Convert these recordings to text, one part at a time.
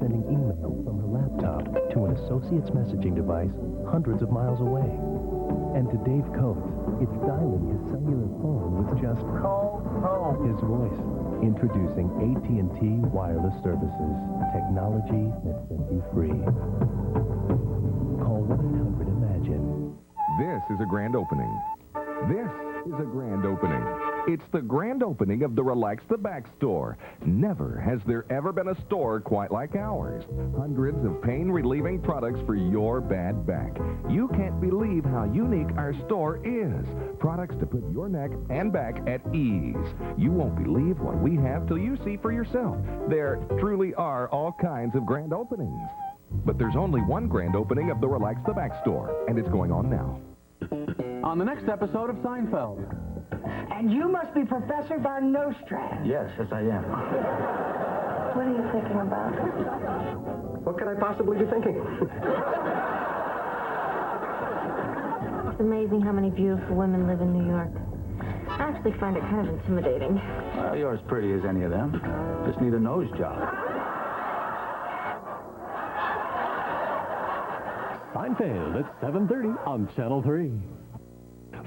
sending emails from her laptop to an associate's messaging device hundreds of miles away. And to Dave Coates, it's dialing his cellular phone with just call home his voice. Introducing AT&T Wireless Services, technology that sets you free. Call 1-800-IMAGINE. This is a grand opening. This is a grand opening. It's the grand opening of the Relax the Back store. Never has there ever been a store quite like ours. Hundreds of pain-relieving products for your bad back. You can't believe how unique our store is. Products to put your neck and back at ease. You won't believe what we have till you see for yourself. There truly are all kinds of grand openings. But there's only one grand opening of the Relax the Back store, and it's going on now. On the next episode of Seinfeld. And you must be Professor Von Nostrand. Yes, I am. What are you thinking about? What could I possibly be thinking? It's amazing how many beautiful women live in New York. I actually find it kind of intimidating. Well, you're as pretty as any of them. Just need a nose job. Seinfeld at 7:30 on Channel 3.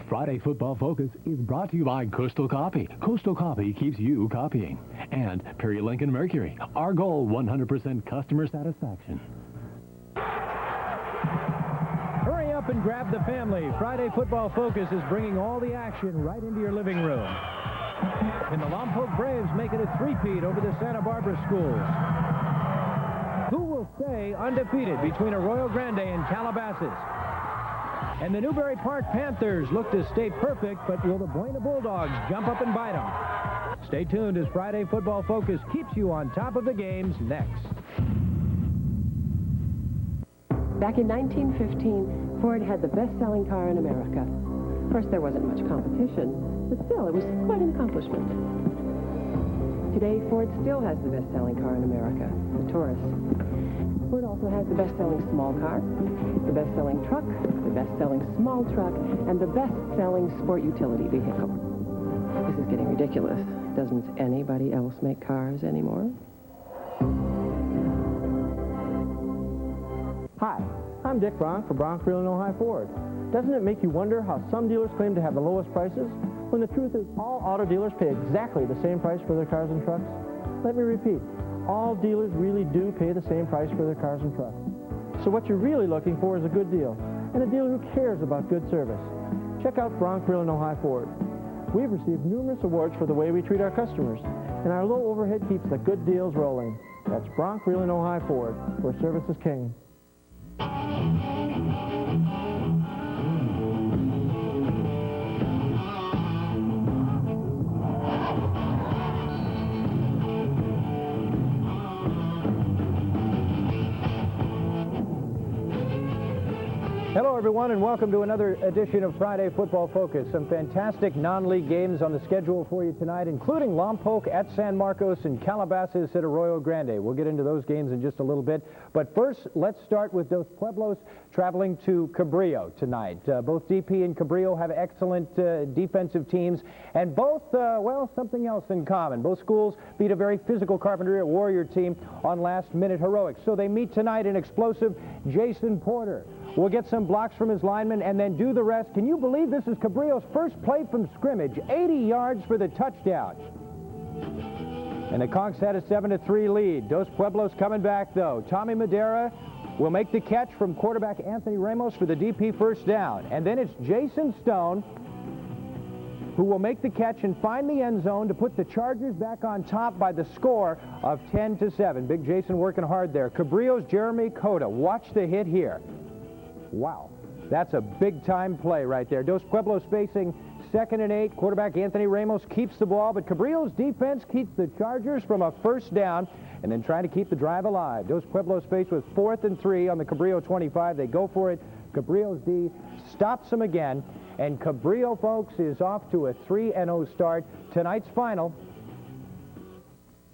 Friday Football Focus is brought to you by Coastal Copy. Coastal Copy keeps you copying. And Perry Lincoln Mercury. Our goal, 100% customer satisfaction. Hurry up and grab the family. Friday Football Focus is bringing all the action right into your living room. And the Lompoc Braves make it a three-peat over the Santa Barbara schools. Who will stay undefeated between Arroyo Grande and Calabasas? And the Newbury Park Panthers look to stay perfect, but will the Buena Bulldogs jump up and bite them? Stay tuned as Friday Football Focus keeps you on top of the games next. Back in 1915, Ford had the best-selling car in America. Of course, there wasn't much competition, but still, it was quite an accomplishment. Today, Ford still has the best-selling car in America, the Taurus. Ford also has the best-selling small car, the best-selling truck, the best-selling small truck, and the best-selling sport utility vehicle. This is getting ridiculous. Doesn't anybody else make cars anymore? Hi, I'm Dick Bronk for Bronk Real and Ojai Ford. Doesn't it make you wonder how some dealers claim to have the lowest prices, when the truth is all auto dealers pay exactly the same price for their cars and trucks? Let me repeat. All dealers really do pay the same price for their cars and trucks. So what you're really looking for is a good deal, and a dealer who cares about good service. Check out Bronk Real and Ojai Ford. We've received numerous awards for the way we treat our customers, and our low overhead keeps the good deals rolling. That's Bronk Real and Ojai Ford, where service is king. Hello, everyone, and welcome to another edition of Friday Football Focus. Some fantastic non-league games on the schedule for you tonight, including Lompoc at San Marcos and Calabasas at Arroyo Grande. We'll get into those games in just a little bit. But first, let's start with Dos Pueblos traveling to Cabrillo tonight. Both DP and Cabrillo have excellent defensive teams, and both, well, something else in common. Both schools beat a very physical Carpinteria Warrior team on last-minute heroics. So they meet tonight in explosive Jason Porter. We'll get some blocks from his linemen and then do the rest. Can you believe this is Cabrillo's first play from scrimmage? 80 yards for the touchdown. And the Conks had a 7-3 lead. Dos Pueblos coming back, though. Tommy Madera will make the catch from quarterback Anthony Ramos for the DP first down. And then it's Jason Stone who will make the catch and find the end zone to put the Chargers back on top by the score of 10-7. Big Jason working hard there. Cabrillo's Jeremy Cota. Watch the hit here. Wow, that's a big-time play right there. Dos Pueblos facing 2nd and 8. Quarterback Anthony Ramos keeps the ball, but Cabrillo's defense keeps the Chargers from a first down and then trying to keep the drive alive. Dos Pueblos faced with 4th and 3 on the Cabrillo 25. They go for it. Cabrillo's D stops them again, and Cabrillo, folks, is off to a 3-0 start. Tonight's final.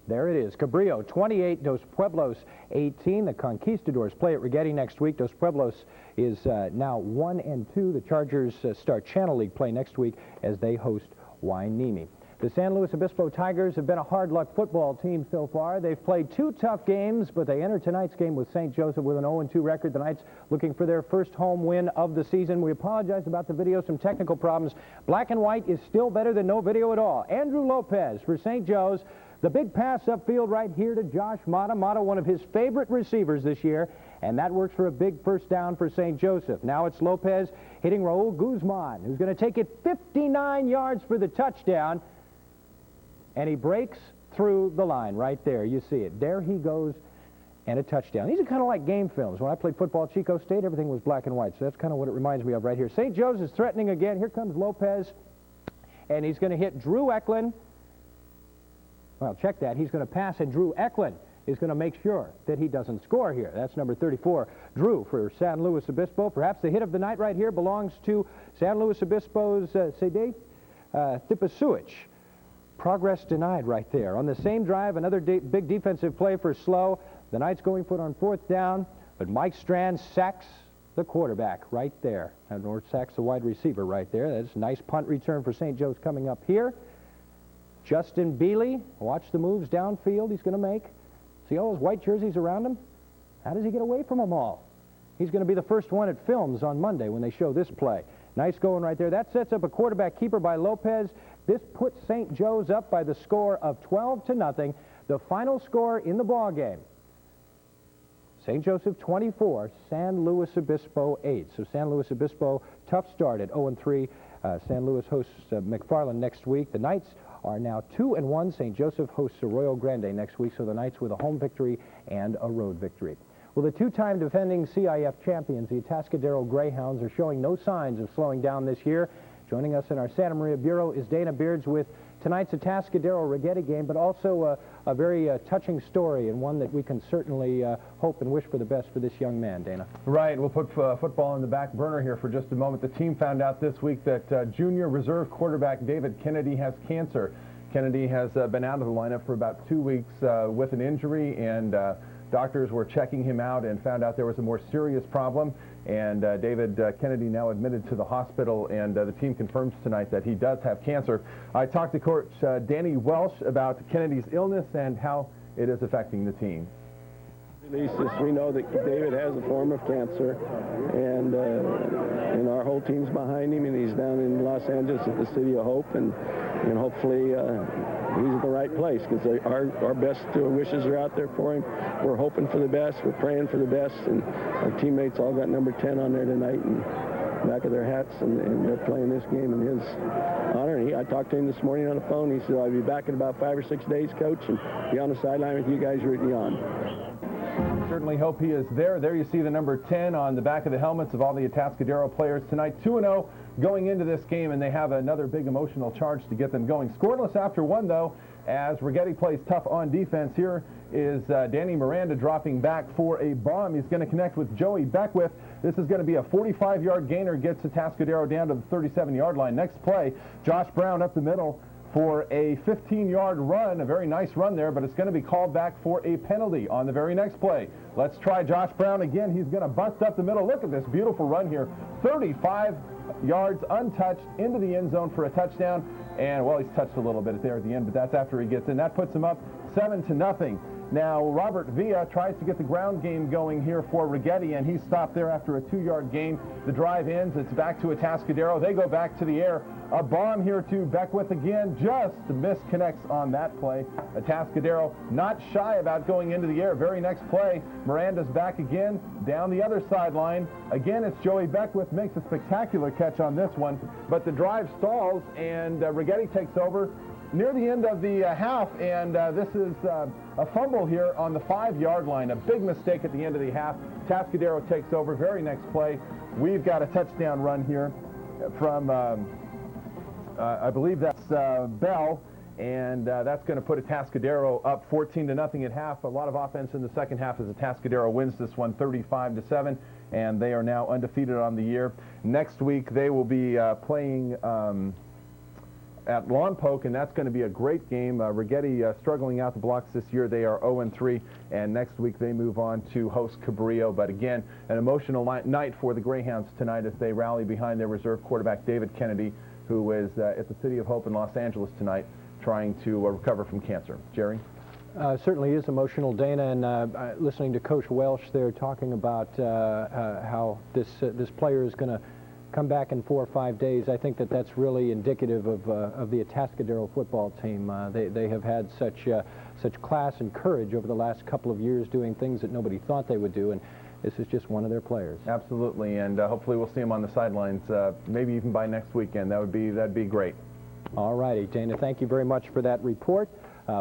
There it is. Cabrillo 28, Dos Pueblos 18. The Conquistadors play at Rigetti next week. Dos Pueblos is now 1-2. The Chargers start Channel League play next week as they host Wainimi. The San Luis Obispo Tigers have been a hard luck football team so far. They've played 2 tough games, but they enter tonight's game with St. Joseph with an 0-2 record. The Knights looking for their first home win of the season. We apologize about the video, some technical problems. Black and white is still better than no video at all. Andrew Lopez for St. Joe's. The big pass upfield right here to Josh Mata. Mata, one of his favorite receivers this year, and that works for a big first down for St. Joseph. Now it's Lopez hitting Raul Guzman, who's going to take it 59 yards for the touchdown. And he breaks through the line right there. You see it. There he goes, and a touchdown. These are kind of like game films. When I played football at Chico State, everything was black and white. So that's kind of what it reminds me of right here. St. Joe's is threatening again. Here comes Lopez, and he's going to hit Drew Eklund. Well, check that. He's going to pass, and Drew Eklund is going to make sure that he doesn't score here. That's number 34, Drew, for San Luis Obispo. Perhaps the hit of the night right here belongs to San Luis Obispo's Sede Thipasuich. Progress denied right there. On the same drive, another big defensive play for Slow. The Knights going for it on 4th down, but Mike Strand sacks the quarterback right there. And or sacks the wide receiver right there. That's a nice punt return for St. Joe's coming up here. Justin Bealey, watch the moves downfield he's going to make. See all those white jerseys around him? How does he get away from them all? He's going to be the first one at Films on Monday when they show this play. Nice going right there. That sets up a quarterback keeper by Lopez. This puts St. Joe's up by the score of 12-0. The final score in the ball game. St. Joseph 24, San Luis Obispo 8. So San Luis Obispo, tough start at 0-3. San Luis hosts McFarland next week. The Knights are now 2-1. St. Joseph hosts Arroyo Grande next week. So the Knights with a home victory and a road victory. Well, the 2-time defending CIF champions, the Atascadero Greyhounds, are showing no signs of slowing down this year. Joining us in our Santa Maria Bureau is Dana Beards with tonight's Atascadero Rigetti game, but also a very touching story and one that we can certainly hope and wish for the best for this young man, Dana. Right. We'll put football on the back burner here for just a moment. The team found out this week that junior reserve quarterback David Kennedy has cancer. Kennedy has been out of the lineup for about 2 weeks with an injury, and doctors were checking him out and found out there was a more serious problem. And David Kennedy now admitted to the hospital, and the team confirms tonight that he does have cancer. I talked to Coach Danny Welsh about Kennedy's illness and how it is affecting the team. At least we know that David has a form of cancer, and our whole team's behind him, and he's down in Los Angeles at the City of Hope, and hopefully he's at the right place, because our best wishes are out there for him. We're hoping for the best, we're praying for the best, and our teammates all got number 10 on there tonight and back of their hats, and they're playing this game in his honor. And I talked to him this morning on the phone. He said, I'll be back in about 5 or 6 days, Coach, and be on the sideline with you guys rooting you on. Certainly hope he is there. There you see the number 10 on the back of the helmets of all the Atascadero players tonight. 2-0 going into this game, and they have another big emotional charge to get them going. Scoreless after 1, though, as Rigetti plays tough on defense. Here is Danny Miranda dropping back for a bomb. He's going to connect with Joey Beckwith. This is going to be a 45-yard gainer, gets Atascadero down to the 37-yard line. Next play, Josh Brown up the middle for a 15-yard run, a very nice run there, but it's going to be called back for a penalty on the very next play. Let's try Josh Brown again. He's going to bust up the middle. Look at this beautiful run here. 35 yards untouched into the end zone for a touchdown. And, well, he's touched a little bit there at the end, but that's after he gets in. That puts him up 7-0. Now, Robert Villa tries to get the ground game going here for Rigetti, and he's stopped there after a 2-yard gain. The drive ends. It's back to Atascadero. They go back to the air. A bomb here to Beckwith again. Just misconnects on that play. Atascadero not shy about going into the air. Very next play, Miranda's back again down the other sideline. Again, it's Joey Beckwith. Makes a spectacular catch on this one, but the drive stalls, and Rigetti takes over near the end of the half, and this is a fumble here on the 5-yard line. A big mistake at the end of the half. Atascadero takes over. Very next play, we've got a touchdown run here from, I believe that's Bell, and that's going to put Atascadero up 14-0 at half. A lot of offense in the second half as Atascadero wins this one 35-7, and they are now undefeated on the year. Next week, they will be playing at Lompoc, and that's going to be a great game. Rigetti struggling out the blocks this year. They are 0-3, and next week they move on to host Cabrillo. But again, an emotional night for the Greyhounds tonight as they rally behind their reserve quarterback David Kennedy, who is at the City of Hope in Los Angeles tonight trying to recover from cancer. Jerry? Certainly is emotional, Dana, and listening to Coach Welsh there talking about how this player is going to come back in 4 or 5 days. I think that's really indicative of the Atascadero football team. They have had such class and courage over the last couple of years doing things that nobody thought they would do, and this is just one of their players. Absolutely, and hopefully we'll see him on the sidelines, maybe even by next weekend. That'd be great. All righty, Dana, thank you very much for that report.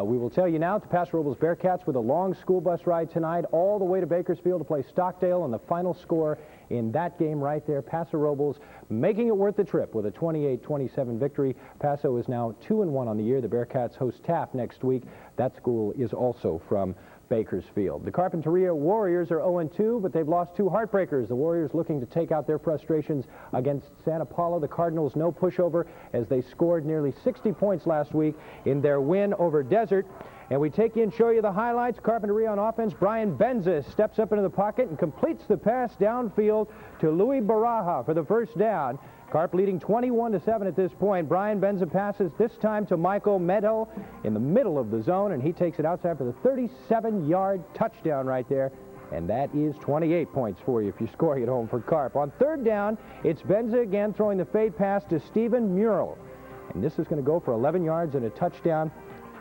We will tell you now that the Paso Robles Bearcats with a long school bus ride tonight all the way to Bakersfield to play Stockdale, and the final score in that game right there, Paso Robles making it worth the trip with a 28-27 victory. Paso is now 2-1 on the year. The Bearcats host Taft next week. That school is also from Bakersfield. The Carpinteria Warriors are 0-2, but they've lost 2 heartbreakers. The Warriors looking to take out their frustrations against Santa Paula. The Cardinals no pushover as they scored nearly 60 points last week in their win over Desert. And we take you and show you the highlights. Carpinteria on offense. Brian Benza steps up into the pocket and completes the pass downfield to Louis Baraja for the first down. Carp leading 21-7 at this point. Brian Benza passes this time to Michael Meadow in the middle of the zone, and he takes it outside for the 37-yard touchdown right there. And that is 28 points for you if you're scoring at home for Carp. On third down, it's Benza again throwing the fade pass to Stephen Murrell. And this is going to go for 11 yards and a touchdown.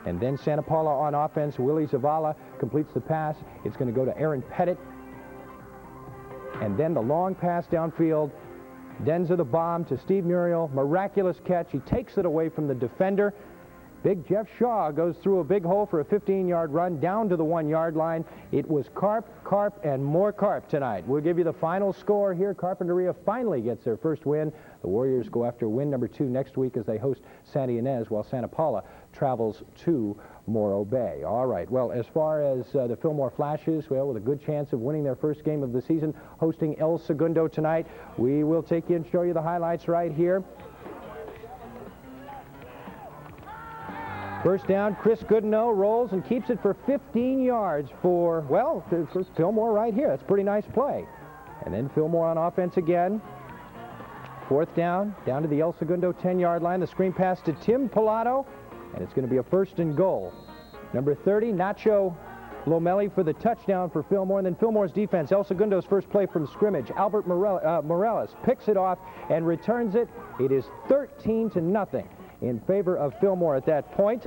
And then Santa Paula on offense. Willie Zavala completes the pass. It's going to go to Aaron Pettit. And then the long pass downfield. Denza the bomb to Steve Muriel. Miraculous catch. He takes it away from the defender. Big Jeff Shaw goes through a big hole for a 15-yard run down to the 1-yard line. It was Carp, and more Carp tonight. We'll give you the final score here. Carpinteria finally gets their first win. The Warriors go after win number 2 next week as they host Santa Ynez, while Santa Paula travels to Morro Bay. All right, well, as far as the Fillmore Flashes, well, with a good chance of winning their first game of the season, hosting El Segundo tonight. We will take you and show you the highlights right here. First down, Chris Goodenow rolls and keeps it for 15 yards for Fillmore right here. That's a pretty nice play. And then Fillmore on offense again. Fourth down to the El Segundo 10-yard line. The screen pass to Tim Pilato, and it's going to be a 1st and goal. Number 30, Nacho Lomelli for the touchdown for Fillmore. And then Fillmore's defense, El Segundo's first play from scrimmage. Albert Morales picks it off and returns it. It is 13-0 in favor of Fillmore at that point.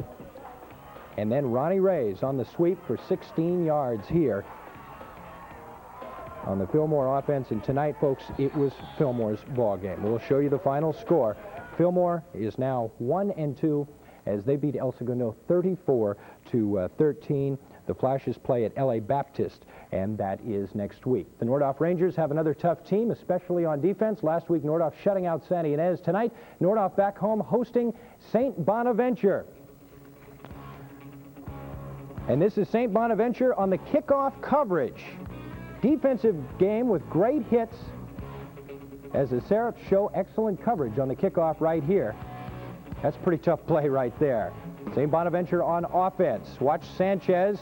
And then Ronnie Reyes on the sweep for 16 yards here on the Fillmore offense. And tonight, folks, it was Fillmore's ball game. We'll show you the final score. Fillmore is now 1-2 as they beat El Segundo 34-13. The Flashes play at L.A. Baptist, and that is next week. The Nordhoff Rangers have another tough team, especially on defense. Last week, Nordhoff shutting out Santa Ynez. Tonight, Nordhoff back home hosting St. Bonaventure. And this is St. Bonaventure on the kickoff coverage. Defensive game with great hits as the Seraph show excellent coverage on the kickoff right here. That's a pretty tough play right there. St. Bonaventure on offense. Watch Sanchez,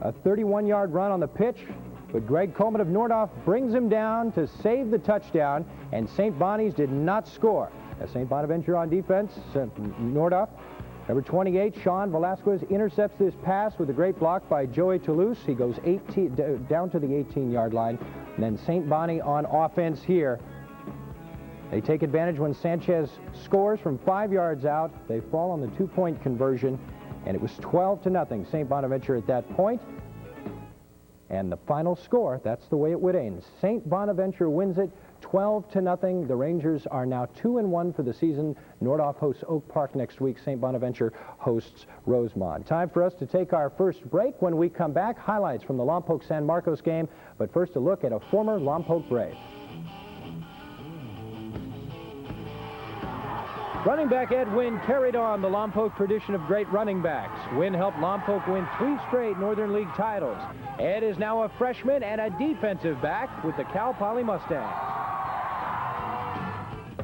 a 31-yard run on the pitch, but Greg Coleman of Nordhoff brings him down to save the touchdown, and St. Bonnie's did not score. As St. Bonaventure on defense, Nordhoff. Number 28, Sean Velasquez intercepts this pass with a great block by Joey Toulouse. He goes down to the 18-yard line. And then St. Bonnie on offense here. They take advantage when Sanchez scores from 5 yards out. They fall on the 2-point conversion, and it was 12-0 St. Bonaventure at that point. And the final score, that's the way it would end. St. Bonaventure wins it 12-0. The Rangers are now 2-1 for the season. Nordhoff hosts Oak Park next week. St. Bonaventure hosts Rosemont. Time for us to take our first break. When we come back, highlights from the Lompoc San Marcos game. But first, a look at a former Lompoc Brave. Running back Ed Wynn carried on the Lompoc tradition of great running backs. Wynn helped Lompoc win 3 straight Northern League titles. Ed is now a freshman and a defensive back with the Cal Poly Mustangs.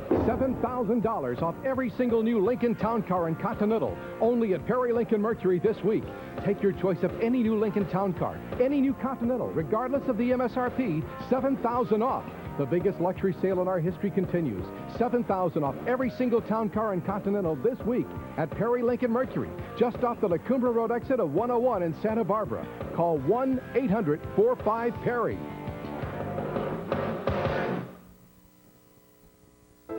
$7,000 off every single new Lincoln Town Car and Continental. Only at Perry Lincoln Mercury this week. Take your choice of any new Lincoln Town Car, any new Continental, regardless of the MSRP, $7,000 off. The biggest luxury sale in our history continues. $7,000 off every single town car in Continental this week at Perry Lincoln Mercury, just off the La Cumbre Road exit of 101 in Santa Barbara. Call 1-800-45-PERRY.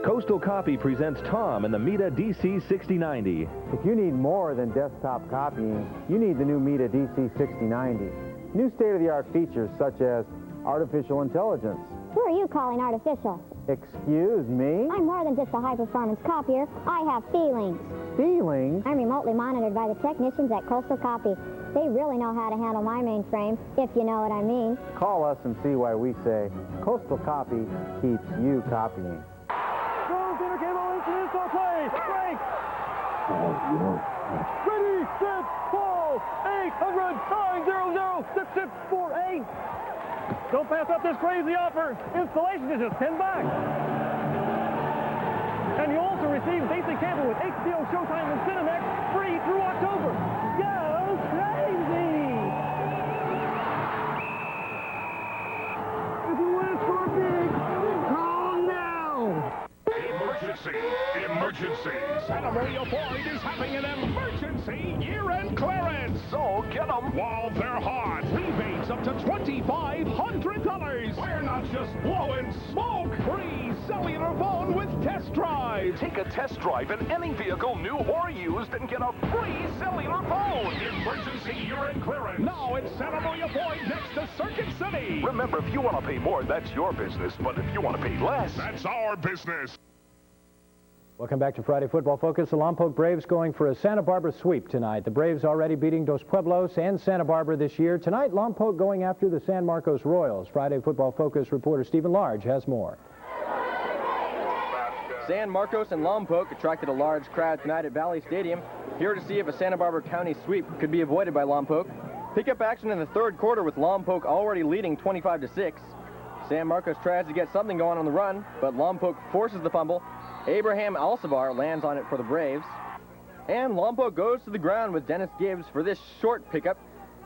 Coastal Copy presents Tom and the Mita DC6090. If you need more than desktop copying, you need the new Mita DC6090. New state-of-the-art features such as artificial intelligence. Who are you calling artificial? Excuse me? I'm more than just a high-performance copier. I have feelings. Feelings? I'm remotely monitored by the technicians at Coastal Copy. They really know how to handle my mainframe, if you know what I mean. Call us and see why we say Coastal Copy keeps you copying. Center cable incident for play. Break. Ready, set, ball. 800 900 6648. Don't pass up this crazy offer. Installation is just $10. And you also receive basic cable with HBO, Showtime, and Cinemax free through October. Go crazy! If you want to score big, call now. Emergency! Santa Maria Ford is having an emergency year-end clearance. So get them while they're hot. Rebates up to $2,500. We're not just blowing smoke. Free cellular phone with test drive. Take a test drive in any vehicle, new or used, and get a free cellular phone. Emergency year-end clearance. Now it's Santa Maria Ford next to Circuit City. Remember, if you want to pay more, that's your business. But if you want to pay less, that's our business. Welcome back to Friday Football Focus. The Lompoc Braves going for a Santa Barbara sweep tonight. The Braves already beating Dos Pueblos and Santa Barbara this year. Tonight, Lompoc going after the San Marcos Royals. Friday Football Focus reporter Stephen Large has more. San Marcos and Lompoc attracted a large crowd tonight at Valley Stadium, here to see if a Santa Barbara County sweep could be avoided by Lompoc. Pickup action in the third quarter with Lompoc already leading 25-6. San Marcos tries to get something going on the run, but Lompoc forces the fumble. Abraham Alcivar lands on it for the Braves. And Lompoc goes to the ground with Dennis Gibbs for this short pickup.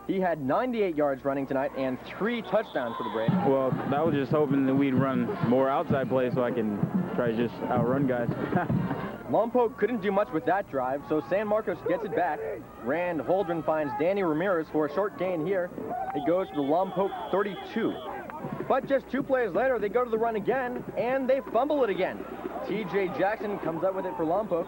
He had 98 yards running tonight and 3 touchdowns for the Braves. Well, I was just hoping that we'd run more outside plays so I can try to just outrun guys. Lompoc couldn't do much with that drive, so San Marcos gets it back. Rand Holdren finds Danny Ramirez for a short gain here. It goes to the Lompoc 32. But just 2 plays later, they go to the run again, and they fumble it again. T.J. Jackson comes up with it for Lompoc.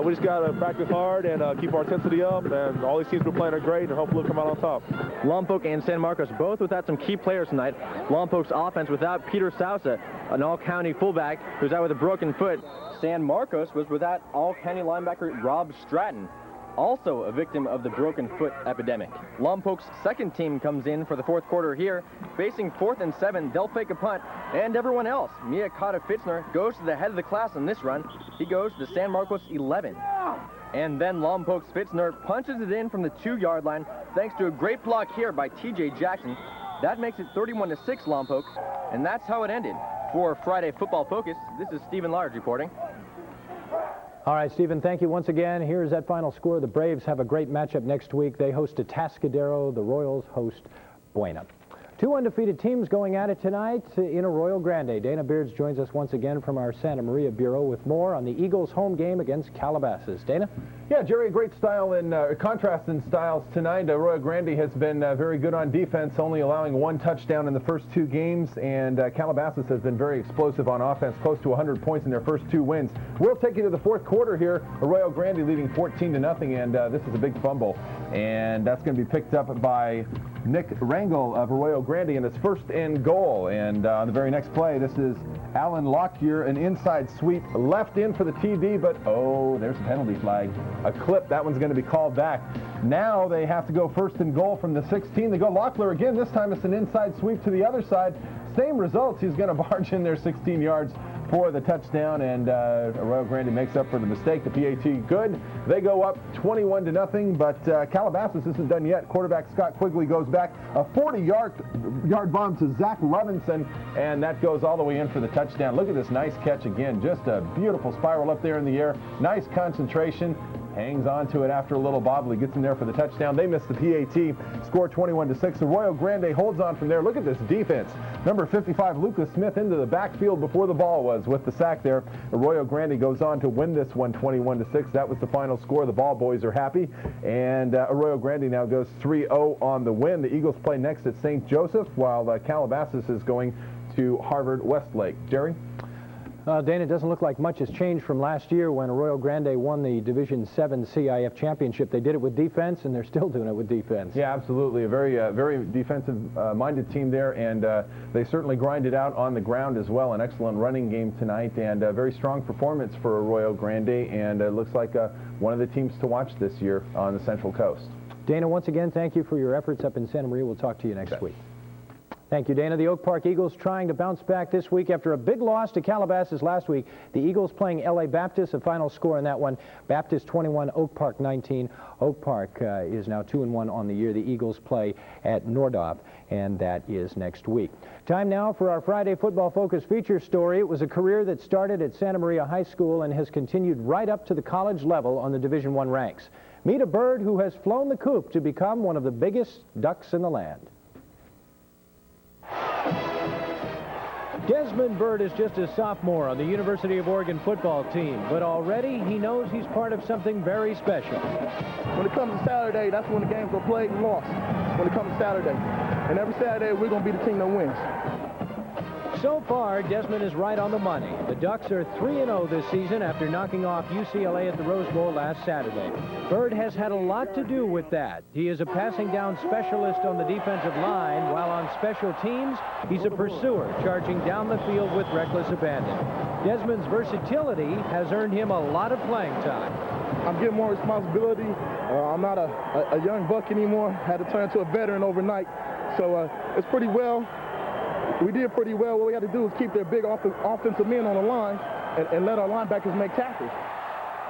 We just got to practice hard and keep our intensity up, and all these teams we're playing are great, and hopefully we'll come out on top. Lompoc and San Marcos both without some key players tonight. Lompoc's offense without Peter Sousa, an all-county fullback who's out with a broken foot. San Marcos was without all-county linebacker Rob Stratton, also a victim of the broken foot epidemic. Lompoc's second team comes in for the fourth quarter here. Facing 4th and 7, they'll fake a punt, and everyone else. Miyakata Fitzner goes to the head of the class on this run. He goes to San Marcos 11. And then Lompoc's Fitzner punches it in from the 2-yard line, thanks to a great block here by T.J. Jackson. That makes it 31-6 Lompoc, and that's how it ended. For Friday Football Focus, this is Stephen Large reporting. All right, Stephen, thank you once again. Here's that final score. The Braves have a great matchup next week. They host Atascadero. The Royals host Buena. 2 undefeated teams going at it tonight in Arroyo Grande. Dana Beards joins us once again from our Santa Maria Bureau with more on the Eagles' home game against Calabasas. Dana? Yeah, Jerry, a great style and contrast in styles tonight. Arroyo Grande has been very good on defense, only allowing 1 touchdown in the first 2 games, and Calabasas has been very explosive on offense, close to 100 points in their first 2 wins. We'll take you to the fourth quarter here. Arroyo Grande leading 14-0, and this is a big fumble, and that's going to be picked up by Nick Rangel of Arroyo Grande, and it's 1st and goal. And on the very next play, this is Alan Lockyer, an inside sweep left in for the TD, but oh, there's a penalty flag. A clip, that one's going to be called back. Now they have to go 1st and goal from the 16. They go Lockyer again. This time it's an inside sweep to the other side. Same results. He's going to barge in there 16 yards for the touchdown, and Arroyo Grande makes up for the mistake. The PAT good. They go up 21-0, but Calabasas isn't done yet. Quarterback Scott Quigley goes back a 40-yard bomb to Zach Levinson, and that goes all the way in for the touchdown. Look at this nice catch again. Just a beautiful spiral up there in the air. Nice concentration. hangs on to it after a little bobble. He gets in there for the touchdown. They miss the PAT. Score 21-6. Arroyo Grande holds on from there. Look at this defense. Number 55, Lucas Smith, into the backfield before the ball was with the sack there. Arroyo Grande goes on to win this one 21-6. That was the final score. The ball boys are happy. And Arroyo Grande now goes 3-0 on the win. The Eagles play next at St. Joseph, while Calabasas is going to Harvard Westlake. Jerry? Dana, it doesn't look like much has changed from last year when Arroyo Grande won the Division 7 CIF championship. They did it with defense, and they're still doing it with defense. Yeah, absolutely. A very defensive-minded team there, and they certainly grinded out on the ground as well. An excellent running game tonight, and a very strong performance for Arroyo Grande, and it looks like one of the teams to watch this year on the Central Coast. Dana, once again, thank you for your efforts up in Santa Maria. We'll talk to you next week. Thank you, Dana. The Oak Park Eagles trying to bounce back this week after a big loss to Calabasas last week. The Eagles playing LA Baptist, a final score in that one. Baptist 21, Oak Park 19. Oak Park is now 2-1 on the year. The Eagles play at Nordhoff, and that is next week. Time now for our Friday Football Focus feature story. It was a career that started at Santa Maria High School and has continued right up to the college level on the Division I ranks. Meet a bird who has flown the coop to become one of the biggest ducks in the land. Desmond Bird is just a sophomore on the University of Oregon football team, but already he knows he's part of something very special. When it comes to Saturday, that's when the games are played and lost, when it comes to Saturday. And every Saturday, we're going to be the team that wins. So far, Desmond is right on the money. The Ducks are 3-0 this season after knocking off UCLA at the Rose Bowl last Saturday. Bird has had a lot to do with that. He is a passing down specialist on the defensive line, while on special teams, he's a pursuer, charging down the field with reckless abandon. Desmond's versatility has earned him a lot of playing time. I'm getting more responsibility. I'm not a young buck anymore. Had to turn into a veteran overnight. So it's pretty well. We did pretty well. What we had to do is keep their big offensive men on the line and let our linebackers make tackles.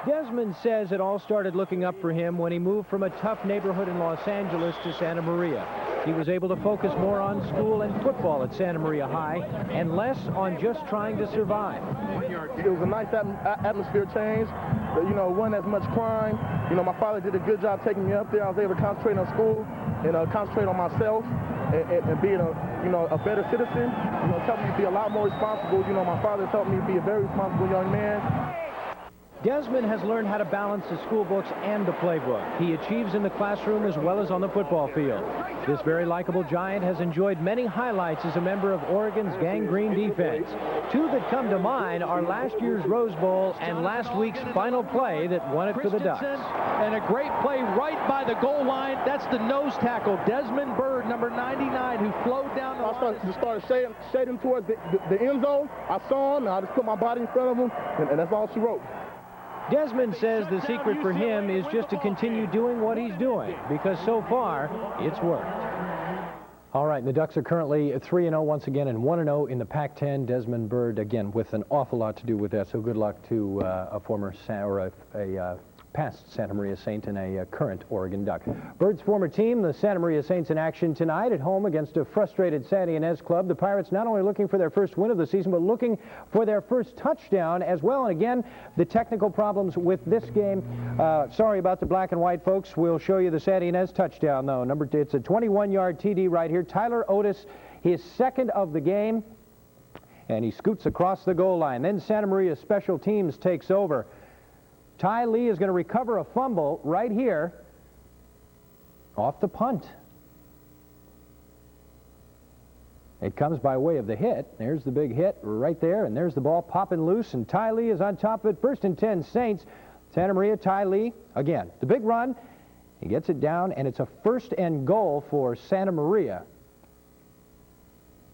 Desmond says it all started looking up for him when he moved from a tough neighborhood in Los Angeles to Santa Maria. He was able to focus more on school and football at Santa Maria High and less on just trying to survive. It was a nice atmosphere change. You know, wasn't as much crime. You know, my father did a good job taking me up there. I was able to concentrate on school and concentrate on myself and being a better citizen. You know, it's helped me be a lot more responsible. You know, my father's helped me be a very responsible young man. Desmond has learned how to balance the school books and the playbook. He achieves in the classroom as well as on the football field. This very likable giant has enjoyed many highlights as a member of Oregon's gangrene defense. Two that come to mind are last year's Rose Bowl and last week's final play that won it for the Ducks. And a great play right by the goal line. That's the nose tackle, Desmond Bird, number 99, who flowed down the line. I started shading towards the end zone. I saw him, and I just put my body in front of him, and that's all she wrote. Desmond says the secret for him is just to continue doing what he's doing, because so far, it's worked. All right, the Ducks are currently 3-0 once again and 1-0 in the Pac-10. Desmond Bird, again, with an awful lot to do with that, so good luck to a past Santa Maria Saint and a current Oregon Duck. Bird's former team, the Santa Maria Saints, in action tonight at home against a frustrated Santa Ynez club. The Pirates not only looking for their first win of the season, but looking for their first touchdown as well. And again, the technical problems with this game. Sorry about the black and white folks. We'll show you the Santa Ynez touchdown, though. It's a 21-yard TD right here. Tyler Otis, his second of the game, and he scoots across the goal line. Then Santa Maria Special Teams takes over. Ty Lee is going to recover a fumble right here off the punt. It comes by way of the hit. There's the big hit right there, and there's the ball popping loose, and Ty Lee is on top of it. 1st and 10 Saints. Santa Maria, Ty Lee, again, the big run. He gets it down, and it's a 1st and goal for Santa Maria.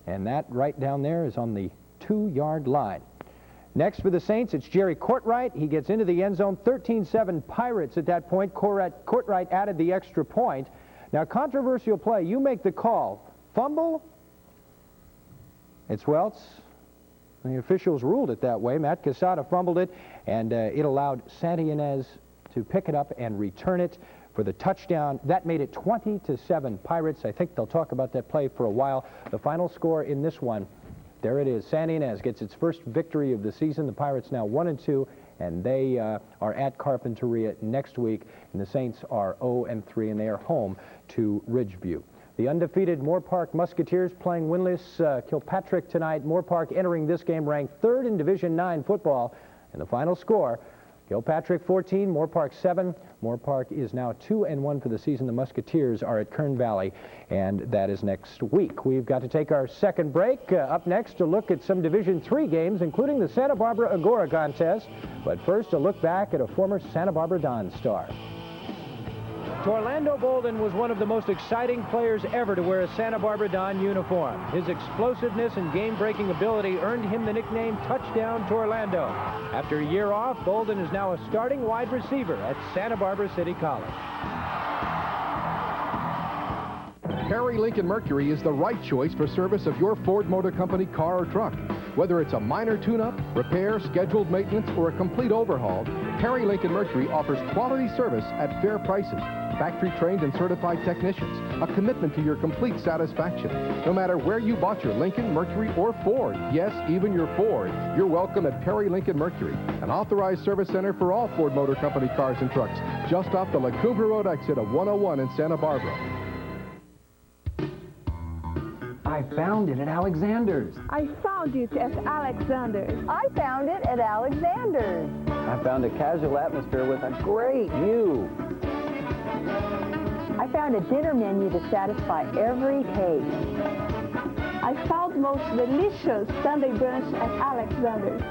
And that right down there is on the 2-yard line. Next for the Saints, it's Jerry Courtright. He gets into the end zone. 13-7 Pirates at that point. Courtright added the extra point. Now, controversial play. You make the call. Fumble? The officials ruled it that way. Matt Casada fumbled it, and it allowed Santa Ynez to pick it up and return it for the touchdown. That made it 20-7 Pirates. I think they'll talk about that play for a while. The final score in this one, there it is. Santa Ynez gets its first victory of the season. The Pirates now 1-2 and they are at Carpinteria next week, and the Saints are 0-3, and they are home to Ridgeview. The undefeated Moore Park Musketeers playing winless Kilpatrick tonight. Moore Park entering this game ranked 3rd in Division IX football, and the final score, Kilpatrick 14, Moore Park 7. Moore Park is now 2-1 for the season. The Musketeers are at Kern Valley, and that is next week. We've got to take our second break. Up next, to look at some Division III games, including the Santa Barbara Agora contest. But first, a look back at a former Santa Barbara Don star. Torlando Bolden was one of the most exciting players ever to wear a Santa Barbara Don uniform. His explosiveness and game-breaking ability earned him the nickname Touchdown Torlando. After a year off, Bolden is now a starting wide receiver at Santa Barbara City College. Perry Lincoln Mercury is the right choice for service of your Ford Motor Company car or truck. Whether it's a minor tune-up, repair, scheduled maintenance, or a complete overhaul, Perry Lincoln Mercury offers quality service at fair prices. Factory-trained and certified technicians, a commitment to your complete satisfaction. No matter where you bought your Lincoln, Mercury, or Ford, yes, even your Ford, you're welcome at Perry Lincoln Mercury, an authorized service center for all Ford Motor Company cars and trucks, just off the La Cumbre Road exit of 101 in Santa Barbara. I found it at Alexander's. I found it at Alexander's. I found it at Alexander's. I found a casual atmosphere with a great view. I found a dinner menu to satisfy every taste. I found the most delicious Sunday brunch at Alexander's.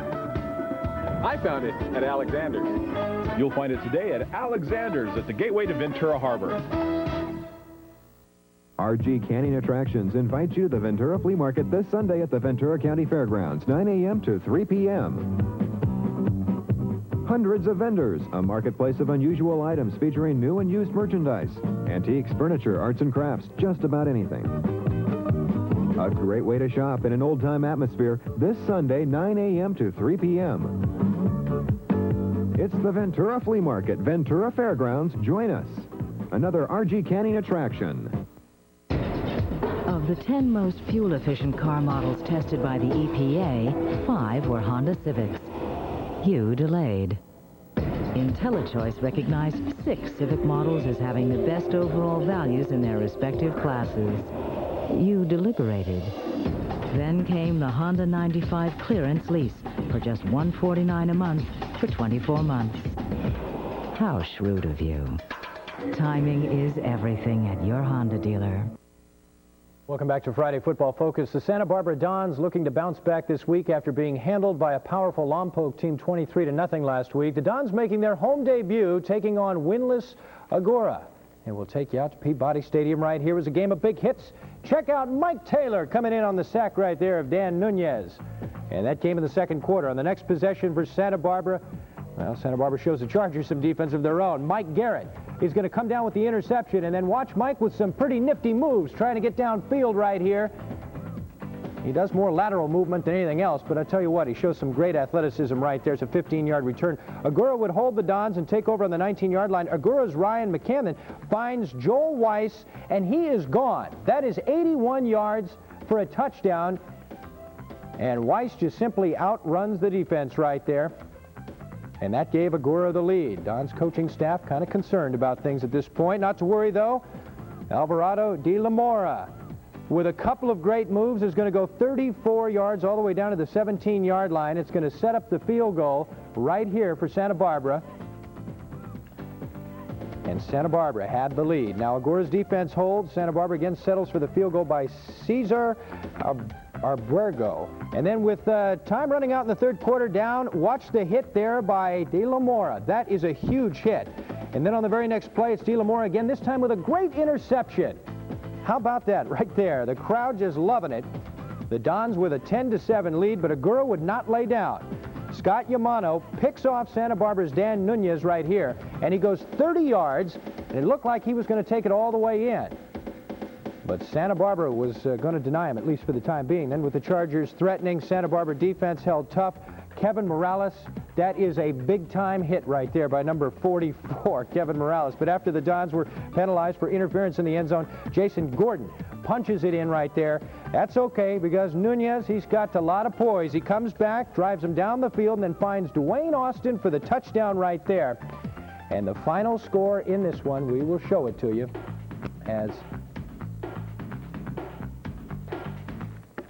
I found it at Alexander's. You'll find it today at Alexander's at the gateway to Ventura Harbor. RG Canning Attractions invites you to the Ventura Flea Market this Sunday at the Ventura County Fairgrounds, 9 a.m. to 3 p.m. Hundreds of vendors, a marketplace of unusual items featuring new and used merchandise, antiques, furniture, arts and crafts, just about anything. A great way to shop in an old-time atmosphere this Sunday, 9 a.m. to 3 p.m. It's the Ventura Flea Market, Ventura Fairgrounds. Join us. Another RG Canning attraction. Of the 10 most fuel-efficient car models tested by the EPA, 5 were Honda Civics. You delayed. IntelliChoice recognized 6 Civic models as having the best overall values in their respective classes. You deliberated. Then came the Honda 95 clearance lease for just $149 a month for 24 months. How shrewd of you. Timing is everything at your Honda dealer. Welcome back to Friday Football Focus. The Santa Barbara Dons looking to bounce back this week after being handled by a powerful Lompoc team 23-0 last week. The Dons making their home debut, taking on winless Agora. And we'll take you out to Peabody Stadium right here. It was a game of big hits. Check out Mike Taylor coming in on the sack right there of Dan Nunez. And that came in the second quarter. On the next possession for Santa Barbara, well, Santa Barbara shows the Chargers some defense of their own. Mike Garrett is going to come down with the interception, and then watch Mike with some pretty nifty moves, trying to get downfield right here. He does more lateral movement than anything else, but I tell you what, he shows some great athleticism right there. It's a 15-yard return. Agura would hold the Dons and take over on the 19-yard line. Agura's Ryan McCammon finds Joel Weiss, and he is gone. That is 81 yards for a touchdown, and Weiss just simply outruns the defense right there. And that gave Agura the lead. Don's coaching staff kind of concerned about things at this point. Not to worry, though. Alvarado de la Mora, with a couple of great moves, is going to go 34 yards all the way down to the 17-yard line. It's going to set up the field goal right here for Santa Barbara. And Santa Barbara had the lead. Now Agura's defense holds. Santa Barbara again settles for the field goal by Cesar Arbuergo. And then with time running out in the third quarter down, watch the hit there by De La Mora. That is a huge hit. And then on the very next play, it's De La Mora again, this time with a great interception. How about that right there? The crowd just loving it. The Dons with a 10-7 lead, but Agura would not lay down. Scott Yamano picks off Santa Barbara's Dan Nunez right here, and he goes 30 yards, and it looked like he was going to take it all the way in. But Santa Barbara was going to deny him, at least for the time being. Then with the Chargers threatening, Santa Barbara defense held tough. Kevin Morales, that is a big-time hit right there by number 44, Kevin Morales. But after the Dons were penalized for interference in the end zone, Jason Gordon punches it in right there. That's okay because Nunez, he's got a lot of poise. He comes back, drives him down the field, and then finds Dwayne Austin for the touchdown right there. And the final score in this one, we will show it to you as...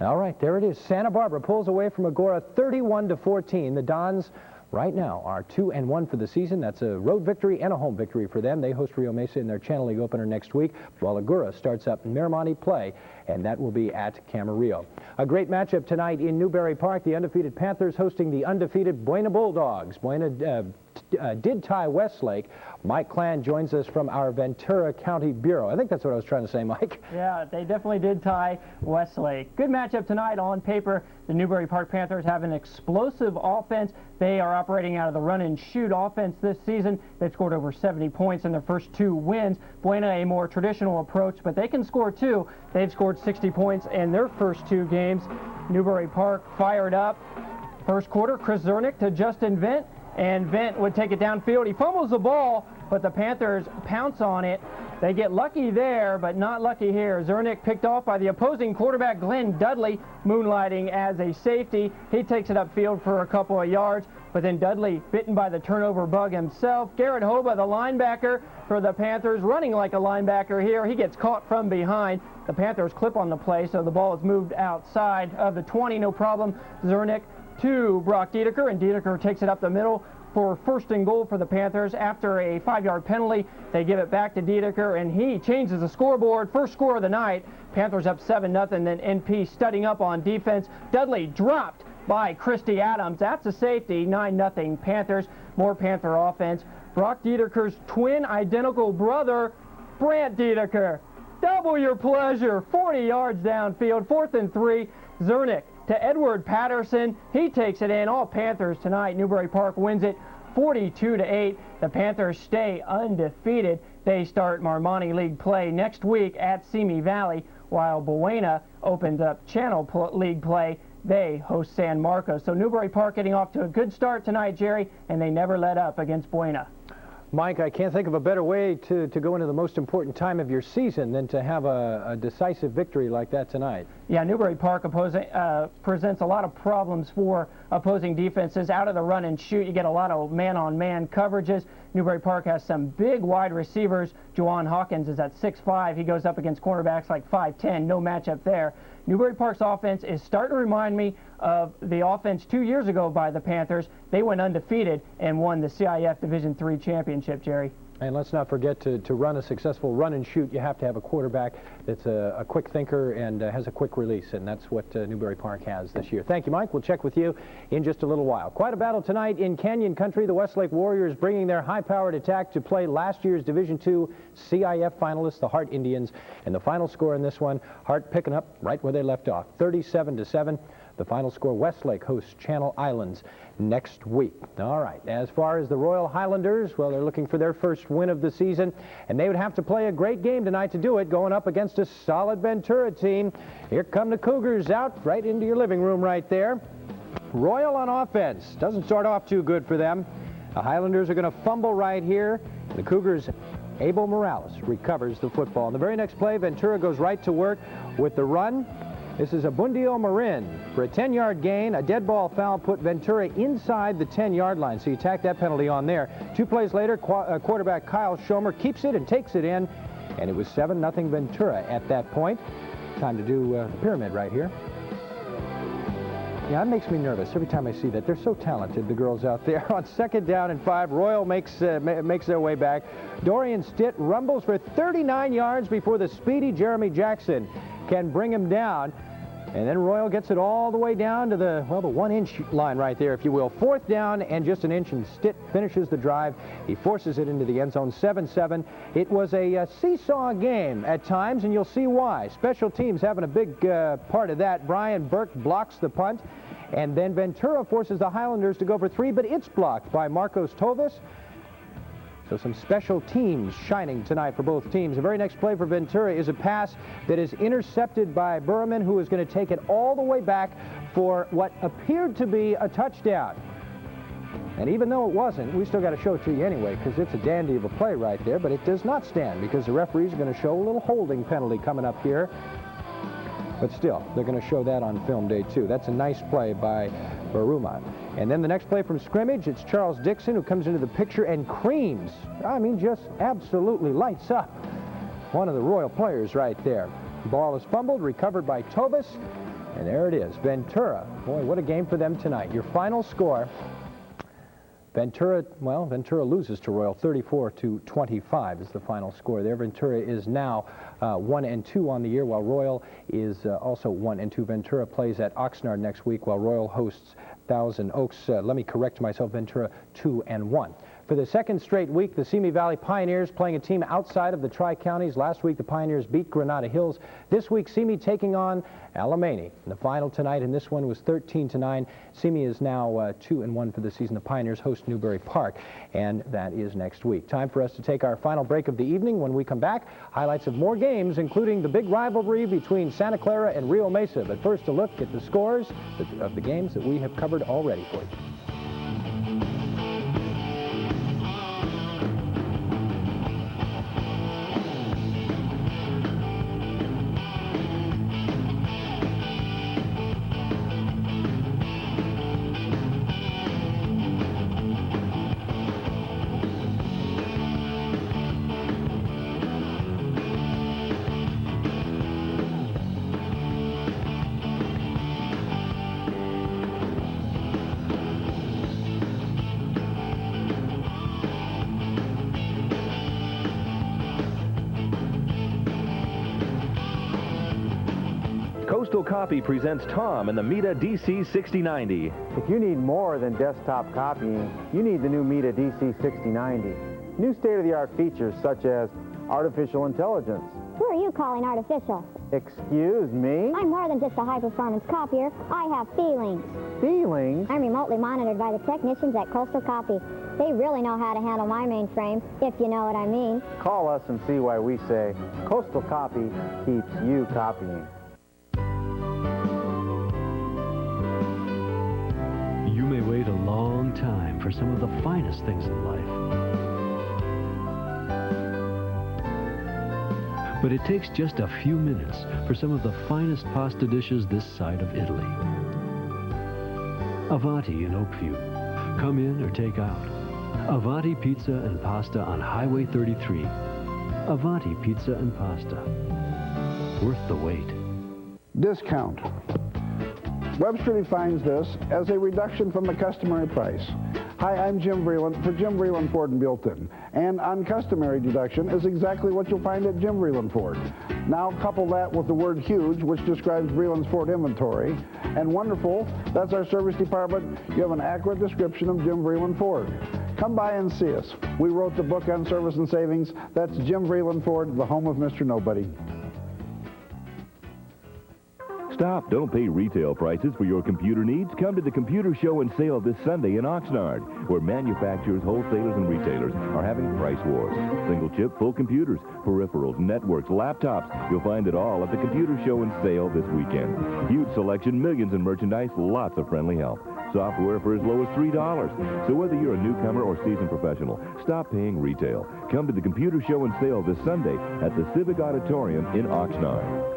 All right, there it is. Santa Barbara pulls away from Agora 31-14. The Dons right now are 2-1 for the season. That's a road victory and a home victory for them. They host Rio Mesa in their Channel League opener next week, while Agora starts up in Miramonte play, and that will be at Camarillo. A great matchup tonight in Newberry Park. The undefeated Panthers hosting the undefeated Buena Bulldogs. Buena did tie Westlake. Mike Klan joins us from our Ventura County Bureau. I think that's what I was trying to say, Mike. Yeah, they definitely did tie Westlake. Good matchup tonight on paper. The Newberry Park Panthers have an explosive offense. They are operating out of the run and shoot offense this season. They've scored over 70 points in their first 2 wins. Buena, a more traditional approach, but they can score too. They've scored 60 points in their first 2 games. Newberry Park fired up. First quarter, Chris Zernick to Justin Vent, and Vent would take it downfield. He fumbles the ball, but the Panthers pounce on it. They get lucky there, but not lucky here. Zernick picked off by the opposing quarterback, Glenn Dudley, moonlighting as a safety. He takes it upfield for a couple of yards, but then Dudley bitten by the turnover bug himself. Garrett Hoba, the linebacker for the Panthers, running like a linebacker here. He gets caught from behind. The Panthers clip on the play, so the ball is moved outside of the 20, no problem. Zernick to Brock Dedeker, and Dedeker takes it up the middle for 1st and goal for the Panthers. After a 5-yard penalty, they give it back to Dedeker, and he changes the scoreboard. First score of the night. Panthers up 7-0, then NP studying up on defense. Dudley dropped by Christy Adams. That's a safety. 9-0 Panthers. More Panther offense. Brock Dedeker's twin identical brother, Brant Dedeker. Double your pleasure. 40 yards downfield. 4th and 3. Zernick to Edward Patterson. He takes it in. All Panthers tonight. Newberry Park wins it 42-8. The Panthers stay undefeated. They start Marmoni League play next week at Simi Valley, while Buena opens up Channel League play. They host San Marcos. So Newberry Park getting off to a good start tonight, Jerry, and they never let up against Buena. Mike, I can't think of a better way to go into the most important time of your season than to have a decisive victory like that tonight. Yeah, Newberry Park presents a lot of problems for opposing defenses. Out of the run and shoot, you get a lot of man-on-man coverages. Newberry Park has some big wide receivers. Juwan Hawkins is at 6'5". He goes up against cornerbacks like 5'10". No matchup there. Newberry Park's offense is starting to remind me of the offense 2 years ago by the Panthers. They went undefeated and won the CIF Division III championship, Jerry. And let's not forget to run a successful run and shoot, you have to have a quarterback that's a quick thinker and has a quick release, and that's what Newberry Park has this year. Thank you, Mike. We'll check with you in just a little while. Quite a battle tonight in Canyon Country. The Westlake Warriors bringing their high-powered attack to play last year's Division II CIF finalists, the Hart Indians. And the final score in this one, Hart picking up right where they left off, 37-7. The final score, Westlake hosts Channel Islands next week. All right, as far as the Royal Highlanders, well, they're looking for their first win of the season, and they would have to play a great game tonight to do it, going up against a solid Ventura team. Here come the Cougars out right into your living room right there. Royal on offense. Doesn't start off too good for them. The Highlanders are going to fumble right here. The Cougars, Abel Morales recovers the football. In the very next play, Ventura goes right to work with the run. This is Abundio Marin for a 10-yard gain. A dead ball foul put Ventura inside the 10-yard line, so you tack that penalty on there. 2 plays later, quarterback Kyle Schomer keeps it and takes it in, and it was 7-0 Ventura at that point. Time to do the pyramid right here. Yeah, it makes me nervous every time I see that. They're so talented, the girls out there. On 2nd down and 5, Royal makes their way back. Dorian Stitt rumbles for 39 yards before the speedy Jeremy Jackson can bring him down. And then Royal gets it all the way down to the 1-inch line right there, if you will. 4th down and just an inch, and Stitt finishes the drive. He forces it into the end zone, 7-7. It was a seesaw game at times, and you'll see why. Special teams having a big part of that. Brian Burke blocks the punt, and then Ventura forces the Highlanders to go for 3, but it's blocked by Marcos Tovis. So some special teams shining tonight for both teams. The very next play for Ventura is a pass that is intercepted by Burman, who is going to take it all the way back for what appeared to be a touchdown. And even though it wasn't, we still got to show it to you anyway, because it's a dandy of a play right there, but it does not stand because the referees are going to show a little holding penalty coming up here. But still, they're going to show that on film day 2. That's a nice play by Baruma. And then the next play from scrimmage, it's Charles Dixon who comes into the picture and creams. I mean, just absolutely lights up one of the Royal players right there. The ball is fumbled, recovered by Tovis, and there it is. Ventura, boy, what a game for them tonight. Your final score, Ventura loses to Royal 34-25 is the final score there. Ventura is now 1-2 on the year, while Royal is also 1-2. Ventura plays at Oxnard next week, while Royal hosts Thousand Oaks. Let me correct myself, Ventura 2-1. For the second straight week, the Simi Valley Pioneers playing a team outside of the Tri-Counties. Last week, the Pioneers beat Granada Hills. This week, Simi taking on Alamany. The final tonight, and this one was 13-9. Simi is now 2-1 for the season. The Pioneers host Newbury Park, and that is next week. Time for us to take our final break of the evening. When we come back, highlights of more games, including the big rivalry between Santa Clara and Rio Mesa. But first, a look at the scores of the games that we have covered already for you. Coastal Copy presents Tom and the Mita DC6090. If you need more than desktop copying, you need the new Mita DC6090. New state-of-the-art features such as artificial intelligence. Who are you calling artificial? Excuse me? I'm more than just a high-performance copier. I have feelings. Feelings? I'm remotely monitored by the technicians at Coastal Copy. They really know how to handle my mainframe, if you know what I mean. Call us and see why we say Coastal Copy keeps you copying. You may wait a long time for some of the finest things in life. But it takes just a few minutes for some of the finest pasta dishes this side of Italy. Avanti in Oakview. Come in or take out. Avanti Pizza and Pasta on Highway 33. Avanti Pizza and Pasta. Worth the wait. Discount. Webster defines this as a reduction from the customary price. Hi, I'm Jim Vreeland for Jim Vreeland Ford and Built-In. And uncustomary deduction is exactly what you'll find at Jim Vreeland Ford. Now couple that with the word huge, which describes Vreeland's Ford inventory. And wonderful, that's our service department. You have an accurate description of Jim Vreeland Ford. Come by and see us. We wrote the book on service and savings. That's Jim Vreeland Ford, the home of Mr. Nobody. Stop. Don't pay retail prices for your computer needs. Come to the Computer Show and Sale this Sunday in Oxnard, where manufacturers, wholesalers, and retailers are having price wars. Single chip, full computers, peripherals, networks, laptops. You'll find it all at the Computer Show and Sale this weekend. Huge selection, millions in merchandise, lots of friendly help. Software for as low as $3. So whether you're a newcomer or seasoned professional, stop paying retail. Come to the Computer Show and Sale this Sunday at the Civic Auditorium in Oxnard.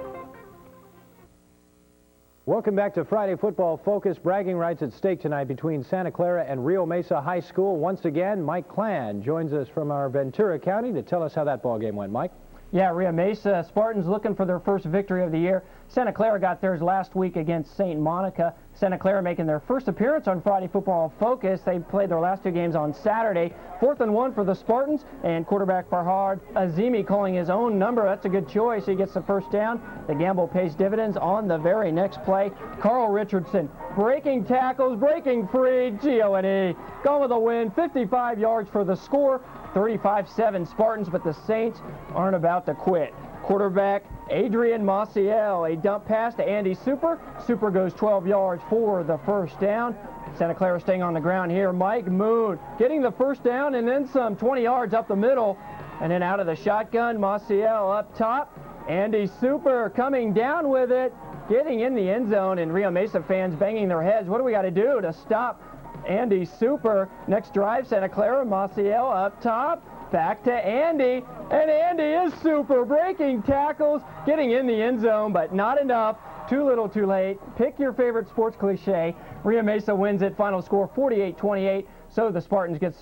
Welcome back to Friday Football Focus. Bragging rights at stake tonight between Santa Clara and Rio Mesa High School. Once again, Mike Klan joins us from our Ventura County to tell us how that ball game went. Mike? Yeah, Rio Mesa Spartans looking for their first victory of the year. Santa Clara got theirs last week against St. Monica. Santa Clara making their first appearance on Friday Football Focus. They played their last two games on Saturday. 4th and 1 for the Spartans, and quarterback Farhad Azimi calling his own number. That's a good choice. He gets the first down. The gamble pays dividends on the very next play. Carl Richardson breaking tackles, breaking free. G-O-N-E. Going with a win. 55 yards for the score. 35-7 Spartans, but the Saints aren't about to quit. Quarterback Adrian Maciel, a dump pass to Andy Super. Super goes 12 yards for the first down. Santa Clara staying on the ground here. Mike Moon getting the first down and then some, 20 yards up the middle. And then out of the shotgun, Maciel up top. Andy Super coming down with it, getting in the end zone, and Rio Mesa fans banging their heads. What do we got to do to stop Andy super. Next drive, Santa Clara, Maciel up top. Back to Andy, and Andy is super, breaking tackles, getting in the end zone, but not enough. Too little, too late. Pick your favorite sports cliche. Rio Mesa wins it. Final score 48-28. So the Spartans gets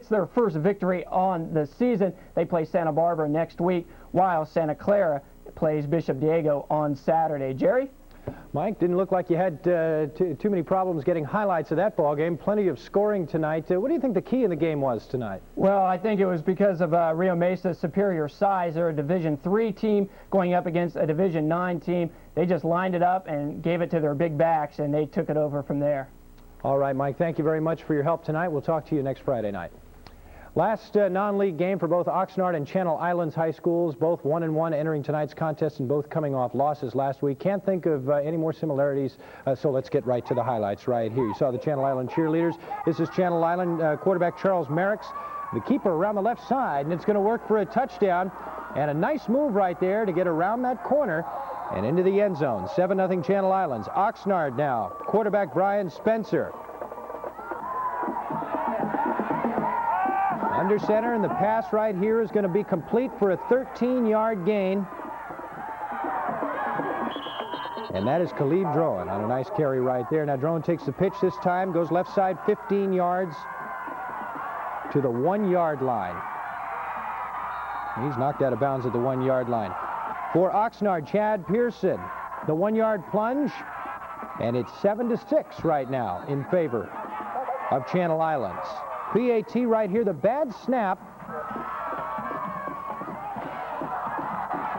their first victory on the season. They play Santa Barbara next week, while Santa Clara plays Bishop Diego on Saturday. Jerry? Mike, didn't look like you had too many problems getting highlights of that ball game. Plenty of scoring tonight. What do you think the key in the game was tonight? Well, I think it was because of Rio Mesa's superior size. They're a Division III team going up against a Division IX team. They just lined it up and gave it to their big backs, and they took it over from there. All right, Mike, thank you very much for your help tonight. We'll talk to you next Friday night. Last non-league game for both Oxnard and Channel Islands high schools, both 1-1 entering tonight's contest and both coming off losses last week. Can't think of any more similarities, so let's get right to the highlights right here. You saw the Channel Island cheerleaders. This is Channel Island quarterback Charles Merricks, the keeper around the left side, and it's going to work for a touchdown. And a nice move right there to get around that corner and into the end zone. 7-0 Channel Islands. Oxnard now, quarterback Brian Spencer. Under center, and the pass right here is going to be complete for a 13-yard gain. And that is Khalid Drone on a nice carry right there. Now Drone takes the pitch this time, goes left side 15 yards to the 1-yard line. He's knocked out of bounds at the 1-yard line. For Oxnard, Chad Pearson, the 1-yard plunge, and it's 7-6 right now in favor of Channel Islands. PAT right here, the bad snap.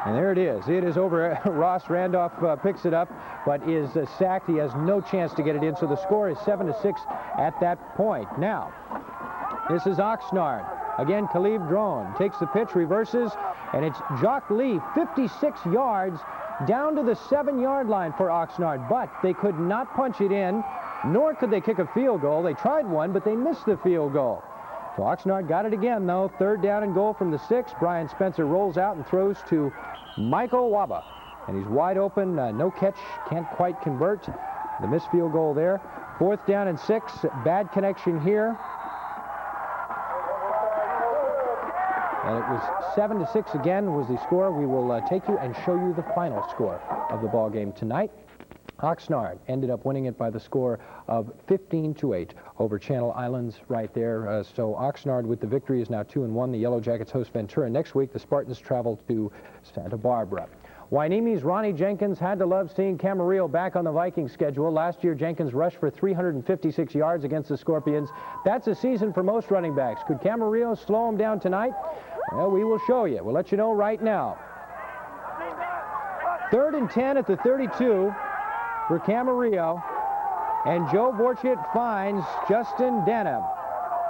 And there it is. It is over. Ross Randolph picks it up, but is sacked. He has no chance to get it in, so the score is 7-6 at that point. Now, this is Oxnard. Again, Khalid Drone takes the pitch, reverses, and it's Jock Lee, 56 yards down to the 7-yard line for Oxnard, but they could not punch it in, nor could they kick a field goal. They tried one, but they missed the field goal. So Oxnard got it again, though. 3rd down and goal from the 6. Brian Spencer rolls out and throws to Michael Waba. And he's wide open, no catch, can't quite convert. The missed field goal there. 4th down and 6, bad connection here. And it was 7-6 again was the score. We will take you and show you the final score of the ball game tonight. Oxnard ended up winning it by the score of 15-8 over Channel Islands right there. So Oxnard with the victory is now 2-1. The Yellow Jackets host Ventura next week. The Spartans travel to Santa Barbara. Waineme's Ronnie Jenkins had to love seeing Camarillo back on the Viking schedule. Last year, Jenkins rushed for 356 yards against the Scorpions. That's a season for most running backs. Could Camarillo slow him down tonight? Well, we will show you. We'll let you know right now. 3rd and 10 at the 32 for Camarillo. And Joe Borchett finds Justin Denham.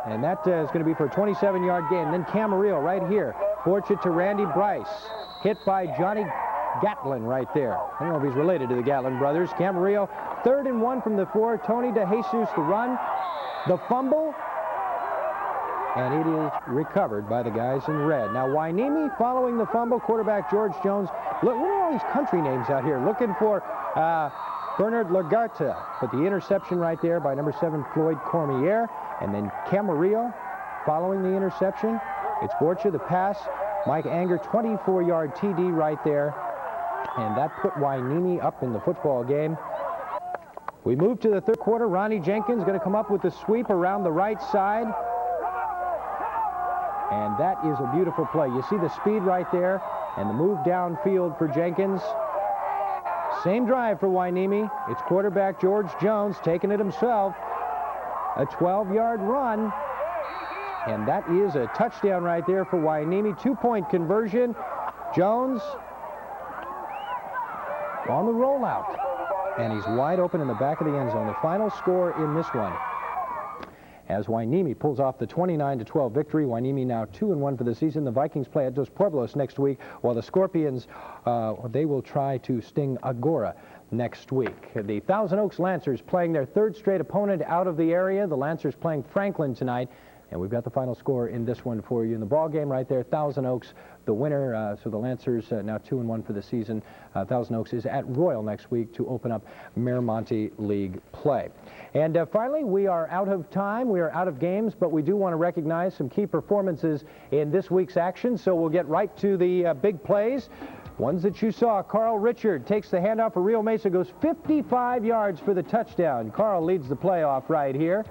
And that is going to be for a 27-yard gain. Then Camarillo right here. Borchett to Randy Bryce. Hit by Johnny Gatlin right there. I don't know if he's related to the Gatlin brothers. Camarillo, 3rd and 1 from the 4. Tony DeJesus the run. The fumble. And it is recovered by the guys in red. Now, Waineme following the fumble. Quarterback George Jones. Look at all these country names out here. Looking for Bernard Lagarta. But the interception right there by number 7, Floyd Cormier. And then Camarillo following the interception. It's Borcha, the pass. Mike Anger, 24-yard TD right there. And that put Waineme up in the football game. We move to the 3rd quarter. Ronnie Jenkins going to come up with the sweep around the right side. And that is a beautiful play. You see the speed right there and the move downfield for Jenkins. Same drive for Waineme. It's quarterback George Jones taking it himself. A 12-yard run. And that is a touchdown right there for Waineme. 2-point conversion. Jones on the rollout. And he's wide open in the back of the end zone. The final score in this one, as Waineme pulls off the 29-12 victory. Waineme now 2-1 for the season. The Vikings play at Dos Pueblos next week, while the Scorpions, they will try to sting Agora next week. The Thousand Oaks Lancers playing their 3rd straight opponent out of the area. The Lancers playing Franklin tonight. And we've got the final score in this one for you in the ball game right there. Thousand Oaks, the winner. So the Lancers now 2-1 for the season. Thousand Oaks is at Royal next week to open up Miramonte League play. And finally, we are out of time. We are out of games, but we do want to recognize some key performances in this week's action. So we'll get right to the big plays. Ones that you saw. Carl Richard takes the handoff for Rio Mesa, goes 55 yards for the touchdown. Carl leads the playoff right here.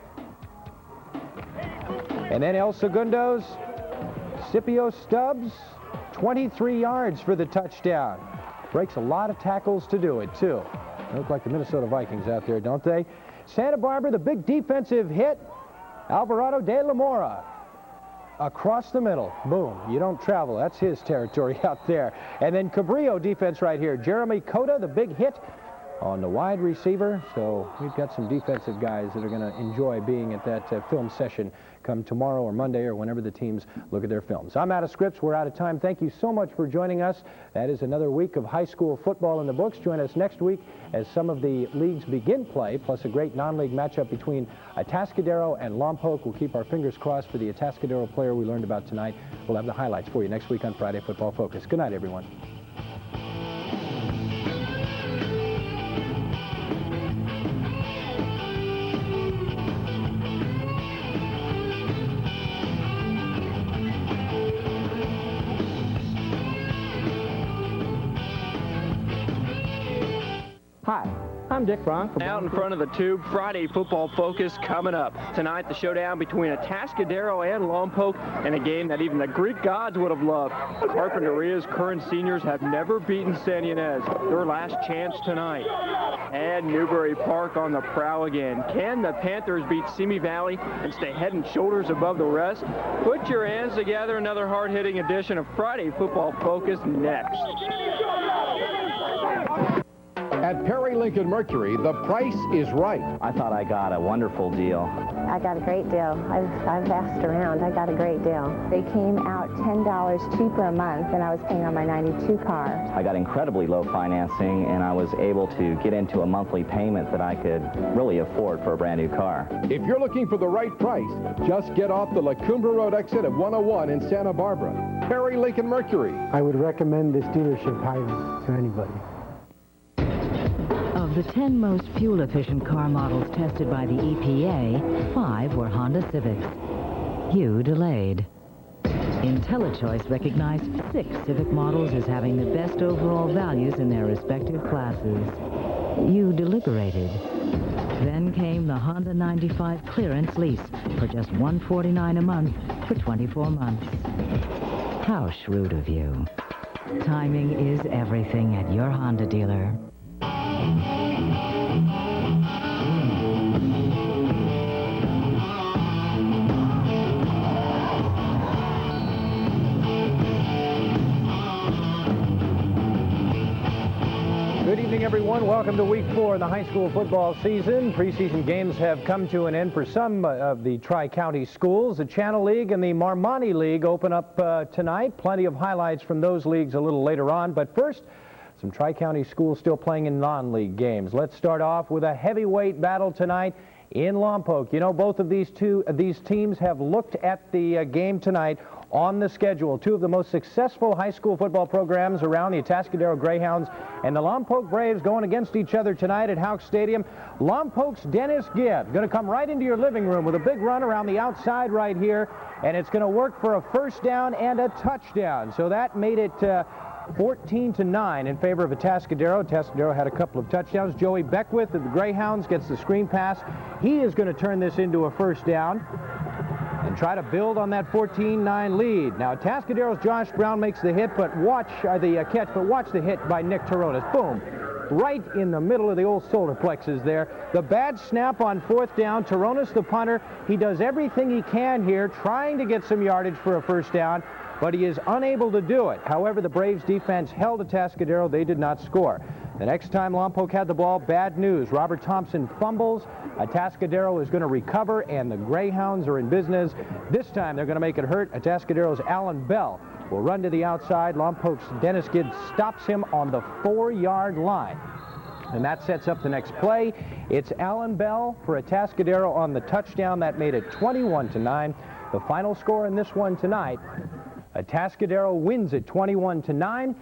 And then El Segundo's Scipio Stubbs, 23 yards for the touchdown. Breaks a lot of tackles to do it, too. They look like the Minnesota Vikings out there, don't they? Santa Barbara, the big defensive hit. Alvarado de la Mora. Across the middle. Boom. You don't travel. That's his territory out there. And then Cabrillo defense right here. Jeremy Cota, the big hit on the wide receiver. So we've got some defensive guys that are going to enjoy being at that film session come tomorrow or Monday or whenever the teams look at their films. I'm out of scripts. We're out of time. Thank you so much for joining us. That is another week of high school football in the books. Join us next week as some of the leagues begin play, plus a great non-league matchup between Atascadero and Lompoc. We'll keep our fingers crossed for the Atascadero player we learned about tonight. We'll have the highlights for you next week on Friday Football Focus. Good night, everyone. Hi, I'm Dick Bronk. Out in front of the tube, Friday Football Focus coming up. Tonight, the showdown between Atascadero and Lompoc in a game that even the Greek gods would have loved. Carpinteria's current seniors have never beaten San Ynez. Their last chance tonight. And Newbury Park on the prowl again. Can the Panthers beat Simi Valley and stay head and shoulders above the rest? Put your hands together. Another hard-hitting edition of Friday Football Focus next. At Perry Lincoln Mercury, the price is right. I thought I got a wonderful deal. I got a great deal. I've asked around. I got a great deal. They came out $10 cheaper a month than I was paying on my 92 car. I got incredibly low financing, and I was able to get into a monthly payment that I could really afford for a brand new car. If you're looking for the right price, just get off the La Cumbre Road exit of 101 in Santa Barbara. Perry Lincoln Mercury. I would recommend this dealership highly to anybody. Of the 10 most fuel-efficient car models tested by the EPA, 5 were Honda Civics. You delayed. IntelliChoice recognized 6 Civic models as having the best overall values in their respective classes. You deliberated. Then came the Honda 95 clearance lease for just $149 a month for 24 months. How shrewd of you. Timing is everything at your Honda dealer. Good evening, everyone. Welcome to week 4 of the high school football season. Preseason games have come to an end for some of the Tri-County schools. The Channel League and the Marmani League open up tonight. Plenty of highlights from those leagues a little later on. But first, some Tri-County schools still playing in non-league games. Let's start off with a heavyweight battle tonight in Lompoc. You know, both of these teams have looked at the game tonight on the schedule. Two of the most successful high school football programs around, the Atascadero Greyhounds and the Lompoc Braves, going against each other tonight at Houck Stadium. Lompoc's Dennis Gibb going to come right into your living room with a big run around the outside right here, and it's going to work for a first down and a touchdown. So that made it 14-9 in favor of Atascadero. Atascadero had a couple of touchdowns. Joey Beckwith of the Greyhounds gets the screen pass. He is going to turn this into a first down and try to build on that 14-9 lead. Now, Atascadero's Josh Brown makes the hit, but watch the catch, but watch the hit by Nick Toronis. Boom. Right in the middle of the old solar plexus there. The bad snap on fourth down. Toronis, the punter, he does everything he can here, trying to get some yardage for a first down, but he is unable to do it. However, the Braves defense held Atascadero. They did not score. The next time Lompoc had the ball, bad news. Robert Thompson fumbles. Atascadero is going to recover, and the Greyhounds are in business. This time they're going to make it hurt. Atascadero's Alan Bell will run to the outside. Lompoc's Dennis Gibb stops him on the 4-yard line. And that sets up the next play. It's Alan Bell for Atascadero on the touchdown. That made it 21-9. The final score in this one tonight, Atascadero wins it 21-9.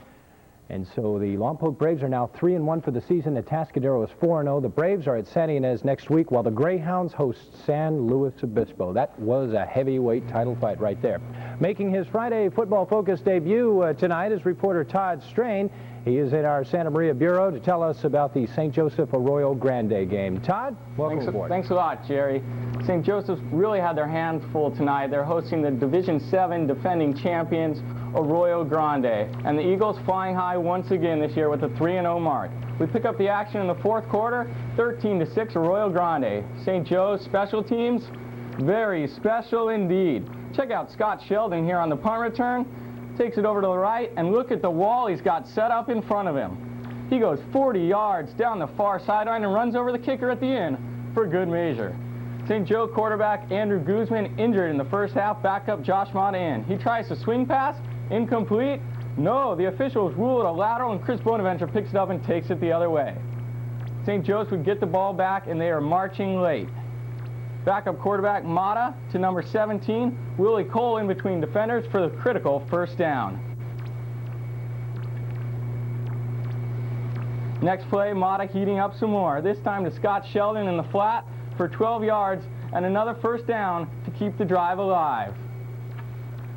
And so the Lompoc Braves are now 3-1 for the season. Atascadero is 4-0. The Braves are at Santa Ynez next week, while the Greyhounds host San Luis Obispo. That was a heavyweight title fight right there. Making his Friday Football Focus debut tonight is reporter Todd Strain. He is in our Santa Maria Bureau to tell us about the St. Joseph Arroyo Grande game. Todd, welcome aboard. Thanks a lot, Jerry. St. Joseph's really had their hands full tonight. They're hosting the Division 7 defending champions, Arroyo Grande. And the Eagles flying high once again this year with a 3-0 mark. We pick up the action in the fourth quarter, 13-6 Arroyo Grande. St. Joe's special teams, very special indeed. Check out Scott Sheldon here on the punt return. Takes it over to the right, and look at the wall he's got set up in front of him. He goes 40 yards down the far sideline and runs over the kicker at the end for good measure. St. Joe quarterback Andrew Guzman injured in the first half, backup Josh Mott in. He tries to swing pass, incomplete. No, the officials rule it a lateral, and Chris Bonaventure picks it up and takes it the other way. St. Joe's would get the ball back, and they are marching late. Backup quarterback Mata to number 17, Willie Cole in between defenders for the critical first down. Next play, Mata heating up some more, this time to Scott Sheldon in the flat for 12 yards and another first down to keep the drive alive.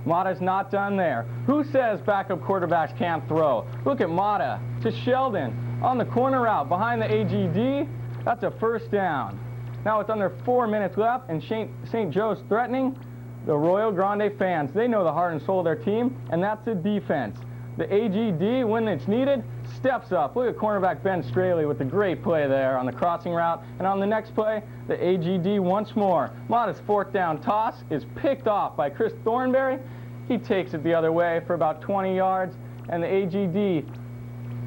Mata's not done there. Who says backup quarterbacks can't throw? Look at Mata to Sheldon on the corner route behind the AGD. That's a first down. Now it's under 4 minutes left, and St. Joe's threatening the Arroyo Grande fans. They know the heart and soul of their team, and that's the defense. The AGD, when it's needed, steps up. Look at cornerback Ben Straley with the great play there on the crossing route. And on the next play, the AGD once more. Mata's fourth down toss is picked off by Chris Thornberry. He takes it the other way for about 20 yards, and the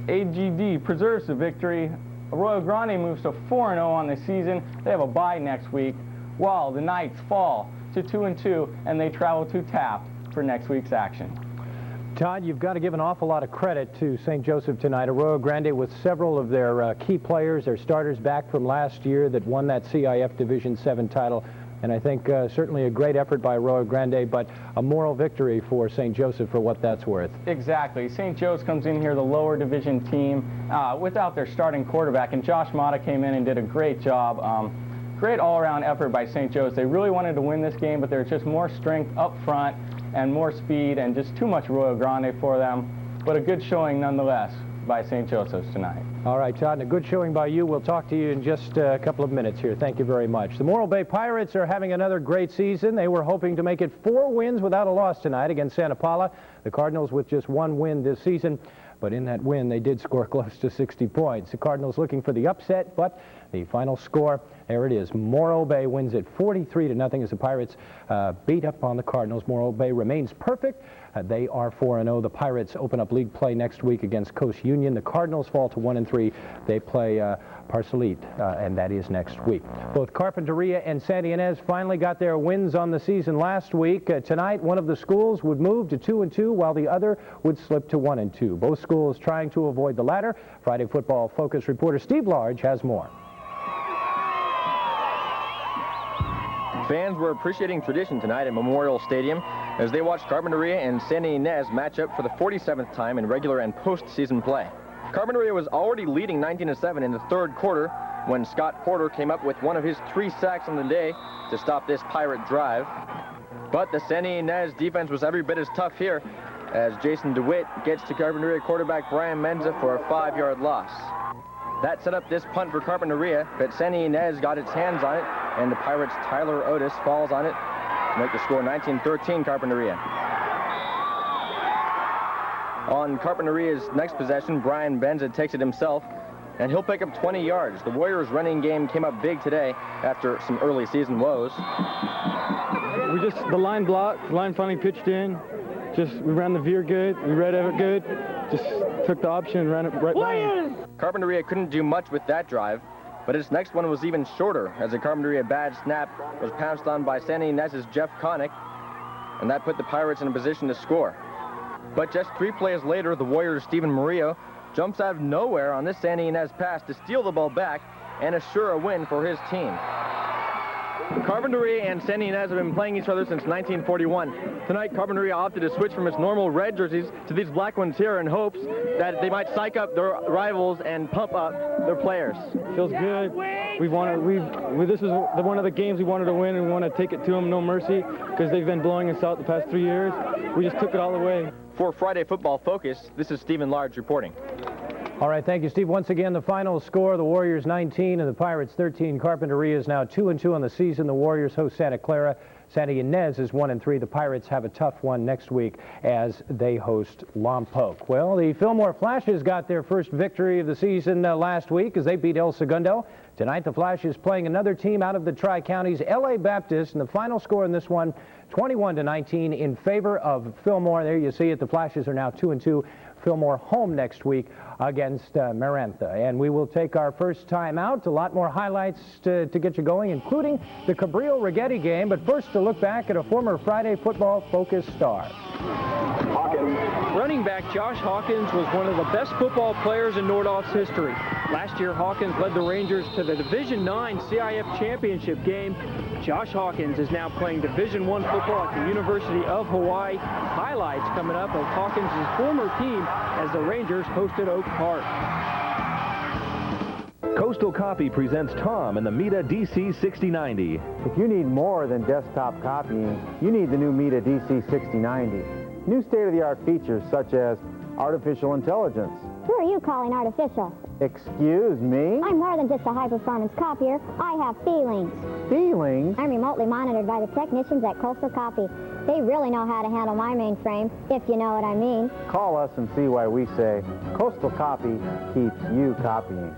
AGD preserves the victory. Arroyo Grande moves to 4-0 on the season. They have a bye next week, while the Knights fall to 2-2, and they travel to Taft for next week's action. Todd, you've got to give an awful lot of credit to St. Joseph tonight. Arroyo Grande with several of their key players, their starters back from last year that won that CIF Division 7 title. And I think certainly a great effort by Arroyo Grande, but a moral victory for St. Joseph for what that's worth. Exactly. St. Joe's comes in here, the lower division team, without their starting quarterback, and Josh Mata came in and did a great job. Great all-around effort by St. Joe's. They really wanted to win this game, but there's just more strength up front and more speed and just too much Arroyo Grande for them. But a good showing nonetheless by St. Joseph's tonight. All right, Todd, and a good showing by you. We'll talk to you in just a couple of minutes here. Thank you very much. The Morro Bay Pirates are having another great season. They were hoping to make it 4 wins without a loss tonight against Santa Paula. The Cardinals with just 1 win this season. But in that win, they did score close to 60 points. The Cardinals looking for the upset, but the final score, there it is. Morro Bay wins it 43-0 as the Pirates beat up on the Cardinals. Morro Bay remains perfect. They are 4-0. The Pirates open up league play next week against Coast Union. The Cardinals fall to 1-3. They play Parsalit, and that is next week. Both Carpinteria and Santa Ynez finally got their wins on the season last week. Tonight, one of the schools would move to 2-2, while the other would slip to 1-2. Both schools trying to avoid the latter. Friday Football Focus reporter Steve Large has more. Fans were appreciating tradition tonight at Memorial Stadium as they watched Carpinteria and Santa Ynez match up for the 47th time in regular and postseason play. Carpinteria was already leading 19-7 in the third quarter when Scott Porter came up with one of his 3 sacks on the day to stop this Pirate drive. But the Santa Ynez defense was every bit as tough here as Jason DeWitt gets to Carpinteria quarterback Brian Menza for a 5-yard loss. That set up this punt for Carpinteria, but Santa Ynez got its hands on it, and the Pirates' Tyler Otis falls on it to make the score 19-13 Carpinteria. On Carpinteria's next possession, Brian Benza takes it himself, and he'll pick up 20 yards. The Warriors' running game came up big today after some early season woes. The line blocked, the line finally pitched in. We ran the veer good, we read it good, just took the option and ran it right by him. Carpinteria couldn't do much with that drive, but its next one was even shorter as a Carpinteria bad snap was pounced on by Santa Ynez's Jeff Connick, and that put the Pirates in a position to score. But just 3 plays later, the Warriors' Stephen Murillo jumps out of nowhere on this Santa Ynez pass to steal the ball back and assure a win for his team. Carpinteria and San Ynez have been playing each other since 1941. Tonight, Carpinteria opted to switch from its normal red jerseys to these black ones here in hopes that they might psych up their rivals and pump up their players. Feels good. This is one of the games we wanted to win, and we want to take it to them, no mercy, because they've been blowing us out the past 3 years. We just took it all away. For Friday Football Focus, this is Stephen Large reporting. All right, thank you, Steve. Once again, the final score, the Warriors 19 and the Pirates 13. Carpinteria is now 2-2 on the season. The Warriors host Santa Clara. Santa Ynez is 1-3. The Pirates have a tough one next week as they host Lompoc. Well, the Fillmore Flashes got their first victory of the season last week as they beat El Segundo. Tonight, the Flashes playing another team out of the Tri-Counties, L.A. Baptist, and the final score in this one, 21-19 in favor of Fillmore. There you see it. The Flashes are now 2-2. Fillmore home next week against Marantha. And we will take our first time out. A lot more highlights to get you going, including the Cabrillo-Rigetti game. But first, to look back at a former Friday Football Focus star. Running back Josh Hawkins was one of the best football players in Nordoff's history. Last year, Hawkins led the Rangers to the Division IX CIF championship game. Josh Hawkins is now playing Division I football at the University of Hawaii. Highlights coming up of Hawkins' former team as the Rangers hosted Oak Park. Coastal Copy presents Tom and the Mita DC 6090. If you need more than desktop copying, you need the new Mita DC 6090. New state-of-the-art features such as artificial intelligence. Who are you calling artificial? Excuse me? I'm more than just a high-performance copier. I have feelings. Feelings? I'm remotely monitored by the technicians at Coastal Copy. They really know how to handle my mainframe, if you know what I mean. Call us and see why we say Coastal Copy keeps you copying.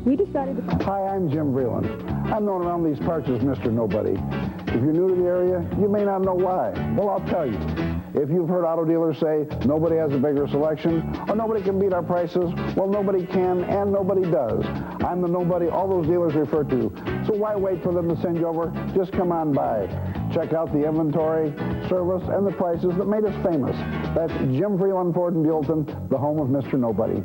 We decided to... Hi, I'm Jim Vreeland. I'm known around these parts as Mr. Nobody. If you're new to the area, you may not know why. Well, I'll tell you. If you've heard auto dealers say, nobody has a bigger selection, or nobody can beat our prices, well, nobody can, and nobody does. I'm the nobody all those dealers refer to. So why wait for them to send you over? Just come on by. Check out the inventory, service, and the prices that made us famous. That's Jim Vreeland Ford and Buellton, the home of Mr. Nobody.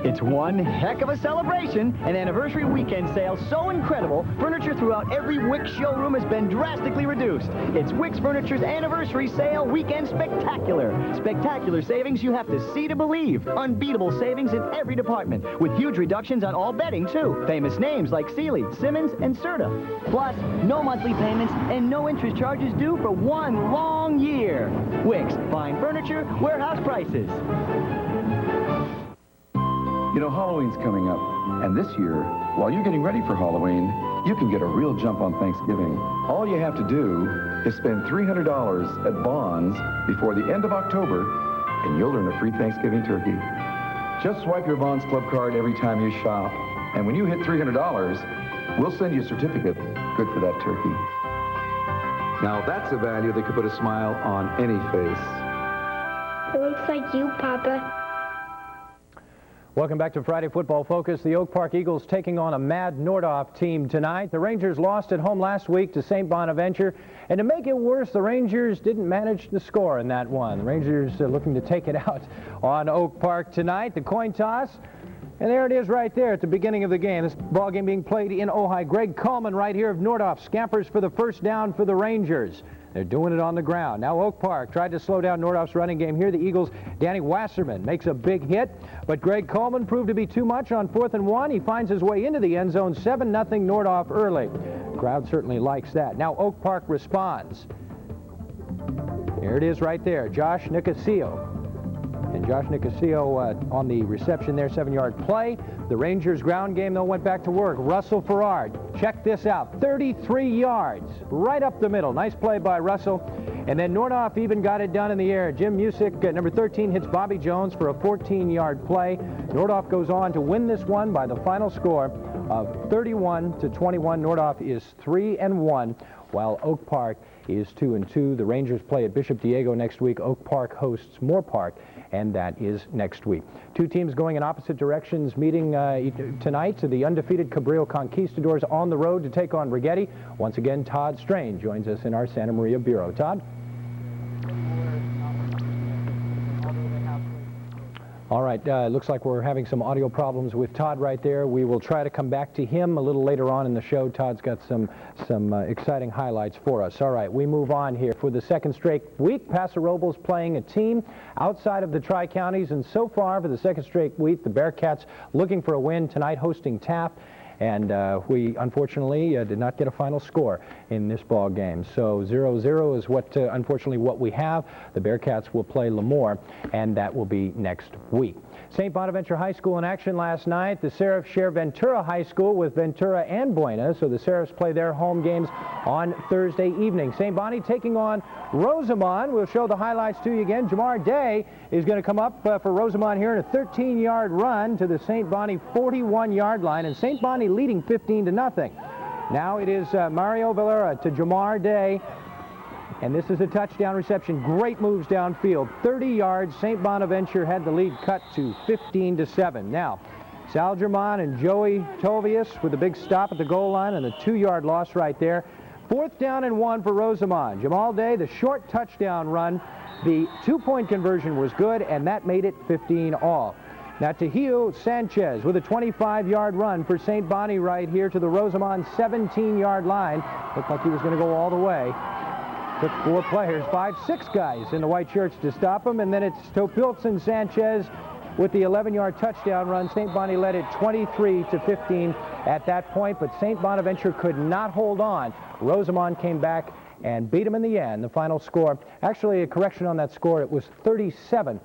It's one heck of a celebration, an anniversary weekend sale so incredible, furniture throughout every Wick's showroom has been drastically reduced. It's Wick's Furniture's anniversary sale weekend spectacular. Spectacular savings you have to see to believe. Unbeatable savings in every department, with huge reductions on all bedding, too. Famous names like Sealy, Simmons, and Serta. Plus, no monthly payments and no interest charges due for one long year. Wick's, fine furniture, warehouse prices. You know, Halloween's coming up, and this year, while you're getting ready for Halloween, you can get a real jump on Thanksgiving. All you have to do is spend $300 at Bonds before the end of October, and you'll earn a free Thanksgiving turkey. Just swipe your Bonds Club card every time you shop, and when you hit $300, we'll send you a certificate good for that turkey. Now that's a value that could put a smile on any face. It looks like you, Papa. Welcome back to Friday Football Focus. The Oak Park Eagles taking on a mad Nordoff team tonight. The Rangers lost at home last week to St. Bonaventure. And to make it worse, the Rangers didn't manage to score in that one. The Rangers are looking to take it out on Oak Park tonight. The coin toss. And there it is right there at the beginning of the game. This ball game being played in Ojai. Greg Coleman right here of Nordoff scampers for the first down for the Rangers. They're doing it on the ground. Now Oak Park tried to slow down Nordoff's running game here. The Eagles, Danny Wasserman makes a big hit, but Greg Coleman proved to be too much on 4th and 1. He finds his way into the end zone, 7-0 Nordoff early. Crowd certainly likes that. Now Oak Park responds. There it is right there, Josh Nicasio. And Josh Nicasio on the reception there, 7-yard play. The Rangers ground game, though, went back to work. Russell Farrard, check this out, 33 yards, right up the middle. Nice play by Russell. And then Nordoff even got it done in the air. Jim Musick, number 13, hits Bobby Jones for a 14-yard play. Nordoff goes on to win this one by the final score of 31-21. Nordoff is 3-1, while Oak Park is 2-2. The Rangers play at Bishop Diego next week. Oak Park hosts Moore Park, and that is next week. Two teams going in opposite directions meeting tonight. The undefeated Cabrillo Conquistadors on the road to take on Rigetti. Once again, Todd Strain joins us in our Santa Maria Bureau. Todd? All right, looks like we're having some audio problems with Todd right there. We will try to come back to him a little later on in the show. Todd's got some exciting highlights for us. All right, we move on here. For the second straight week, Paso Robles playing a team outside of the Tri-Counties, and so far for the second straight week, the Bearcats looking for a win tonight, hosting Taft. And we, unfortunately, did not get a final score in this ball game. So 0-0 is what, unfortunately, what we have. The Bearcats will play Lemoore, and that will be next week. St. Bonaventure High School in action last night. The Serifs share Ventura High School with Ventura and Buena, so the Serifs play their home games on Thursday evening. St. Bonnie taking on Rosamond. We'll show the highlights to you again. Jamar Day is going to come up for Rosamond here in a 13-yard run to the St. Bonnie 41-yard line, and St. Bonnie leading 15-0. Now it is Mario Valera to Jamar Day, and this is a touchdown reception. Great moves downfield. 30 yards. St. Bonaventure had the lead cut to 15-7. Now, Sal German and Joey Tovius with a big stop at the goal line and a 2-yard loss right there. 4th down and 1 for Rosamond. Jamal Day, the short touchdown run. The 2-point conversion was good, and that made it 15 all. Now Tehil Sanchez with a 25-yard run for St. Bonnie right here to the Rosamond 17-yard line. Looked like he was going to go all the way. Took 4 players, 5, 6 guys in the white shirts to stop him, and then it's Topilson Sanchez with the 11-yard touchdown run. St. Bonnie led it 23-15 at that point, but St. Bonaventure could not hold on. Rosamond came back and beat him in the end. The final score, actually a correction on that score, it was 37-31.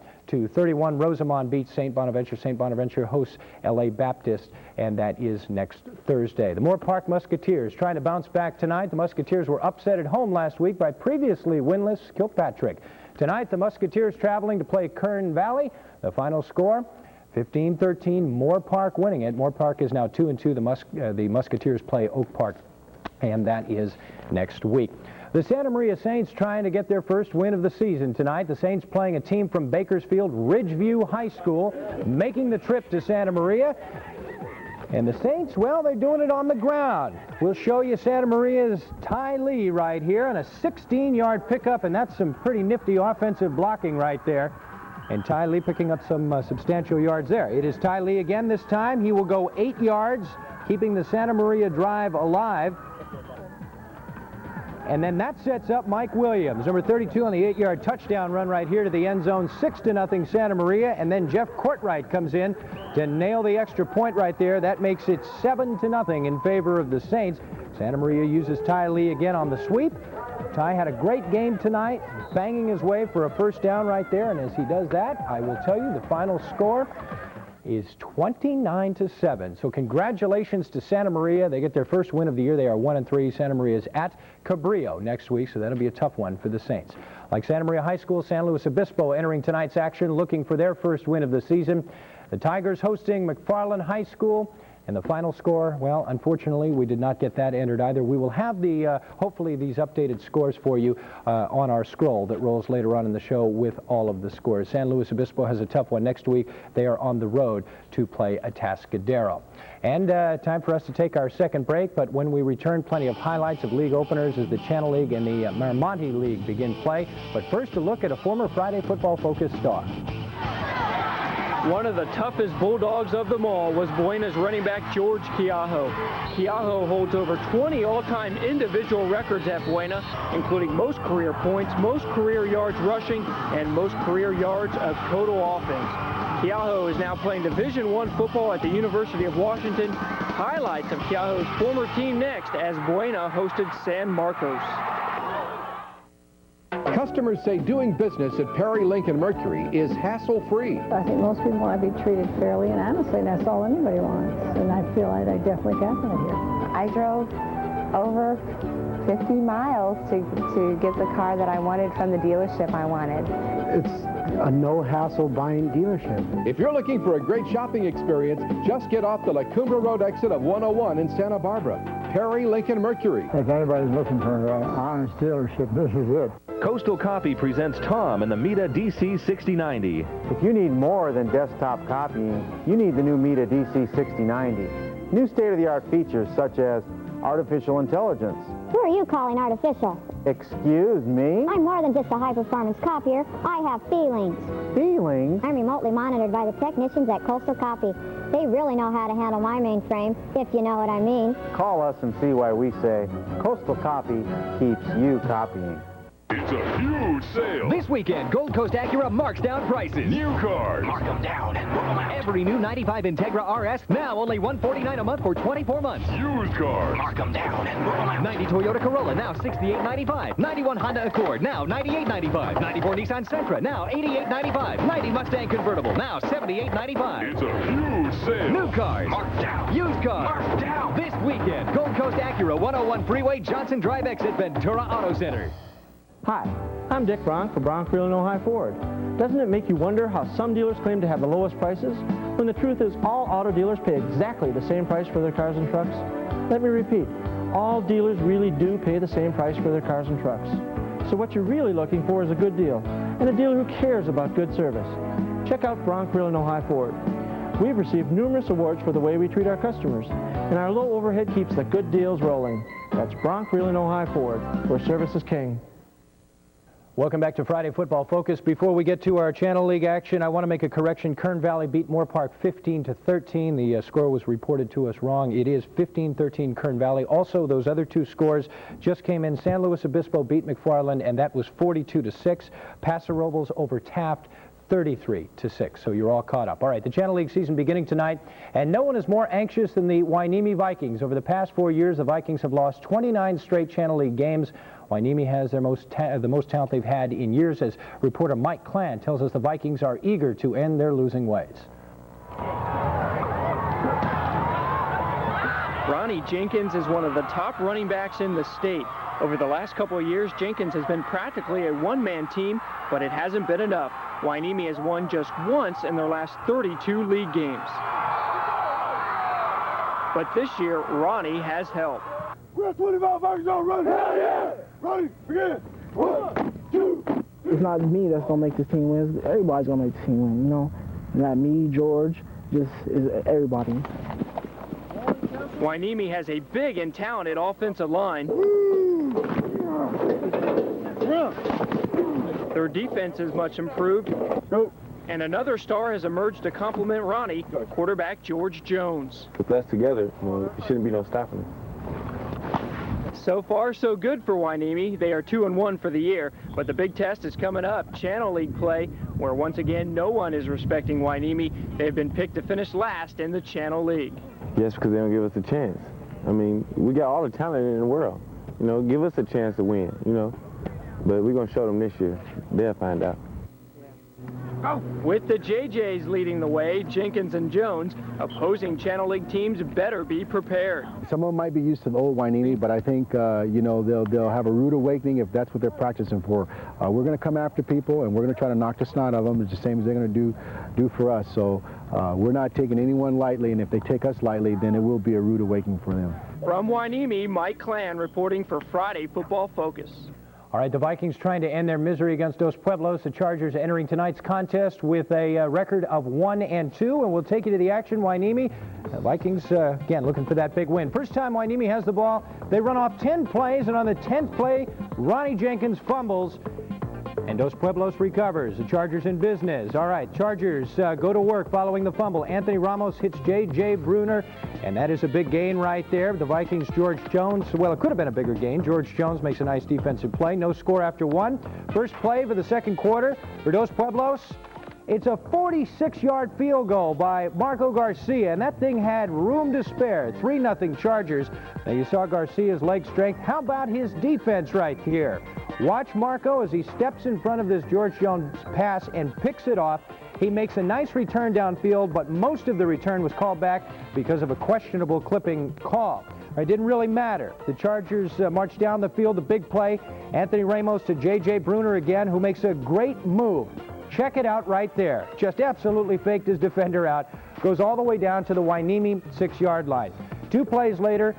Rosamond beats St. Bonaventure. St. Bonaventure hosts L.A. Baptist, and that is next Thursday. The Moore Park Musketeers trying to bounce back tonight. The Musketeers were upset at home last week by previously winless Kilpatrick. Tonight, the Musketeers traveling to play Kern Valley. The final score, 15-13, Moore Park winning it. Moore Park is now 2-2. The Musketeers play Oak Park, and that is next week. The Santa Maria Saints trying to get their first win of the season tonight. The Saints playing a team from Bakersfield Ridgeview High School, making the trip to Santa Maria. And the Saints, well, they're doing it on the ground. We'll show you Santa Maria's Ty Lee right here on a 16-yard pickup, and that's some pretty nifty offensive blocking right there. And Ty Lee picking up some substantial yards there. It is Ty Lee again this time. He will go 8 yards, keeping the Santa Maria drive alive. And then that sets up Mike Williams, number 32, on the 8-yard touchdown run right here to the end zone, 6-0 Santa Maria. And then Jeff Courtwright comes in to nail the extra point right there. That makes it 7-0 in favor of the Saints. Santa Maria uses Ty Lee again on the sweep. Ty had a great game tonight, banging his way for a first down right there. And as he does that, I will tell you the final score is 29-7. So congratulations to Santa Maria. They get their first win of the year. They are 1-3. Santa Maria is at Cabrillo next week, so that'll be a tough one for the Saints. Like Santa Maria High School, San Luis Obispo entering tonight's action, looking for their first win of the season. The Tigers hosting McFarland High School. And the final score, well, unfortunately, we did not get that entered either. We will have the, hopefully, these updated scores for you on our scroll that rolls later on in the show with all of the scores. San Luis Obispo has a tough one next week. They are on the road to play Atascadero. And time for us to take our second break, but when we return, plenty of highlights of league openers as the Channel League and the Miramonte League begin play. But first, a look at a former Friday Football Focus star. One of the toughest Bulldogs of them all was Buena's running back George Quiajo. Quiajo holds over 20 all-time individual records at Buena, including most career points, most career yards rushing, and most career yards of total offense. Quiajo is now playing Division I football at the University of Washington. Highlights of Quiajo's former team next as Buena hosted San Marcos. Customers say doing business at Perry Lincoln Mercury is hassle-free. I think most people want to be treated fairly, and honestly, that's all anybody wants. And I feel like I definitely got that here. I drove over 50 miles to get the car that I wanted from the dealership I wanted. It's a no-hassle buying dealership. If you're looking for a great shopping experience, just get off the La Cumbre Road exit of 101 in Santa Barbara. Perry Lincoln Mercury. If anybody's looking for an honest dealership, this is it. Coastal Copy presents Tom and the Mita DC 6090. If you need more than desktop copying, you need the new Mita DC 6090. New state-of-the-art features such as artificial intelligence. Who are you calling artificial? Excuse me? I'm more than just a high-performance copier. I have feelings. Feelings? I'm remotely monitored by the technicians at Coastal Copy. They really know how to handle my mainframe, if you know what I mean. Call us and see why we say Coastal Copy keeps you copying. It's a huge sale. This weekend, Gold Coast Acura marks down prices. New cars. Mark them down. Every new 95 Integra RS, now only $149 a month for 24 months. Used cars. Mark them down. 90 Toyota Corolla, now $68.95. 91 Honda Accord, now $98.95. 94 Nissan Sentra, now $88.95. 90 Mustang Convertible, now $78.95. It's a huge sale. New cars. Marked down. Used cars. Marked down. This weekend, Gold Coast Acura, 101 Freeway, Johnson Drive exit, Ventura Auto Center. Hi, I'm Dick Bronk for Bronk Wheel & High Ford. Doesn't it make you wonder how some dealers claim to have the lowest prices, when the truth is all auto dealers pay exactly the same price for their cars and trucks? Let me repeat, all dealers really do pay the same price for their cars and trucks. So what you're really looking for is a good deal, and a dealer who cares about good service. Check out Bronk Wheel & High Ford. We've received numerous awards for the way we treat our customers, and our low overhead keeps the good deals rolling. That's Bronk Wheel & High Ford, where service is king. Welcome back to Friday Football Focus. Before we get to our Channel League action, I want to make a correction. Kern Valley beat Moore Park 15-13. The score was reported to us wrong. It is 15-13 Kern Valley. Also, those other two scores just came in. San Luis Obispo beat McFarland, and that was 42-6. Paso Robles over Taft, 33-6. So you're all caught up. All right, the Channel League season beginning tonight, and no one is more anxious than the Hueneme Vikings. Over the past 4 years, the Vikings have lost 29 straight Channel League games. Hueneme has the most talent they've had in years, as reporter Mike Clan tells us the Vikings are eager to end their losing ways. Ronnie Jenkins is one of the top running backs in the state. Over the last couple of years, Jenkins has been practically a one-man team, but it hasn't been enough. Hueneme has won just once in their last 32 league games. But this year, Ronnie has help. We're 25 Vikings on run. Hell yeah! Ready, begin. 1, 2. It's not me that's going to make this team win. Everybody's going to make the team win, you know? Not me, George, just is everybody. Hueneme has a big and talented offensive line. Their defense is much improved. And another star has emerged to complement Ronnie, quarterback George Jones. With us together, there shouldn't be no stopping it. So far, so good for Hueneme. They are 2-1 for the year, but the big test is coming up, Channel League play, where once again no one is respecting Hueneme. They've been picked to finish last in the Channel League. Yes, because they don't give us a chance. I mean, we got all the talent in the world. You know, give us a chance to win, you know. But we're going to show them this year. They'll find out. With the JJs leading the way, Jenkins and Jones, opposing Channel League teams better be prepared. Some of them might be used to the old Hueneme, but I think, you know, they'll have a rude awakening if that's what they're practicing for. We're going to come after people, and we're going to try to knock the snot out of them. It's the same as they're going to do for us. So we're not taking anyone lightly, and if they take us lightly, then it will be a rude awakening for them. From Hueneme, Mike Clan reporting for Friday Football Focus. All right, the Vikings trying to end their misery against Dos Pueblos. The Chargers entering tonight's contest with a record of 1-2, and we'll take you to the action. Hueneme, the Vikings, again, looking for that big win. First time Hueneme has the ball, they run off 10 plays, and on the 10th play, Ronnie Jenkins fumbles, and Dos Pueblos recovers. The Chargers in business. All right, Chargers go to work following the fumble. Anthony Ramos hits J.J. Bruner, and that is a big gain right there. The Vikings, George Jones, well, it could have been a bigger gain. George Jones makes a nice defensive play. No score after one. First play for the second quarter for Dos Pueblos. It's a 46-yard field goal by Marco Garcia, and that thing had room to spare. 3-0 Chargers. Now, you saw Garcia's leg strength. How about his defense right here? Watch Marco as he steps in front of this George Jones pass and picks it off. He makes a nice return downfield, but most of the return was called back because of a questionable clipping call. It didn't really matter. The Chargers marched down the field, a big play. Anthony Ramos to J.J. Bruner again, who makes a great move. Check it out right there. Just absolutely faked his defender out. Goes all the way down to the Hueneme 6-yard line. 2 plays later,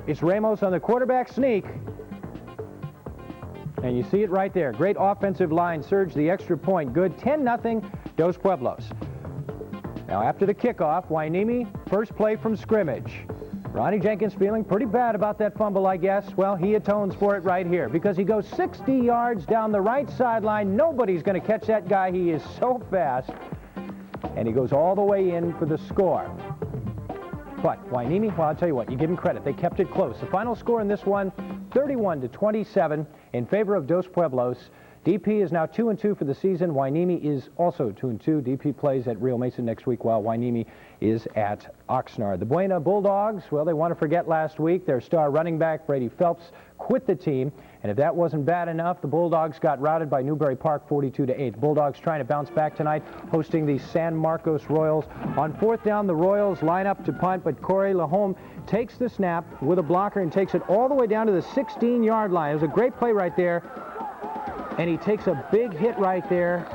it's Ramos on the quarterback sneak. And you see it right there. Great offensive line surge, the extra point. Good. 10-0 Dos Pueblos. Now after the kickoff, Hueneme, first play from scrimmage. Ronnie Jenkins feeling pretty bad about that fumble, I guess. Well, he atones for it right here because he goes 60 yards down the right sideline. Nobody's going to catch that guy. He is so fast. And he goes all the way in for the score. But Hueneme, well, I'll tell you what, you give him credit. They kept it close. The final score in this one, 31-27 in favor of Dos Pueblos. DP is now 2-2 for the season. Hueneme is also 2-2. DP plays at Rio Mesa next week while Hueneme is at Oxnard. The Buena Bulldogs, well, they want to forget last week. Their star running back, Brady Phelps, quit the team. And if that wasn't bad enough, the Bulldogs got routed by Newbury Park 42-8. Bulldogs trying to bounce back tonight, hosting the San Marcos Royals. On 4th down, the Royals line up to punt, but Corey Lahome takes the snap with a blocker and takes it all the way down to the 16-yard line. It was a great play right there. And he takes a big hit right there.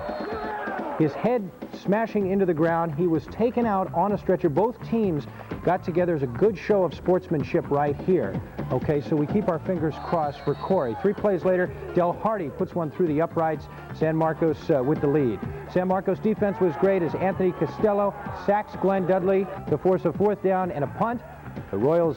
His head smashing into the ground. He was taken out on a stretcher. Both teams got together as a good show of sportsmanship right here. Okay, so we keep our fingers crossed for Corey. 3 plays later, Del Hardy puts one through the uprights. San Marcos with the lead. San Marcos defense was great as Anthony Costello sacks Glenn Dudley to force a 4th down and a punt. The Royals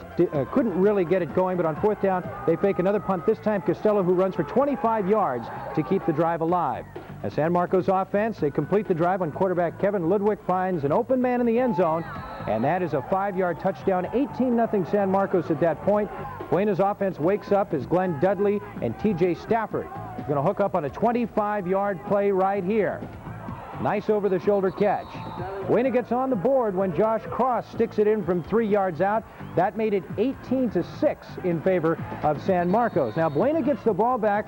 couldn't really get it going, but on 4th down, they fake another punt, this time Costello, who runs for 25 yards to keep the drive alive. As San Marcos offense, they complete the drive when quarterback Kevin Ludwig finds an open man in the end zone, and that is a 5-yard touchdown, 18-0 San Marcos at that point. Buena's offense wakes up as Glenn Dudley and T.J. Stafford are going to hook up on a 25-yard play right here. Nice over-the-shoulder catch. Buena gets on the board when Josh Cross sticks it in from 3 yards out. That made it 18-6 in favor of San Marcos. Now Buena gets the ball back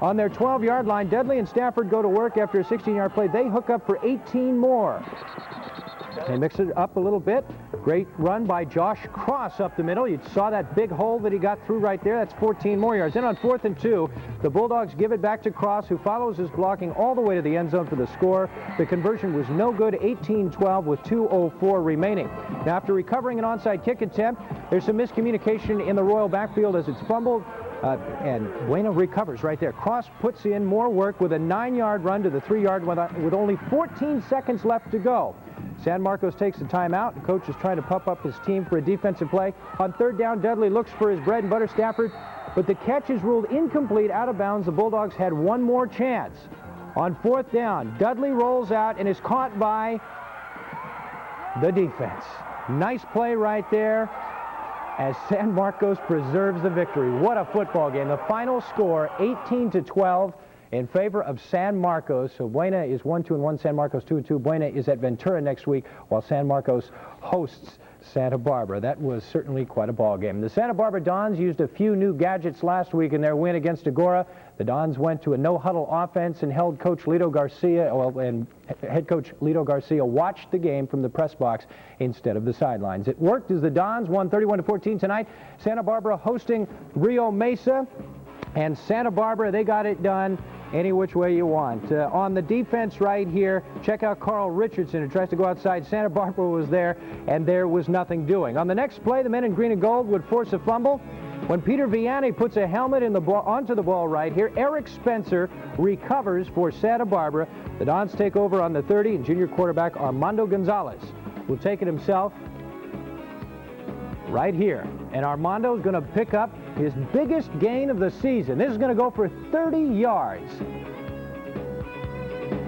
on their 12-yard line. Dudley and Stafford go to work after a 16-yard play. They hook up for 18 more. They mix it up a little bit. Great run by Josh Cross up the middle. You saw that big hole that he got through right there. That's 14 more yards. Then on 4th and 2, the Bulldogs give it back to Cross, who follows his blocking all the way to the end zone for the score. The conversion was no good, 18-12 with 2:04 remaining. Now, after recovering an onside kick attempt, there's some miscommunication in the Royal backfield as it's fumbled. And Buena recovers right there. Cross puts in more work with a 9-yard run to the 3-yard with only 14 seconds left to go. San Marcos takes the timeout. The coach is trying to pump up his team for a defensive play. On 3rd down, Dudley looks for his bread and butter, Stafford, but the catch is ruled incomplete, out of bounds. The Bulldogs had one more chance. On 4th down, Dudley rolls out and is caught by the defense. Nice play right there as San Marcos preserves the victory. What a football game. The final score, 18-12. In favor of San Marcos. So Buena is 1-2-1, San Marcos 2-2. Buena is at Ventura next week, while San Marcos hosts Santa Barbara. That was certainly quite a ball game. The Santa Barbara Dons used a few new gadgets last week in their win against Agora. The Dons went to a no-huddle offense and held Coach Lito Garcia, and head coach Lito Garcia watched the game from the press box instead of the sidelines. It worked as the Dons won 31-14 tonight. Santa Barbara hosting Rio Mesa. And Santa Barbara, they got it done any which way you want. On the defense right here, check out Carl Richardson, who tries to go outside. Santa Barbara was there, and there was nothing doing. On the next play, the men in green and gold would force a fumble. When Peter Vianney puts a helmet in the ball, onto the ball right here, Eric Spencer recovers for Santa Barbara. The Dons take over on the 30, and junior quarterback Armando Gonzalez will take it himself right here. And Armando is going to pick up his biggest gain of the season. This is going to go for 30 yards.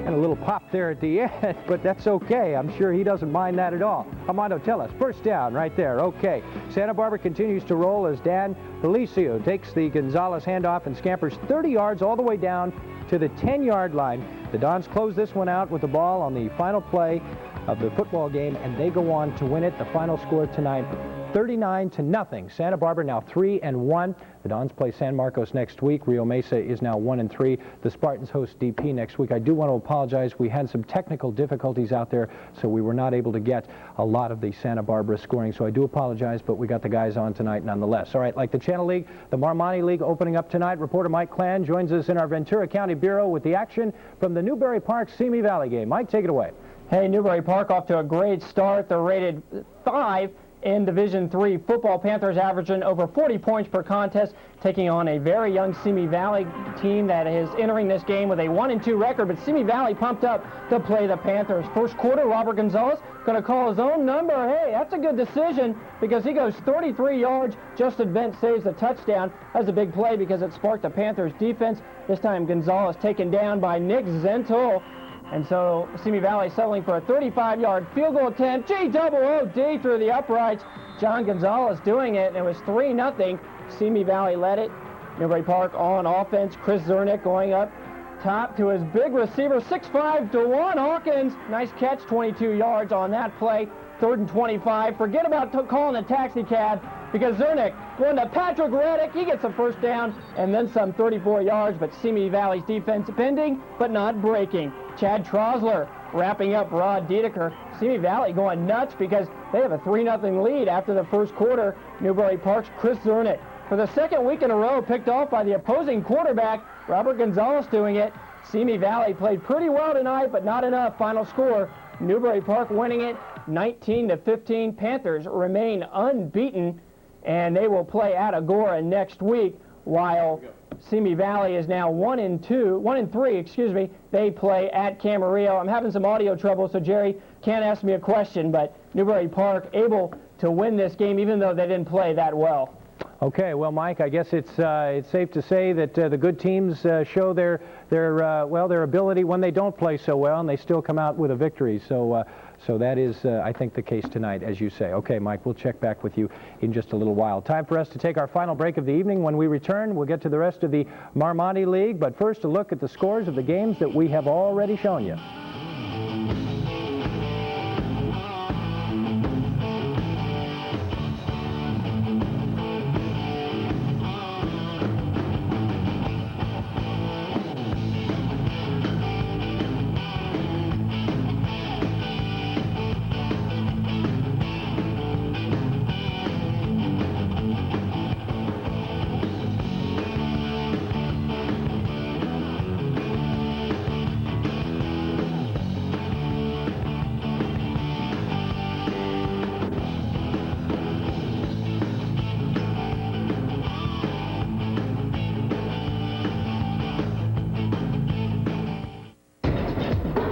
And a little pop there at the end, but that's okay. I'm sure he doesn't mind that at all. Armando, tell us. First down right there. Okay. Santa Barbara continues to roll as Dan Felicio takes the Gonzalez handoff and scampers 30 yards all the way down to the 10-yard line. The Dons close this one out with the ball on the final play of the football game, and they go on to win it. The final score tonight, 39-0. Santa Barbara now 3-1. The Dons play San Marcos next week. Rio Mesa is now 1-3. The Spartans host DP next week. I do want to apologize. We had some technical difficulties out there, so we were not able to get a lot of the Santa Barbara scoring. So I do apologize, but we got the guys on tonight nonetheless. All right, like the Channel League, the Marmani League opening up tonight. Reporter Mike Klan joins us in our Ventura County Bureau with the action from the Newbury Park Simi Valley game. Mike, take it away. Hey, Newbury Park off to a great start. They're rated 5 in Division III football. Panthers averaging over 40 points per contest, taking on a very young Simi Valley team that is entering this game with a 1-2 record. But Simi Valley pumped up to play the Panthers. First quarter, Robert Gonzalez going to call his own number. Hey, that's a good decision because he goes 33 yards. Justin Bent saves the touchdown. That's a big play because it sparked the Panthers defense. This time Gonzalez taken down by Nick Zentel. And so Simi Valley settling for a 35-yard field goal attempt. G-double-O-D through the uprights. John Gonzalez doing it, and it was 3-0. Simi Valley led it. Newbury Park on offense. Chris Zernick going up top to his big receiver, 6'5", DeJuan Hawkins. Nice catch, 22 yards on that play. 3rd and 25. Forget about calling a taxi cab because Zernick going to Patrick Reddick. He gets a first down and then some, 34 yards. But Simi Valley's defense bending but not breaking. Chad Trosler wrapping up Rod Dedeker. Simi Valley going nuts because they have a 3-0 lead after the first quarter. Newbury Park's Chris Zernick, for the second week in a row, picked off by the opposing quarterback. Robert Gonzalez doing it. Simi Valley played pretty well tonight, but not enough. Final score, Newbury Park winning it 19-15. Panthers remain unbeaten, and they will play at Agora next week, while Simi Valley is now 1-3. They play at Camarillo. I'm having some audio trouble, so Jerry can't ask me a question, but Newbury Park able to win this game even though they didn't play that well. Okay, well, Mike, I guess it's safe to say that the good teams show their ability when they don't play so well, and they still come out with a victory. So that is, I think, the case tonight, as you say. Okay, Mike, we'll check back with you in just a little while. Time for us to take our final break of the evening. When we return, we'll get to the rest of the Marmonti League, but first a look at the scores of the games that we have already shown you.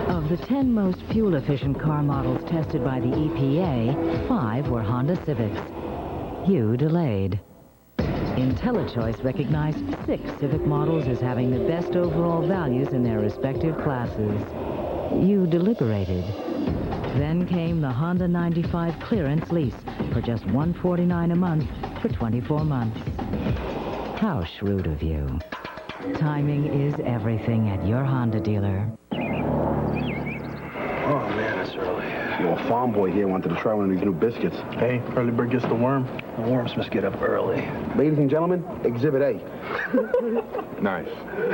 Of the 10 most fuel-efficient car models tested by the EPA, 5 were Honda Civics. You delayed. IntelliChoice recognized 6 Civic models as having the best overall values in their respective classes. You deliberated. Then came the Honda 95 clearance lease for just $149 a month for 24 months. How shrewd of you. Timing is everything at your Honda dealer. Oh, man, it's early. Yo, a farm boy here wanted to try one of these new biscuits. Hey, early bird gets the worm. The worms must get up early. Ladies and gentlemen, Exhibit A. Nice.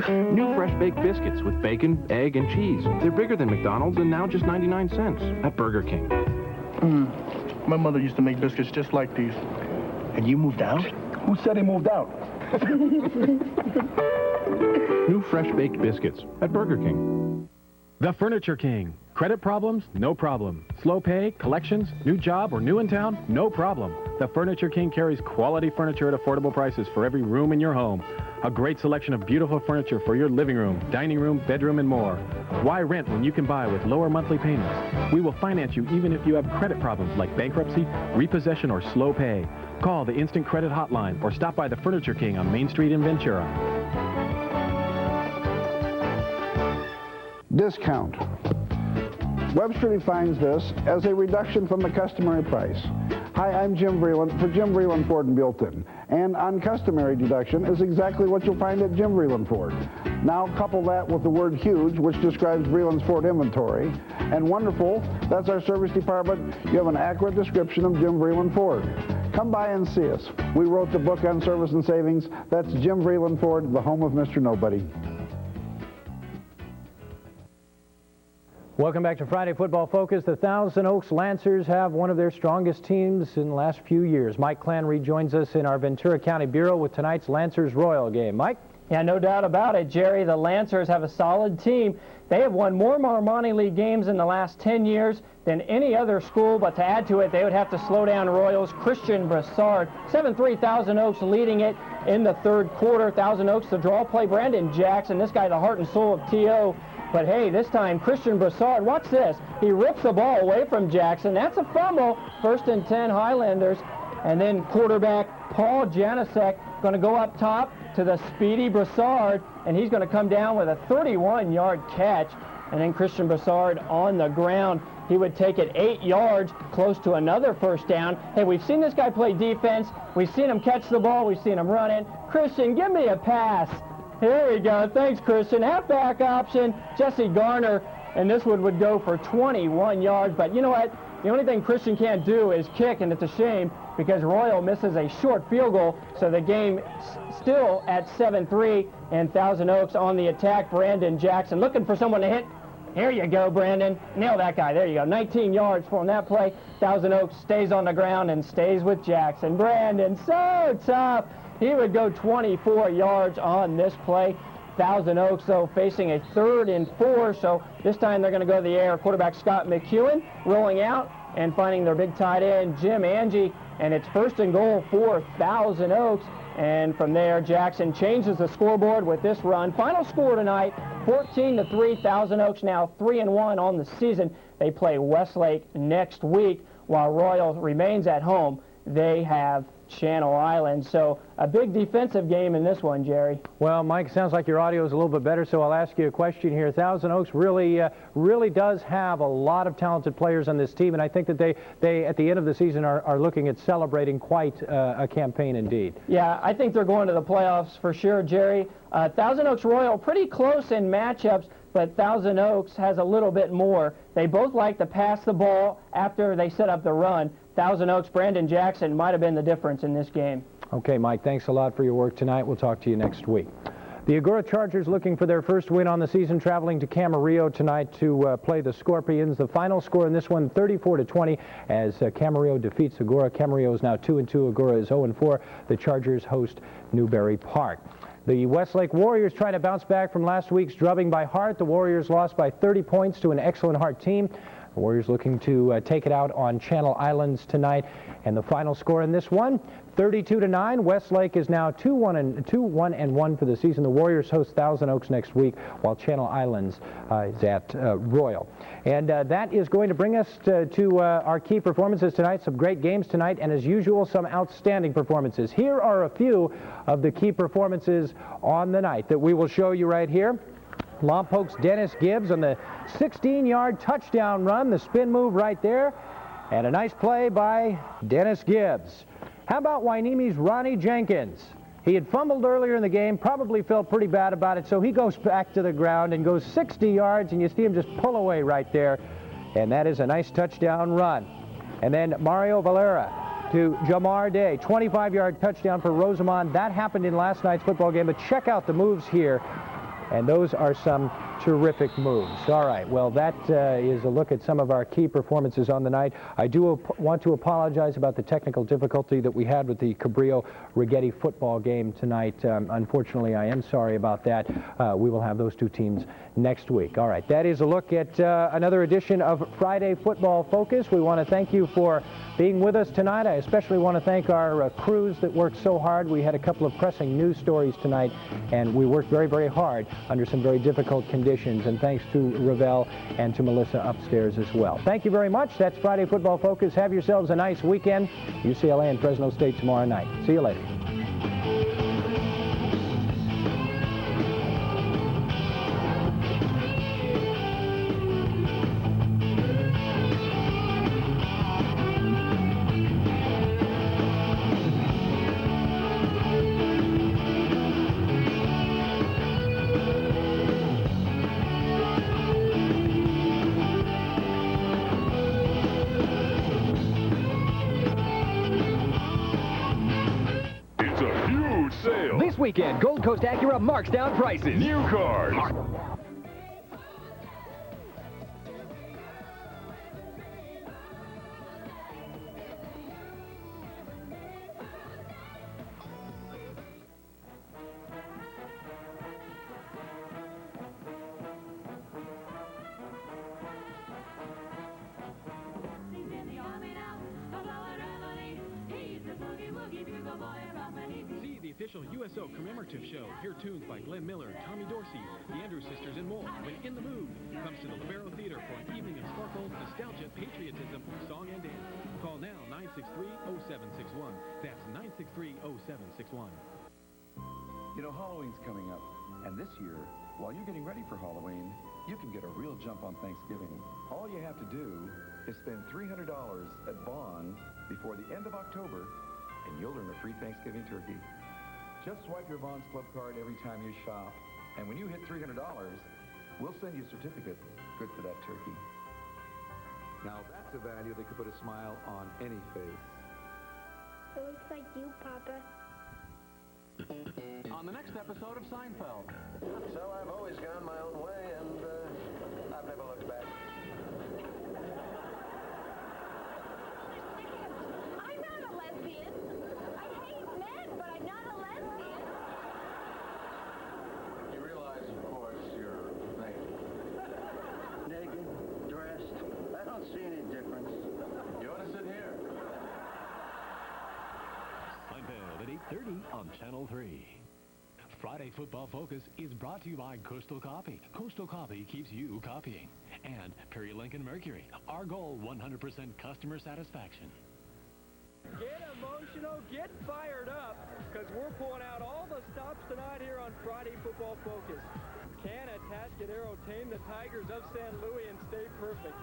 New fresh baked biscuits with bacon, egg, and cheese. They're bigger than McDonald's and now just 99 cents at Burger King. My mother used to make biscuits just like these. And you moved out? Who said he moved out? New fresh baked biscuits at Burger King. The Furniture King. Credit problems? No problem. Slow pay, collections, new job, or new in town? No problem. The Furniture King carries quality furniture at affordable prices for every room in your home. A great selection of beautiful furniture for your living room, dining room, bedroom, and more. Why rent when you can buy with lower monthly payments? We will finance you even if you have credit problems like bankruptcy, repossession, or slow pay. Call the Instant Credit Hotline or stop by the Furniture King on Main Street in Ventura. Discount. Webster defines this as a reduction from the customary price. Hi, I'm Jim Vreeland for Jim Vreeland Ford and Built-In. And uncustomary deduction is exactly what you'll find at Jim Vreeland Ford. Now couple that with the word huge, which describes Vreeland's Ford inventory. And wonderful, that's our service department. You have an accurate description of Jim Vreeland Ford. Come by and see us. We wrote the book on service and savings. That's Jim Vreeland Ford, the home of Mr. Nobody. Welcome back to Friday Football Focus. The Thousand Oaks Lancers have one of their strongest teams in the last few years. Mike Clan rejoins us in our Ventura County Bureau with tonight's Lancers Royal game. Mike? Yeah, no doubt about it, Jerry. The Lancers have a solid team. They have won more Marmoni League games in the last 10 years than any other school, but to add to it, they would have to slow down Royals' Christian Brassard. 7-3, Thousand Oaks leading it in the third quarter. Thousand Oaks, the draw play, Brandon Jackson. This guy, the heart and soul of T.O. But hey, this time, Christian Brassard, watch this. He rips the ball away from Jackson. That's a fumble. 1st and 10 Highlanders. And then quarterback Paul Janicek going to go up top to the speedy Brassard, and he's going to come down with a 31-yard catch. And then Christian Brassard on the ground. He would take it 8 yards, close to another first down. Hey, we've seen this guy play defense. We've seen him catch the ball. We've seen him run it. Christian, give me a pass. Here we go. Thanks, Christian. Halfback option, Jesse Garner. And this one would go for 21 yards. But you know what? The only thing Christian can't do is kick, and it's a shame because Royal misses a short field goal. So the game still at 7-3, and Thousand Oaks on the attack. Brandon Jackson looking for someone to hit. Here you go, Brandon. Nail that guy. There you go. 19 yards for that play. Thousand Oaks stays on the ground and stays with Jackson. Brandon, so tough. He would go 24 yards on this play. Thousand Oaks, though, facing a 3rd and 4, so this time they're going to go to the air. Quarterback Scott McEwen rolling out and finding their big tight end, Jim Angie, and it's 1st and goal for Thousand Oaks. And from there, Jackson changes the scoreboard with this run. Final score tonight, 14-3. Thousand Oaks now 3-1 on the season. They play Westlake next week, while Royal remains at home. They have Channel Islands. So a big defensive game in this one, Jerry. Well, Mike, sounds like your audio is a little bit better, so I'll ask you a question here. Thousand Oaks really does have a lot of talented players on this team, and I think that they at the end of the season are looking at celebrating quite a campaign indeed. Yeah, I think they're going to the playoffs for sure, Jerry. Thousand Oaks Royal pretty close in matchups, but Thousand Oaks has a little bit more. They both like to pass the ball after they set up the run. Thousand Oaks, Brandon Jackson might have been the difference in this game. Okay, Mike, thanks a lot for your work tonight. We'll talk to you next week. The Agoura Chargers looking for their first win on the season, traveling to Camarillo tonight to play the Scorpions. The final score in this one, 34-20, as Camarillo defeats Agoura. Camarillo is now 2-2. Agoura is 0-4. The Chargers host Newbury Park. The Westlake Warriors trying to bounce back from last week's drubbing by Hart. The Warriors lost by 30 points to an excellent Hart team. The Warriors looking to take it out on Channel Islands tonight. And the final score in this one, 32-9. Westlake is now 2-1 for the season. The Warriors host Thousand Oaks next week, while Channel Islands is at Royal. And that is going to bring us to our key performances tonight. Some great games tonight, and as usual, some outstanding performances. Here are a few of the key performances on the night that we will show you right here. Lompoc's Dennis Gibbs on the 16-yard touchdown run, the spin move right there, and a nice play by Dennis Gibbs. How about Waineme's Ronnie Jenkins? He had fumbled earlier in the game, probably felt pretty bad about it, so he goes back to the ground and goes 60 yards, and you see him just pull away right there, and that is a nice touchdown run. And then Mario Valera to Jamar Day, 25-yard touchdown for Rosamond. That happened in last night's football game, but check out the moves here. And those are some terrific moves. All right, well, that is a look at some of our key performances on the night. I do want to apologize about the technical difficulty that we had with the Cabrillo-Rigetti football game tonight. Unfortunately, I am sorry about that. We will have those two teams next week. All right, that is a look at another edition of Friday Football Focus. We want to thank you for being with us tonight. I especially want to thank our crews that worked so hard. We had a couple of pressing news stories tonight, and we worked very, very hard under some very difficult conditions. And thanks to Ravel and to Melissa upstairs as well. Thank you very much. That's Friday Football Focus. Have yourselves a nice weekend. UCLA and Fresno State tomorrow night. See you later. This weekend, Gold Coast Acura marks down prices. New cars. official USO commemorative show. Hear tunes by Glenn Miller, Tommy Dorsey, the Andrews Sisters, and more. When In the Mood comes to the Libero Theater for an evening of sparkle, nostalgia, patriotism, song, and dance. Call now 963-0761. That's 963-0761. You know, Halloween's coming up, and this year, while you're getting ready for Halloween, you can get a real jump on Thanksgiving. All you have to do is spend $300 at Bonds before the end of October, and you'll earn a free Thanksgiving turkey. Just swipe your Bonds Club card every time you shop, and when you hit $300, we'll send you a certificate good for that turkey. Now that's a value that could put a smile on any face. It looks like you, Papa. On the next episode of Seinfeld. So I've always gone my own way, and I've never looked back. I'm not a lesbian. I hate men, but I'm not a lesbian. You realize, of course, you're naked. Naked, dressed. I don't see any difference. You want to sit here? Seinfeld at 8:30 on Channel 3. Friday Football Focus is brought to you by Coastal Copy. Coastal Copy keeps you copying. And Perry Lincoln Mercury. Our goal, 100% customer satisfaction. Get emotional, get fired up, because we're pulling out all the stops tonight here on Friday Football Focus. Can Atascadero tame the Tigers of San Luis and stay perfect?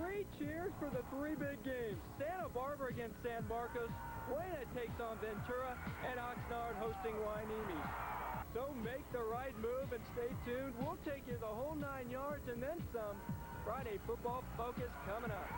3 cheers for the 3 big games. Santa Barbara against San Marcos. Buena takes on Ventura, and Oxnard hosting Hueneme. So make the right move and stay tuned. We'll take you the whole 9 yards and then some. Friday Football Focus coming up.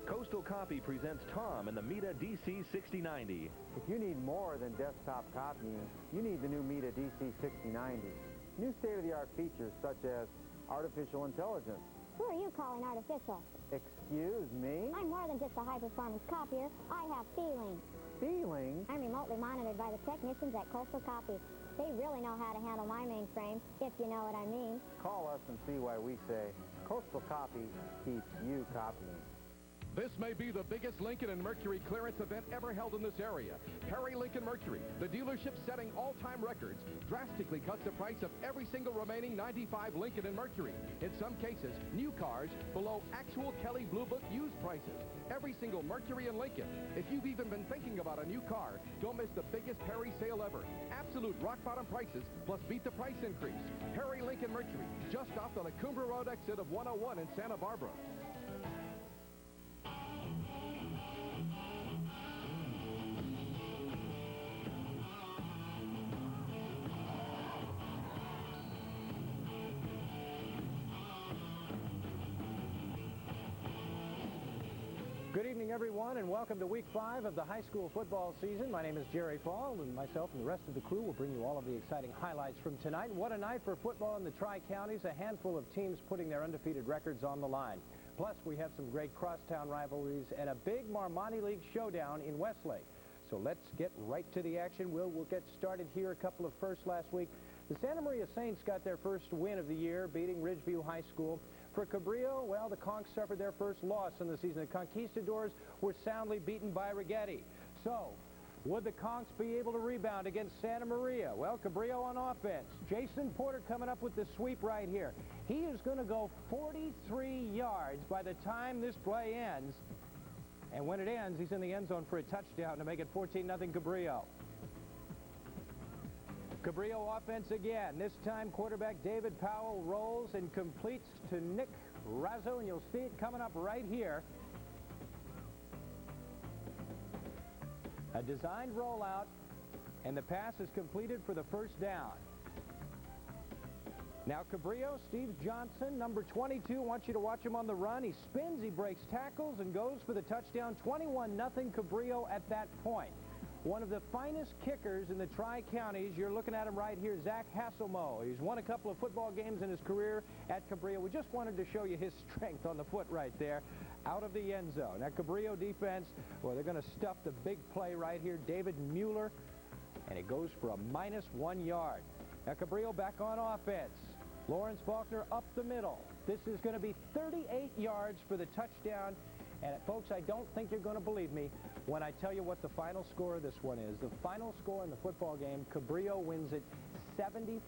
Coastal Copy presents Tom and the Mita DC6090. If you need more than desktop copying, you need the new Mita DC6090. New state-of-the-art features such as artificial intelligence. Who are you calling artificial? Excuse me? I'm more than just a high-performance copier. I have feelings. Feelings? I'm remotely monitored by the technicians at Coastal Copy. They really know how to handle my mainframe, if you know what I mean. Call us and see why we say Coastal Copy keeps you copying. This may be the biggest Lincoln and Mercury clearance event ever held in this area. Perry Lincoln Mercury, the dealership setting all-time records, drastically cuts the price of every single remaining 95 Lincoln and Mercury. In some cases, new cars below actual Kelley Blue Book used prices. Every single Mercury and Lincoln. If you've even been thinking about a new car, don't miss the biggest Perry sale ever. Absolute rock-bottom prices, plus beat the price increase. Perry Lincoln Mercury, just off the La Cumbre Road exit of 101 in Santa Barbara. Good evening, everyone, and welcome to Week 5 of the high school football season. My name is Jerry Fall, and myself and the rest of the crew will bring you all of the exciting highlights from tonight. What a night for football in the Tri-Counties, a handful of teams putting their undefeated records on the line. Plus, we have some great crosstown rivalries and a big Marmonte League showdown in Westlake. So let's get right to the action. We'll get started here. A couple of firsts last week. The Santa Maria Saints got their first win of the year, beating Ridgeview High School. For Cabrillo, well, the Conks suffered their first loss in the season. The Conquistadors were soundly beaten by Rigetti. So, would the Conks be able to rebound against Santa Maria? Well, Cabrillo on offense. Jason Porter coming up with the sweep right here. He is going to go 43 yards by the time this play ends. And when it ends, he's in the end zone for a touchdown to make it 14-0 Cabrillo. Cabrillo offense again. This time quarterback David Powell rolls and completes to Nick Razzo, and you'll see it coming up right here. A designed rollout, and the pass is completed for the first down. Now Cabrillo, Steve Johnson, number 22, wants you to watch him on the run. He spins, he breaks tackles, and goes for the touchdown. 21-0 Cabrillo at that point. One of the finest kickers in the Tri-Counties. You're looking at him right here, Zach Hasselmo. He's won a couple of football games in his career at Cabrillo. We just wanted to show you his strength on the foot right there, out of the end zone. That Cabrillo defense, well, they're going to stuff the big play right here, David Mueller, and it goes for a -1 yard. Now Cabrillo back on offense. Lawrence Faulkner up the middle. This is going to be 38 yards for the touchdown. And folks, I don't think you're going to believe me, when I tell you what the final score of this one is. The final score in the football game, Cabrillo wins it 75-6.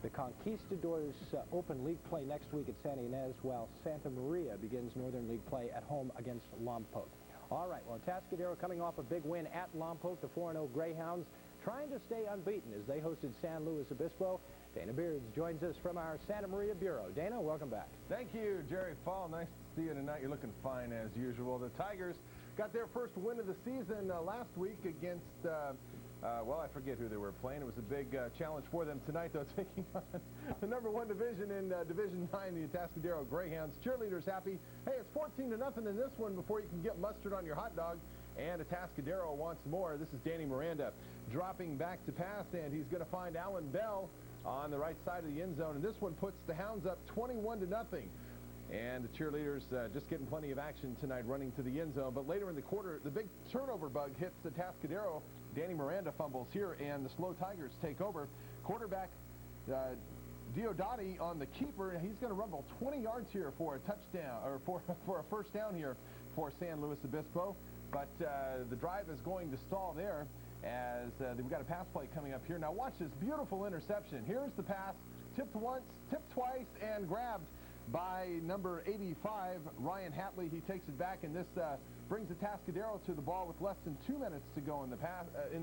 The Conquistadors open league play next week at Santa Ynez, while Santa Maria begins Northern League play at home against Lompoc. All right, well, Atascadero coming off a big win at Lompoc, the 4-0 Greyhounds, trying to stay unbeaten as they hosted San Luis Obispo. Dana Beards joins us from our Santa Maria Bureau. Dana, welcome back. Thank you, Jerry Fall. Nice to see you tonight. You're looking fine as usual. The Tigers got their first win of the season last week against, well, I forget who they were playing. It was a big challenge for them tonight, though, taking on the #1 division in Division 9, the Atascadero Greyhounds. Cheerleaders happy. Hey, it's 14-0 in this one before you can get mustard on your hot dog. And Atascadero wants more. This is Danny Miranda dropping back to pass, and he's going to find Alan Bell on the right side of the end zone. And this one puts the Hounds up 21-0. And the cheerleaders just getting plenty of action tonight running to the end zone. But later in the quarter, the big turnover bug hits the Atascadero. Danny Miranda fumbles here, and the slow Tigers take over. Quarterback Diodati on the keeper, and he's going to rumble 20 yards here for a touchdown, or for a first down here for San Luis Obispo. But the drive is going to stall there as we've got a pass play coming up here. Now watch this beautiful interception. Here's the pass, tipped once, tipped twice, and grabbed by number 85, Ryan Hatley. He takes it back, and this brings Atascadero to the ball with less than 2 minutes to go in the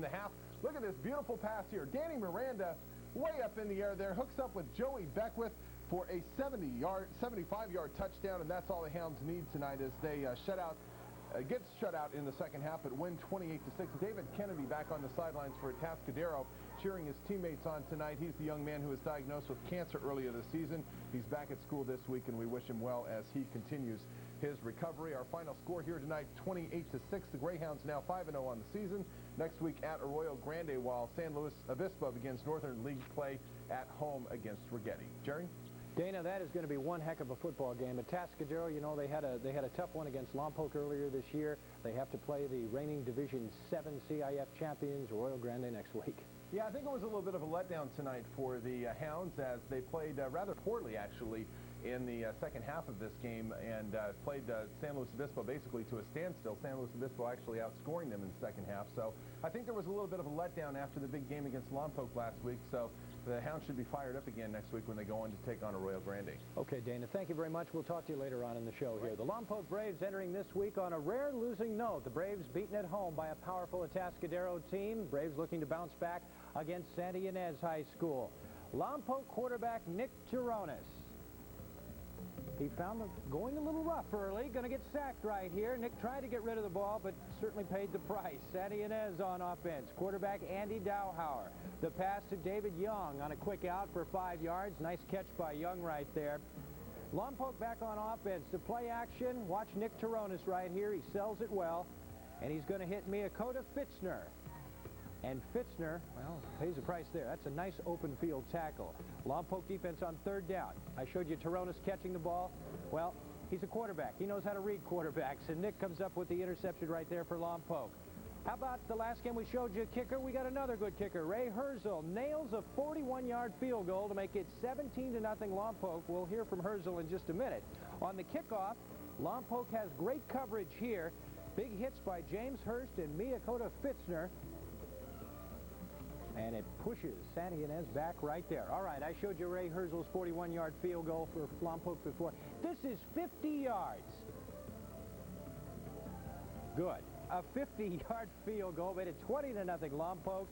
half. Look at this beautiful pass here. Danny Miranda way up in the air there, hooks up with Joey Beckwith for a 75-yard touchdown, and that's all the Hounds need tonight as they gets shut out in the second half, but win 28-6. David Kennedy back on the sidelines for Atascadero, cheering his teammates on tonight. He's the young man who was diagnosed with cancer earlier this season. He's back at school this week, and we wish him well as he continues his recovery. Our final score here tonight, 28-6. The Greyhounds now 5-0 on the season. Next week at Arroyo Grande, while San Luis Obispo begins Northern League play at home against Rigetti. Jerry? Dana, that is going to be one heck of a football game. At Atascadero, you know, they had a tough one against Lompoc earlier this year. They have to play the reigning Division 7 CIF champions, Arroyo Grande, next week. Yeah, I think it was a little bit of a letdown tonight for the Hounds as they played rather poorly, actually, in the second half of this game and played San Luis Obispo basically to a standstill. San Luis Obispo actually outscoring them in the second half. So I think there was a little bit of a letdown after the big game against Lompoc last week. So the Hounds should be fired up again next week when they go on to take on Arroyo Grande. Okay, Dana, thank you very much. We'll talk to you later on in the show here. The Lompoc Braves entering this week on a rare losing note. The Braves beaten at home by a powerful Atascadero team. Braves looking to bounce back against Santa Ynez High School. Lompoc quarterback Nick Gironis. He found them going a little rough early. Going to get sacked right here. Nick tried to get rid of the ball, but certainly paid the price. Santa Ynez on offense. Quarterback Andy Dowhauer. The pass to David Young on a quick out for 5 yards. Nice catch by Young right there. Lompoc back on offense. To play action, watch Nick Gironis right here. He sells it well, and he's going to hit Miyakota Fitzner. And Fitzner, well, pays the price there. That's a nice open field tackle. Lompoc defense on third down. I showed you Gironis catching the ball. Well, he's a quarterback. He knows how to read quarterbacks. And Nick comes up with the interception right there for Lompoc. How about the last game we showed you, kicker? We got another good kicker. Ray Herzl nails a 41-yard field goal to make it 17-0 Lompoc. We'll hear from Herzl in just a minute. On the kickoff, Lompoc has great coverage here. Big hits by James Hurst and Miyakota Fitzner. And it pushes Santa Ynez back right there. All right, I showed you Ray Herzl's 41-yard field goal for Lompoc before. This is 50 yards. Good. A 50-yard field goal made it 20-0 Lompoc.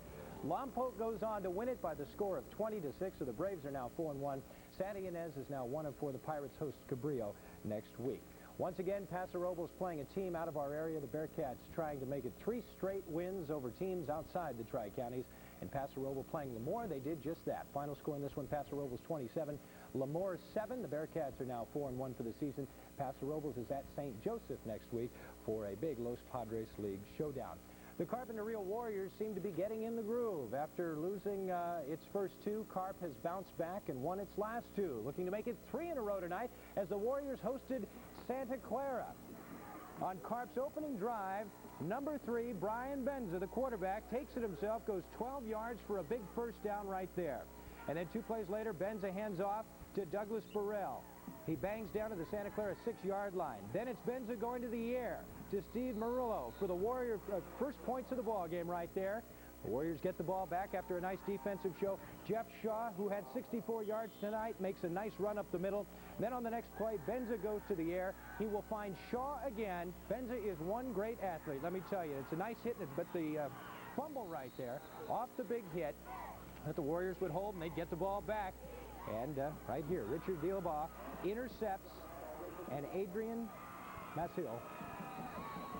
Lompoc goes on to win it by the score of 20-6, so the Braves are now 4-1. Santa Ynez is now 1-4. The Pirates host Cabrillo next week. Once again, Paso Robles playing a team out of our area. The Bearcats trying to make it 3 straight wins over teams outside the Tri-Counties. And Paso Robles playing Lemoore, they did just that. Final score in this one, Paso Robles 27, Lemoore 7. The Bearcats are now 4-1 for the season. Paso Robles is at St. Joseph next week for a big Los Padres League showdown. The Carpinteria Warriors seem to be getting in the groove. After losing its first 2, Carp has bounced back and won its last 2. Looking to make it 3 in a row tonight as the Warriors hosted Santa Clara. On Carp's opening drive, number 3, Brian Benza, the quarterback, takes it himself, goes 12 yards for a big first down right there. And then 2 plays later, Benza hands off to Douglas Burrell. He bangs down to the Santa Clara 6-yard line. Then it's Benza going to the air. to Steve Murillo for the Warriors' first points of the ball game right there. The Warriors get the ball back after a nice defensive show. Jeff Shaw, who had 64 yards tonight, makes a nice run up the middle. Then on the next play, Benza goes to the air. He will find Shaw again. Benza is one great athlete, let me tell you. It's a nice hit, but the fumble right there off the big hit that the Warriors would hold, and they'd get the ball back. And right here, Richard Dillabaugh intercepts, and Adrian Maciel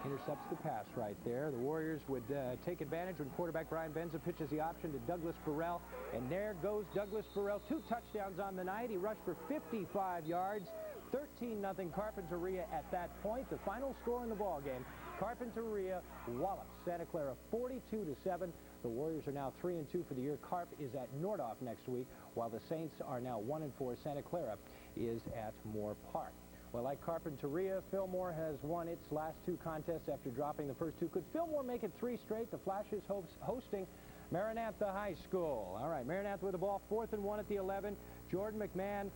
intercepts the pass right there. The Warriors would take advantage when quarterback Brian Benza pitches the option to Douglas Burrell. And there goes Douglas Burrell. 2 touchdowns on the night. He rushed for 55 yards. 13-0 Carpinteria at that point. The final score in the ball game, Carpinteria wallops Santa Clara 42-7. The Warriors are now 3-2 for the year. Carp is at Nordhoff next week, while the Saints are now 1-4. Santa Clara is at Moore Park. Well, like Carpinteria, Fillmore has won its last 2 contests after dropping the first 2. Could Fillmore make it 3 straight? The Flashes hosting Maranatha High School. All right, Maranatha with the ball, 4th and 1 at the 11. Jordan McMahon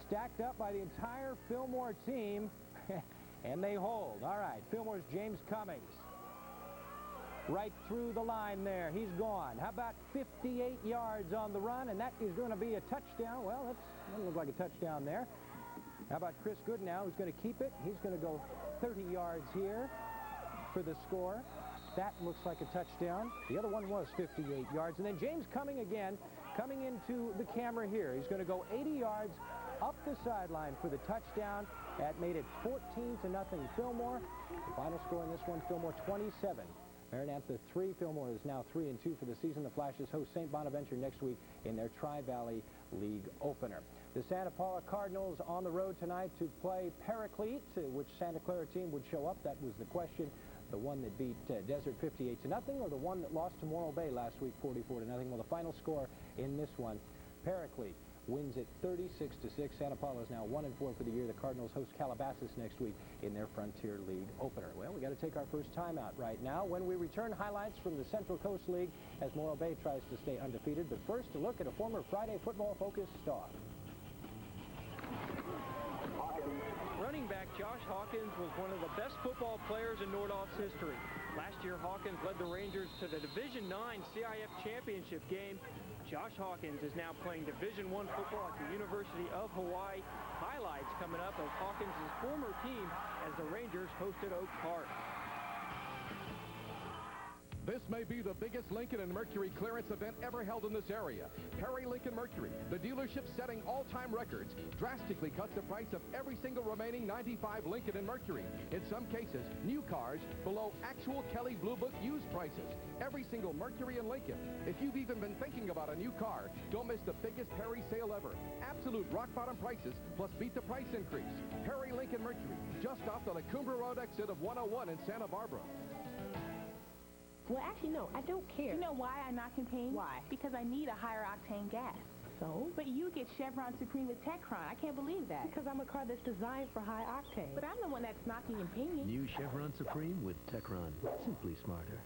stacked up by the entire Fillmore team, and they hold. All right, Fillmore's James Cummings. Right through the line there. He's gone. How about 58 yards on the run, and that is going to be a touchdown. Well, that doesn't look like a touchdown there. How about Chris Goodnow, who's going to keep it? He's going to go 30 yards here for the score. That looks like a touchdown. The other one was 58 yards. And then James Cumming again, coming into the camera here. He's going to go 80 yards up the sideline for the touchdown. That made it 14-0 Fillmore. The final score in this one, Fillmore 27. Maranatha 3. Fillmore is now 3-2 for the season. The Flashes host St. Bonaventure next week in their Tri-Valley League opener. The Santa Paula Cardinals on the road tonight to play Paraclete, which Santa Clara team would show up. That was the question. The one that beat Desert 58-0, or the one that lost to Morro Bay last week 44-0. Well, the final score in this one, Paraclete wins it 36-6. Santa Paula is now 1-4 for the year. The Cardinals host Calabasas next week in their Frontier League opener. Well, we got to take our first timeout right now. When we return, highlights from the Central Coast League as Morro Bay tries to stay undefeated. But first, a look at a former Friday Football Focus star. Running back Josh Hawkins was one of the best football players in Nordhoff's history. Last year, Hawkins led the Rangers to the Division IX CIF Championship game. Josh Hawkins is now playing Division I football at the University of Hawaii. Highlights coming up of Hawkins' former team as the Rangers hosted Oak Park. This may be the biggest Lincoln and Mercury clearance event ever held in this area. Perry Lincoln Mercury, the dealership setting all-time records, drastically cuts the price of every single remaining 95 Lincoln and Mercury. In some cases, new cars below actual Kelley Blue Book used prices. Every single Mercury and Lincoln. If you've even been thinking about a new car, don't miss the biggest Perry sale ever. Absolute rock-bottom prices, plus beat the price increase. Perry Lincoln Mercury, just off the La Cumbre Road exit of 101 in Santa Barbara. Well, actually, no, I don't care. You know why I'm not campaigning? Why? Because I need a higher octane gas. So? But you get Chevron Supreme with Techron. I can't believe that. Because I'm a car that's designed for high octane. But I'm the one that's knocking and pinging. New Chevron Supreme with Techron. Simply smarter.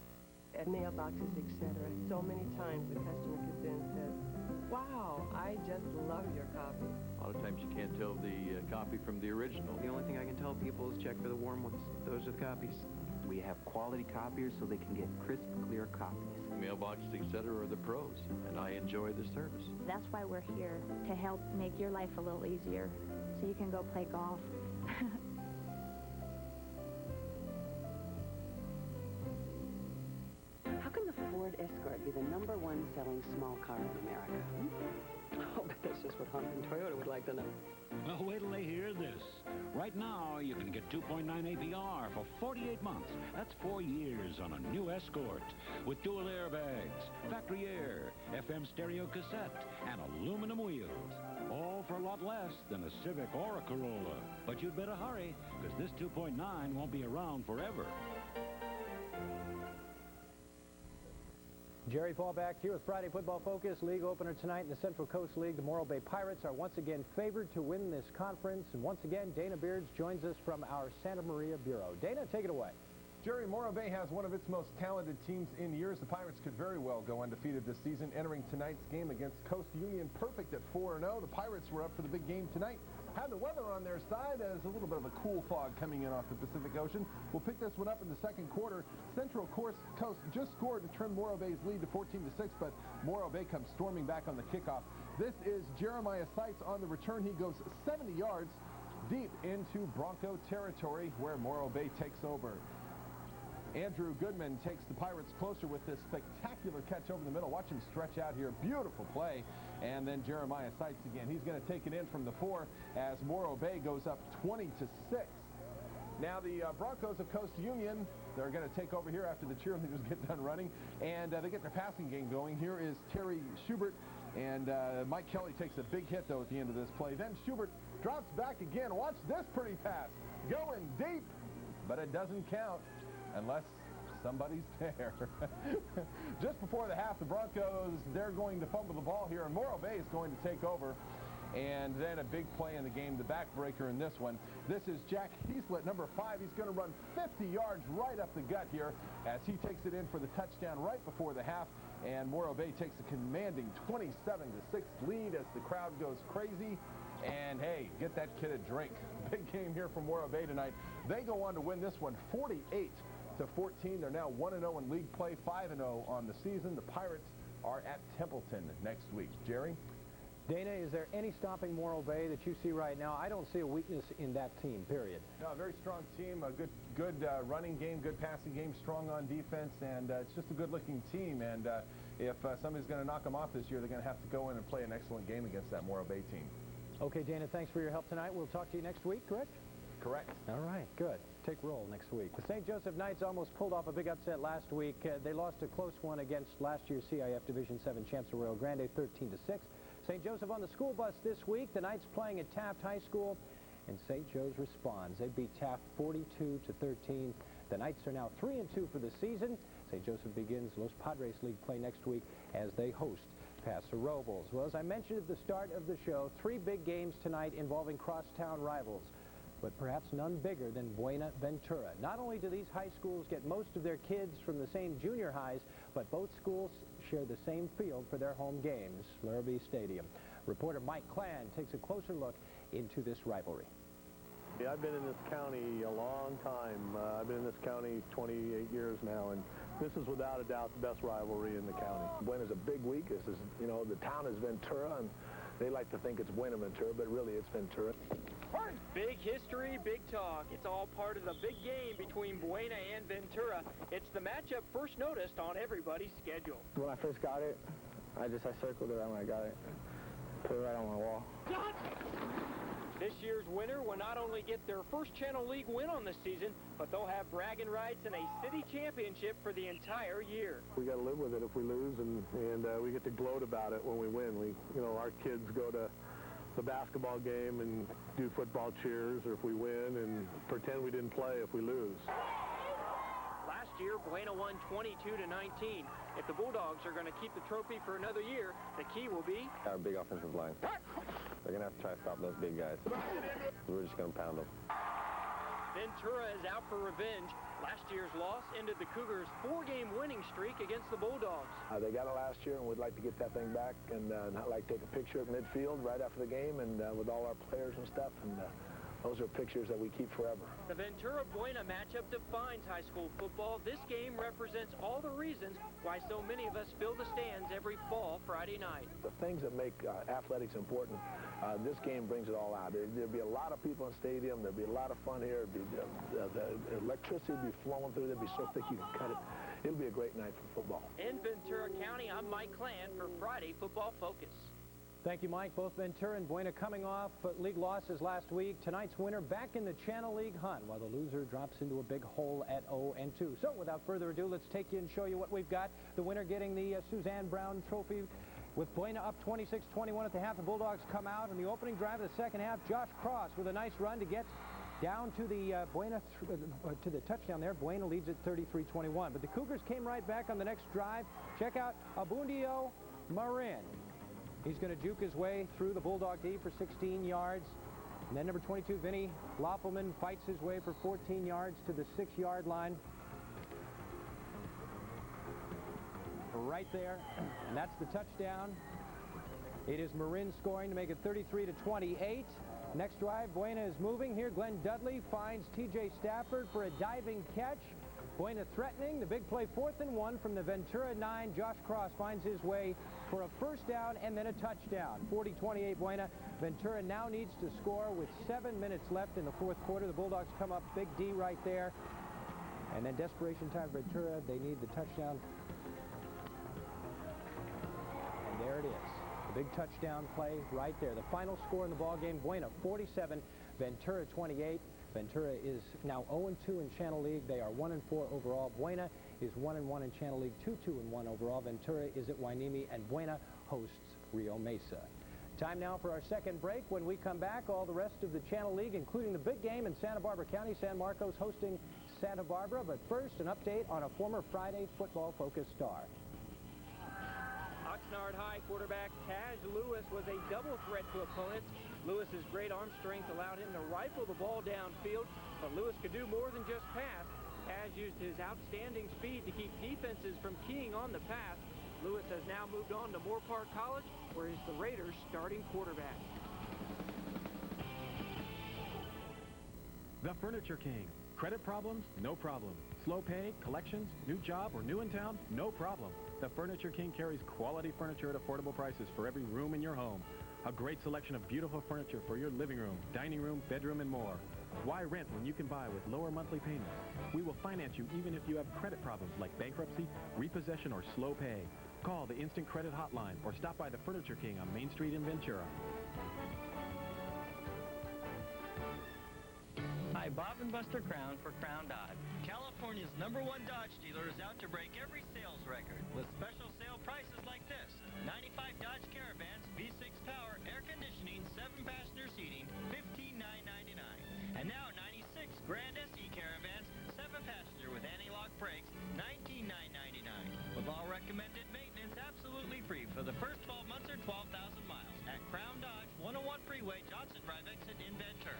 At mailboxes, etc. So many times the customer comes in and says, wow, I just love your copy. A lot of times you can't tell the copy from the original. The only thing I can tell people is check for the warm ones. Those are the copies. We have quality copiers so they can get crisp, clear copies. Mailboxes, etc. are the pros, and I enjoy the service. That's why we're here, to help make your life a little easier so you can go play golf. How can the Ford Escort be the #1 selling small car in America? Oh, but that's just what Honda and Toyota would like to know. Well, wait till they hear this. Right now, you can get 2.9 APR for 48 months. That's 4 years on a new Escort with dual airbags, factory air, FM stereo cassette, and aluminum wheels. All for a lot less than a Civic or a Corolla. But you'd better hurry, because this 2.9 won't be around forever. Jerry Paul back here with Friday Football Focus. League opener tonight in the Central Coast League. The Morro Bay Pirates are once again favored to win this conference. And once again, Dana Beards joins us from our Santa Maria Bureau. Dana, take it away. Jerry, Morro Bay has one of its most talented teams in years. The Pirates could very well go undefeated this season, entering tonight's game against Coast Union perfect at 4-0. The Pirates were up for the big game tonight. had the weather on their side as a little bit of a cool fog coming in off the Pacific Ocean. We'll pick this one up in the second quarter. Central Coast just scored to trim Morro Bay's lead to 14-6, but Morro Bay comes storming back on the kickoff. This is Jeremiah Seitz on the return. He goes 70 yards deep into Bronco territory where Morro Bay takes over. Andrew Goodman takes the Pirates closer with this spectacular catch over the middle. Watch him stretch out here. Beautiful play. And then Jeremiah Seitz again. He's going to take it in from the 4 as Morro Bay goes up 20-6. Now the Broncos of Coast Union, they're going to take over here after the cheerleaders get done running. And they get their passing game going. Here is Terry Schubert. And Mike Kelly takes a big hit, though, at the end of this play. Then Schubert drops back again. Watch this pretty pass. Going deep. But it doesn't count unless somebody's there. Just before the half, the Broncos, they're going to fumble the ball here, and Morro Bay is going to take over. And then a big play in the game, the backbreaker in this one. This is Jack Heaslett, number 5. He's going to run 50 yards right up the gut here as he takes it in for the touchdown right before the half. And Morro Bay takes a commanding 27-6 lead as the crowd goes crazy. And, hey, get that kid a drink. Big game here for Morro Bay tonight. They go on to win this one 48-14. They're now 1-0 in league play, 5-0 on the season. The Pirates are at Templeton next week. Jerry? Dana, is there any stopping Morro Bay that you see right now? I don't see a weakness in that team, period. No, a very strong team, a good running game, good passing game, strong on defense, and it's just a good-looking team. And if somebody's going to knock them off this year, they're going to have to go in and play an excellent game against that Morro Bay team. Okay, Dana, thanks for your help tonight. We'll talk to you next week, correct? Correct. All right, good. Take roll next week. The St. Joseph Knights almost pulled off a big upset last week. They lost a close one against last year's CIF Division 7 champs Arroyo Grande, 13-6. St. Joseph on the school bus this week. The Knights playing at Taft High School, and St. Joe's responds. They beat Taft 42-13. The Knights are now 3-2 for the season. St. Joseph begins Los Padres League play next week as they host Paso Robles. Well, as I mentioned at the start of the show, 3 big games tonight involving crosstown rivals, but perhaps none bigger than Buenaventura. Not only do these high schools get most of their kids from the same junior highs, but both schools share the same field for their home games, Larrabee Stadium. Reporter Mike Clan takes a closer look into this rivalry. Yeah, I've been in this county a long time. I've been in this county 28 years now, and this is without a doubt the best rivalry in the county. Buena's a big week. This is, you know, the town is Ventura, and they like to think it's Buenaventura, but really it's Ventura. Big history, big talk. It's all part of the big game between Buena and Ventura. It's the matchup first noticed on everybody's schedule. When I first got it, I circled it right when I got it. Put it right on my wall. This year's winner will not only get their first Channel League win on the season, but they'll have bragging rights in a city championship for the entire year. We got to live with it if we lose, and we get to gloat about it when we win. Our kids go to the basketball game and do football cheers, or if we win, and pretend we didn't play if we lose. Last year, Buena won 22-19. If the Bulldogs are going to keep the trophy for another year, the key will be our big offensive line. They're going to have to try to stop those big guys. We're just going to pound them. Ventura is out for revenge. Last year's loss ended the Cougars' 4-game winning streak against the Bulldogs. They got it last year, and we'd like to get that thing back, and I'd like to take a picture at midfield right after the game, and with all our players and stuff, and those are pictures that we keep forever. The Ventura-Buena matchup defines high school football. This game represents all the reasons why so many of us fill the stands every fall Friday night. The things that make athletics important, this game brings it all out. There'll be a lot of people in the stadium. There'll be a lot of fun here. The electricity will be flowing through. It'll be so thick you can cut it. It'll be a great night for football. In Ventura County, I'm Mike Clan for Friday Football Focus. Thank you, Mike. Both Ventura and Buena coming off league losses last week. Tonight's winner back in the Channel League hunt, while the loser drops into a big hole at 0-2. So without further ado, let's take you and show you what we've got. The winner getting the Suzanne Brown Trophy with Buena up 26-21 at the half. The Bulldogs come out in the opening drive of the second half. Josh Cross with a nice run to get down to the Buena to the touchdown there. Buena leads at 33-21. But the Cougars came right back on the next drive. Check out Abundio Marin. He's going to juke his way through the Bulldog D for 16 yards. And then number 22, Vinny Loppelman, fights his way for 14 yards to the 6-yard line. Right there. And that's the touchdown. It is Marin scoring to make it 33-28. Next drive, Buena is moving here. Glenn Dudley finds T.J. Stafford for a diving catch. Buena threatening. The big play, 4th and 1 from the Ventura 9. Josh Cross finds his way for a first down and then a touchdown. 40-28 Buena. Ventura now needs to score with 7 minutes left in the fourth quarter. The Bulldogs come up big D right there. And then desperation time, Ventura. They need the touchdown. And there it is. The big touchdown play right there. The final score in the ball game, Buena 47, Ventura 28. Ventura is now 0-2 in Channel League. They are 1-4 overall. Buena is 1-1 in Channel League, 2-2-1 overall. Ventura is at Hueneme, and Buena hosts Rio Mesa. Time now for our second break. When we come back, all the rest of the Channel League, including the big game in Santa Barbara County, San Marcos hosting Santa Barbara. But first, an update on a former Friday Football Focus star. Oxnard High quarterback Taj Lewis was a double threat to opponents. Lewis's great arm strength allowed him to rifle the ball downfield, but Lewis could do more than just pass. Taj used his outstanding speed to keep defenses from keying on the pass. Lewis has now moved on to Moore Park College, where he's the Raiders' starting quarterback. The Furniture King. Credit problems? No problem. Slow pay, collections, new job, or new in town? No problem. The Furniture King carries quality furniture at affordable prices for every room in your home. A great selection of beautiful furniture for your living room, dining room, bedroom, and more. Why rent when you can buy with lower monthly payments? We will finance you even if you have credit problems like bankruptcy, repossession, or slow pay. Call the Instant Credit Hotline or stop by the Furniture King on Main Street in Ventura. Hi, Bob and Buster Crown for Crown Dodge. California's #1 Dodge dealer is out to break every sales record with special sale prices like this. 95 Dodge Caravans, V6 power, air conditioning, 7-passenger seating, $15,999. And now 96 Grand SE Caravans, 7-passenger with anti-lock brakes, $19,999. With all recommended maintenance absolutely free for the first 12 months or 12,000 miles at Crown Dodge, 101 Freeway, Johnson Drive exit in Ventura.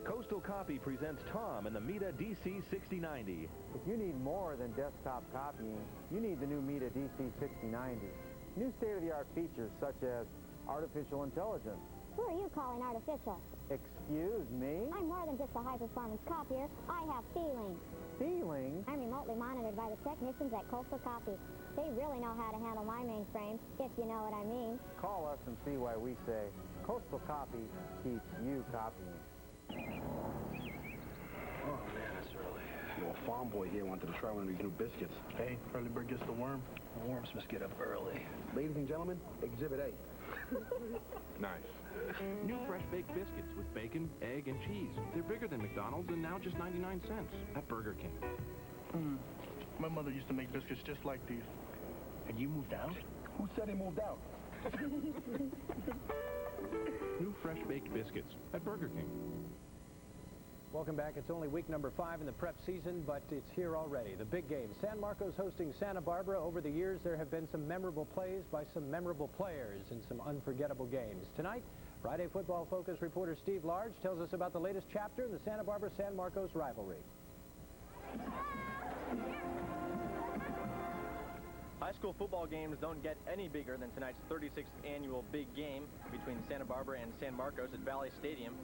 Coastal Copy presents Tom and the Mita DC6090. If you need more than desktop copying, you need the new Mita DC6090. New state-of-the-art features such as artificial intelligence. Who are you calling artificial? Excuse me? I'm more than just a high-performance copier. I have feelings. Feelings? I'm remotely monitored by the technicians at Coastal Copy. They really know how to handle my mainframe, if you know what I mean. Call us and see why we say Coastal Copy keeps you copying. Oh, man, it's early. Well, farm boy here wanted to try one of these new biscuits. Hey, early bird gets the worm. The worms must get up early. Ladies and gentlemen, Exhibit A. Nice. New fresh baked biscuits with bacon, egg, and cheese. They're bigger than McDonald's and now just 99 cents at Burger King. My mother used to make biscuits just like these. And you moved out? Who said he moved out? New fresh baked biscuits at Burger King. Welcome back. It's only week number 5 in the prep season, but it's here already. The big game. San Marcos hosting Santa Barbara. Over the years, there have been some memorable plays by some memorable players in some unforgettable games. Tonight, Friday Football Focus reporter Steve Large tells us about the latest chapter in the Santa Barbara-San Marcos rivalry. High school football games don't get any bigger than tonight's 36th annual big game between Santa Barbara and San Marcos at Valley Stadium.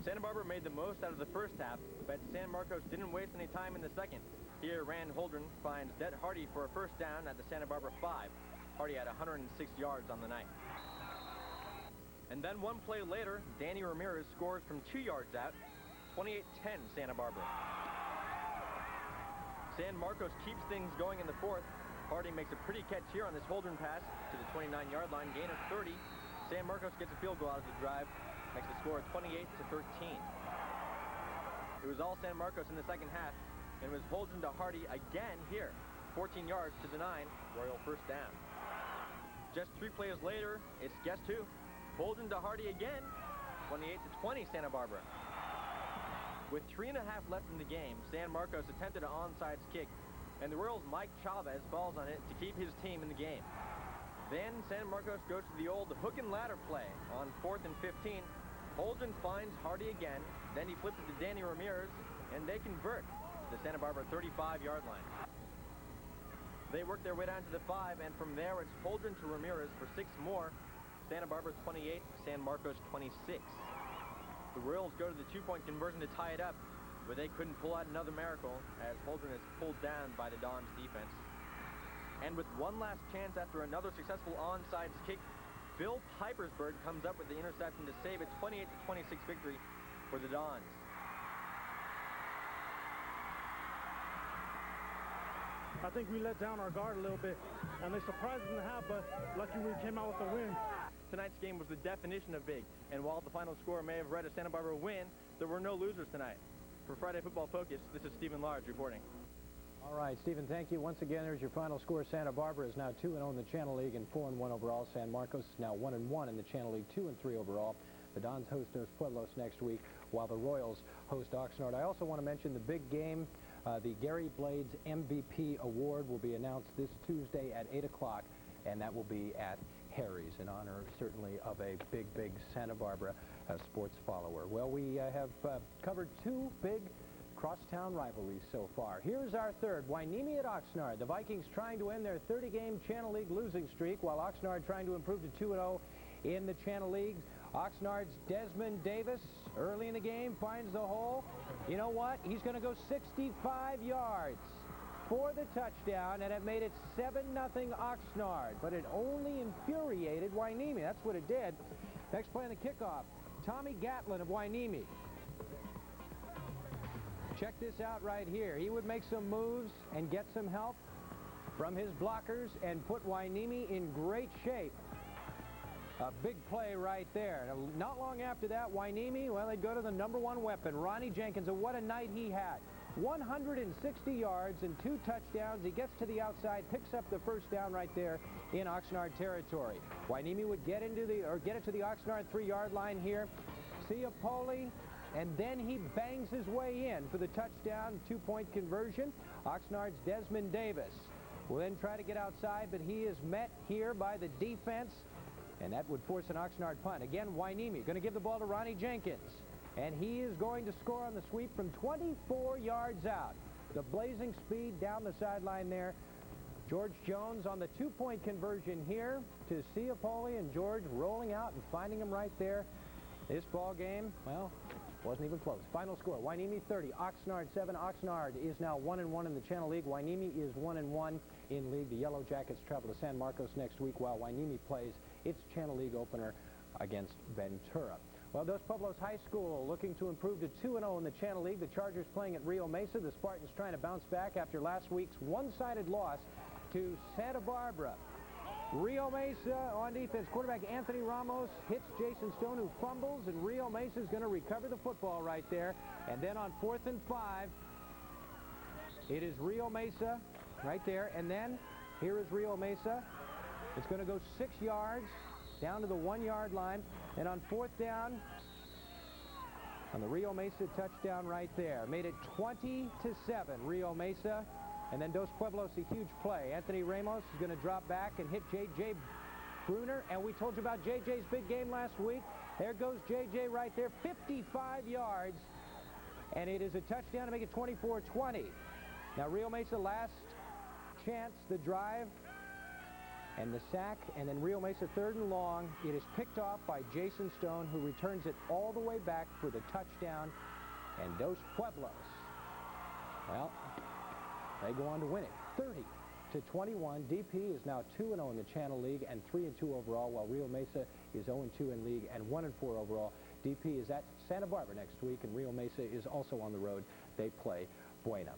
Santa Barbara made the most out of the first half, but San Marcos didn't waste any time in the second. Here, Rand Holdren finds Det Hardy for a first down at the Santa Barbara 5. Hardy had 106 yards on the night. And then one play later, Danny Ramirez scores from 2 yards out, 28-10 Santa Barbara. San Marcos keeps things going in the fourth. Hardy makes a pretty catch here on this Holdren pass to the 29-yard line, gain of 30. San Marcos gets a field goal out of the drive, makes the score 28-13. It was all San Marcos in the second half, and it was Holdren to Hardy again here, 14 yards to the 9, Royal first down. Just 3 plays later, it's guess who? Holdren to Hardy again, 28-20 Santa Barbara. With 3.5 left in the game, San Marcos attempted an onside kick, and the Royals' Mike Chavez falls on it to keep his team in the game. Then San Marcos goes to the old hook and ladder play on 4th and 15. Holdren finds Hardy again, then he flips it to Danny Ramirez, and they convert to the Santa Barbara 35-yard line. They work their way down to the 5, and from there it's Holdren to Ramirez for 6 more. Santa Barbara 28, San Marcos 26. The Royals go to the two-point conversion to tie it up, but they couldn't pull out another miracle as Holden is pulled down by the Dons defense. And with one last chance after another successful onside kick, Bill Pipersberg comes up with the interception to save a 28-26 victory for the Dons. I think we let down our guard a little bit, and they surprised us in the half, but lucky we came out with the win. Tonight's game was the definition of big, and while the final score may have read a Santa Barbara win, there were no losers tonight. For Friday Football Focus, this is Stephen Large reporting. All right, Stephen, thank you. Once again, there's your final score. Santa Barbara is now 2-0 in the Channel League and 4-1 overall. San Marcos is now 1-1 in the Channel League, 2-3 overall. The Dons host Dos Pueblos next week, while the Royals host Oxnard. I also want to mention the big game. The Gary Blades MVP Award will be announced this Tuesday at 8 o'clock, and that will be at Harry's in honor, certainly, of a big Santa Barbara sports follower. Well, we have covered two big crosstown rivalries so far. Here's our third, Hueneme at Oxnard. The Vikings trying to end their 30-game Channel League losing streak, while Oxnard trying to improve to 2-0 in the Channel League. Oxnard's Desmond Davis, early in the game, finds the hole. You know what? He's going to go 65 yards for the touchdown, and it made it 7-0 Oxnard. But it only infuriated Hueneme. That's what it did. Next play on the kickoff, Tommy Gatlin of Hueneme. Check this out right here. He would make some moves and get some help from his blockers and put Hueneme in great shape. A big play right there. Not long after that, Hueneme, well, they'd go to the #1 weapon, Ronnie Jenkins, and what a night he had. 160 yards and 2 touchdowns. He gets to the outside, picks up the first down right there in Oxnard territory. Hueneme would get it to the Oxnard 3-yard line here. Ciapoli, and then he bangs his way in for the touchdown, 2-point conversion. Oxnard's Desmond Davis will then try to get outside, but he is met here by the defense, and that would force an Oxnard punt. Again, Hueneme going to give the ball to Ronnie Jenkins, and he is going to score on the sweep from 24 yards out. The blazing speed down the sideline there. George Jones on the 2-point conversion here to Ciapoli, and George rolling out and finding him right there. This ball game, well, wasn't even close. Final score, Hueneme 30, Oxnard 7. Oxnard is now 1-1 in the Channel League. Hueneme is 1-1 in league. The Yellow Jackets travel to San Marcos next week, while Hueneme plays its Channel League opener against Ventura. Well, Dos Pueblos High School looking to improve to 2-0 in the Channel League. The Chargers playing at Rio Mesa. The Spartans trying to bounce back after last week's one-sided loss to Santa Barbara. Rio Mesa on defense. Quarterback Anthony Ramos hits Jason Stone, who fumbles, and Rio Mesa is going to recover the football right there. And then on 4th and 5, it is Rio Mesa right there. And then here is Rio Mesa. It's going to go 6 yards down to the 1-yard line. And on 4th down, on the Rio Mesa touchdown right there. Made it 20-7, Rio Mesa. And then Dos Pueblos, a huge play. Anthony Ramos is going to drop back and hit J.J. Bruner. And we told you about J.J.'s big game last week. There goes J.J. right there, 55 yards. And it is a touchdown to make it 24-20. Now, Rio Mesa last chance, the drive and the sack. And then Rio Mesa 3rd and long. It is picked off by Jason Stone, who returns it all the way back for the touchdown. And Dos Pueblos, well, they go on to win it, 30-21. DP is now 2-0 in the Channel League and 3-2 overall, while Rio Mesa is 0-2 in league and 1-4 overall. DP is at Santa Barbara next week, and Rio Mesa is also on the road. They play Buena.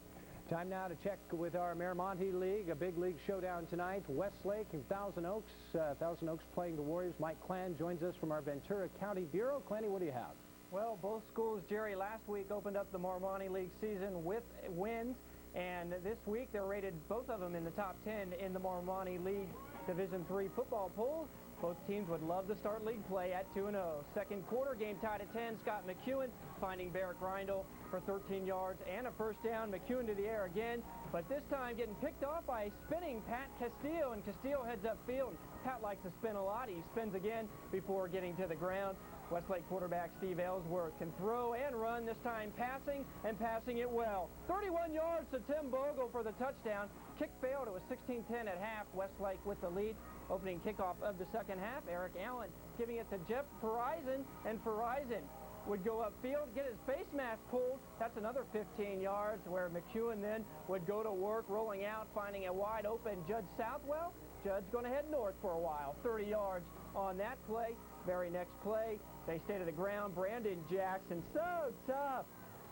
Time now to check with our Miramonte League, a big league showdown tonight. Westlake and Thousand Oaks. Thousand Oaks playing the Warriors. Mike Clan joins us from our Ventura County Bureau. Clanny, what do you have? Well, both schools, Jerry, last week opened up the Miramonte League season with wins. And this week, they're rated, both of them, in the top 10 in the Miramonte League Division III football poll. Both teams would love to start league play at 2-0. Second quarter, game tied at 10. Scott McEwen finding Barrick Reindl for 13 yards and a first down. McEwen to the air again, but this time getting picked off by a spinning Pat Castillo, and Castillo heads upfield. Pat likes to spin a lot. He spins again before getting to the ground. Westlake quarterback Steve Ellsworth can throw and run, this time passing, and passing it well. 31 yards to Tim Bogle for the touchdown. Kick failed. It was 16-10 at half. Westlake with the lead. Opening kickoff of the second half. Eric Allen giving it to Jeff Verizon, and Verizon would go upfield, get his face mask pulled. That's another 15 yards where McEwen then would go to work, rolling out, finding a wide open Judge Southwell. Judge going to head north for a while. 30 yards on that play. Very next play, they stay to the ground. Brandon Jackson, so tough.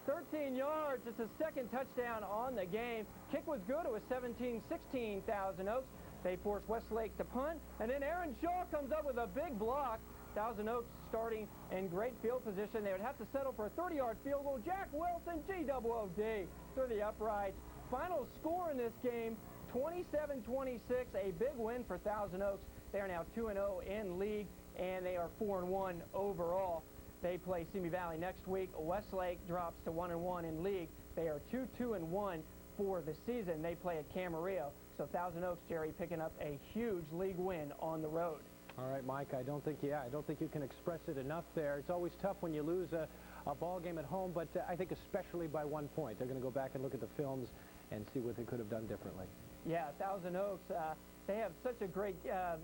13 yards. It's a second touchdown on the game. Kick was good. It was 17-16 Thousand Oaks. They force Westlake to punt, and then Aaron Shaw comes up with a big block. Thousand Oaks starting in great field position. They would have to settle for a 30-yard field goal. Jack Wilson, GOOD, through the uprights. Final score in this game, 27-26, a big win for Thousand Oaks. They are now 2-0 in league, and they are 4-1 overall. They play Simi Valley next week. Westlake drops to 1-1 in league. They are 2-2-1 for the season. They play at Camarillo. So Thousand Oaks, Jerry, picking up a huge league win on the road. All right, Mike, I don't think you can express it enough there. It's always tough when you lose a ball game at home, but I think especially by 1 point. They're going to go back and look at the films and see what they could have done differently. Yeah, Thousand Oaks, they have such a great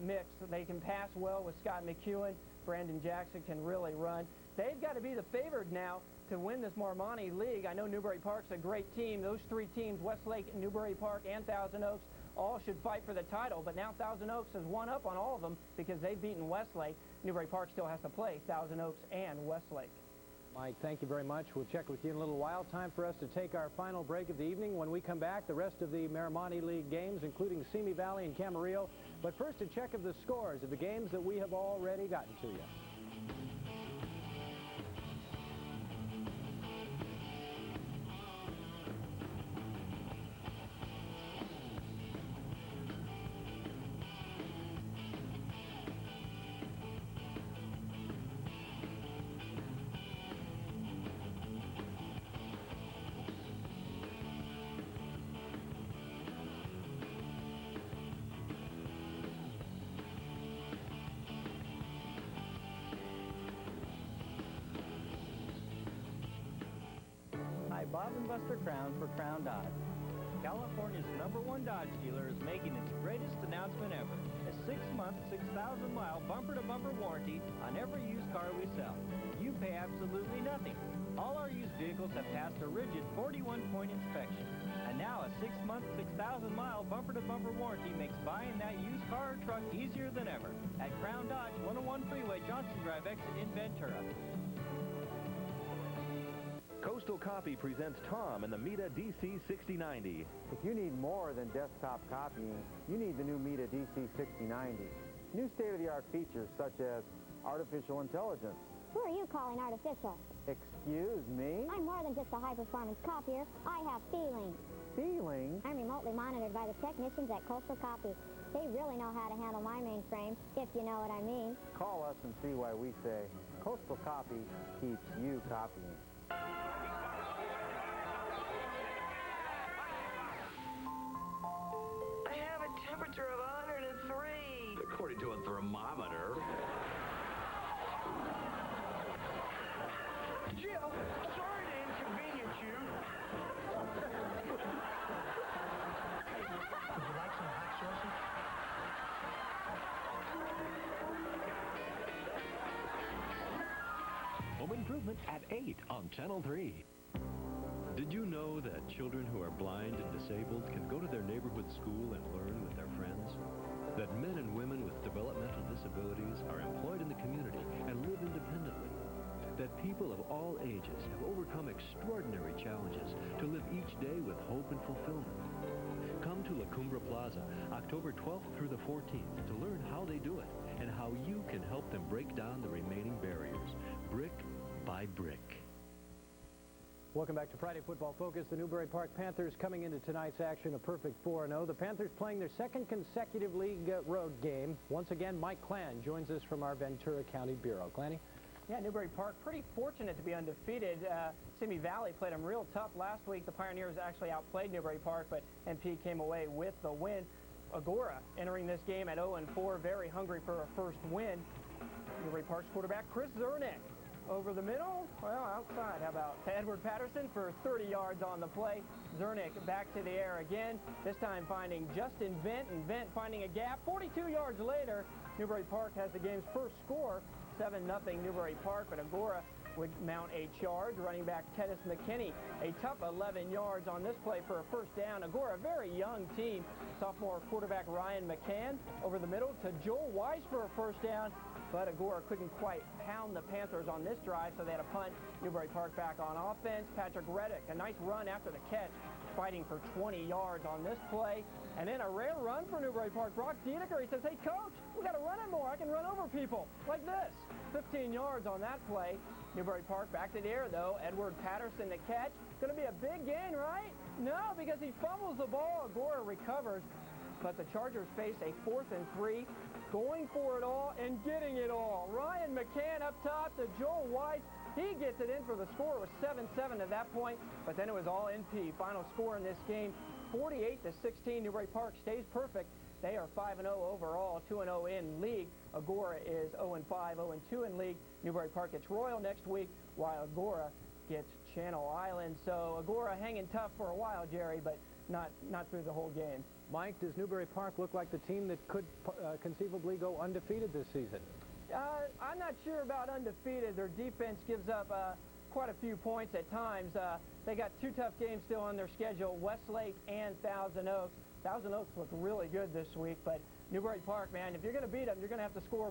mix. They can pass well with Scott McEwen. Brandon Jackson can really run. They've got to be the favored now to win this Marmani League. I know Newbury Park's a great team. Those three teams, Westlake, Newbury Park, and Thousand Oaks, all should fight for the title. But now Thousand Oaks has won up on all of them because they've beaten Westlake. Newbury Park still has to play Thousand Oaks and Westlake. Mike, thank you very much. We'll check with you in a little while. Time for us to take our final break of the evening. When we come back, the rest of the Marmani League games, including Simi Valley and Camarillo. But first, a check of the scores of the games that we have already gotten to you. Bob and Buster Crown for Crown Dodge. California's #1 Dodge dealer is making its greatest announcement ever. A 6-month, 6,000-mile bumper-to-bumper warranty on every used car we sell. You pay absolutely nothing. All our used vehicles have passed a rigid 41-point inspection. And now a 6-month, 6,000-mile bumper-to-bumper warranty makes buying that used car or truck easier than ever. At Crown Dodge, 101 Freeway, Johnson Drive exit in Ventura. Coastal Copy presents Tom and the Mita DC6090. If you need more than desktop copying, you need the new Mita DC6090. New state-of-the-art features such as artificial intelligence. Who are you calling artificial? Excuse me? I'm more than just a high-performance copier. I have feelings. Feelings? I'm remotely monitored by the technicians at Coastal Copy. They really know how to handle my mainframe, if you know what I mean. Call us and see why we say Coastal Copy keeps you copying. I have a temperature of 103. According to a thermometer. Jill, sorry to inconvenience you. Would you like some hot sausage? Home Improvement at 8 on Channel 3. Did you know that children who are blind and disabled can go to their neighborhood school and learn with their friends? That men and women with developmental disabilities are employed in the community and live independently? That people of all ages have overcome extraordinary challenges to live each day with hope and fulfillment? Come to La Cumbra Plaza, October 12th through the 14th, to learn how they do it and how you can help them break down the remaining barriers, brick by brick. Welcome back to Friday Football Focus. The Newbury Park Panthers coming into tonight's action, a perfect 4-0. The Panthers playing their second consecutive league road game. Once again, Mike Clan joins us from our Ventura County Bureau. Clanny? Yeah, Newbury Park pretty fortunate to be undefeated. Simi Valley played them real tough last week. The Pioneers actually outplayed Newbury Park, but MP came away with the win. Agora entering this game at 0-4, very hungry for a first win. Newbury Park's quarterback, Chris Zernick. Over the middle, well, outside. How about to Edward Patterson for 30 yards on the play. Zernick back to the air again, this time finding Justin Vent, and Vent finding a gap. 42 yards later, Newbury Park has the game's first score, 7-0 Newbury Park, but Agora would mount a charge. Running back Tennis McKinney, a tough 11 yards on this play for a first down. Agora, a very young team. Sophomore quarterback Ryan McCann over the middle to Joel Weiss for a first down. But Agora couldn't quite pound the Panthers on this drive, so they had a punt. Newbury Park back on offense. Patrick Reddick, a nice run after the catch, fighting for 20 yards on this play. And then a rare run for Newbury Park. Brock Dedeker, he says, hey, coach, we got to run it more. I can run over people like this. 15 yards on that play. Newbury Park back to the air, though. Edward Patterson, the catch. Going to be a big gain, right? No, because he fumbles the ball. Agora recovers. But the Chargers face a 4th and 3, going for it all and getting it all. Ryan McCann up top to Joel Weiss. He gets it in for the score. It was 7-7 at that point, but then it was all NP. Final score in this game, 48-16. Newbury Park stays perfect. They are 5-0 overall, 2-0 in league. Agora is 0-5, 0-2 in league. Newbury Park gets Royal next week, while Agora gets Channel Island. So Agora hanging tough for a while, Jerry, but not through the whole game. Mike, does Newbury Park look like the team that could conceivably go undefeated this season? I'm not sure about undefeated. Their defense gives up quite a few points at times. They got 2 tough games still on their schedule, Westlake and Thousand Oaks. Thousand Oaks look really good this week, but Newbury Park, man, if you're going to beat them, you're going to have to score about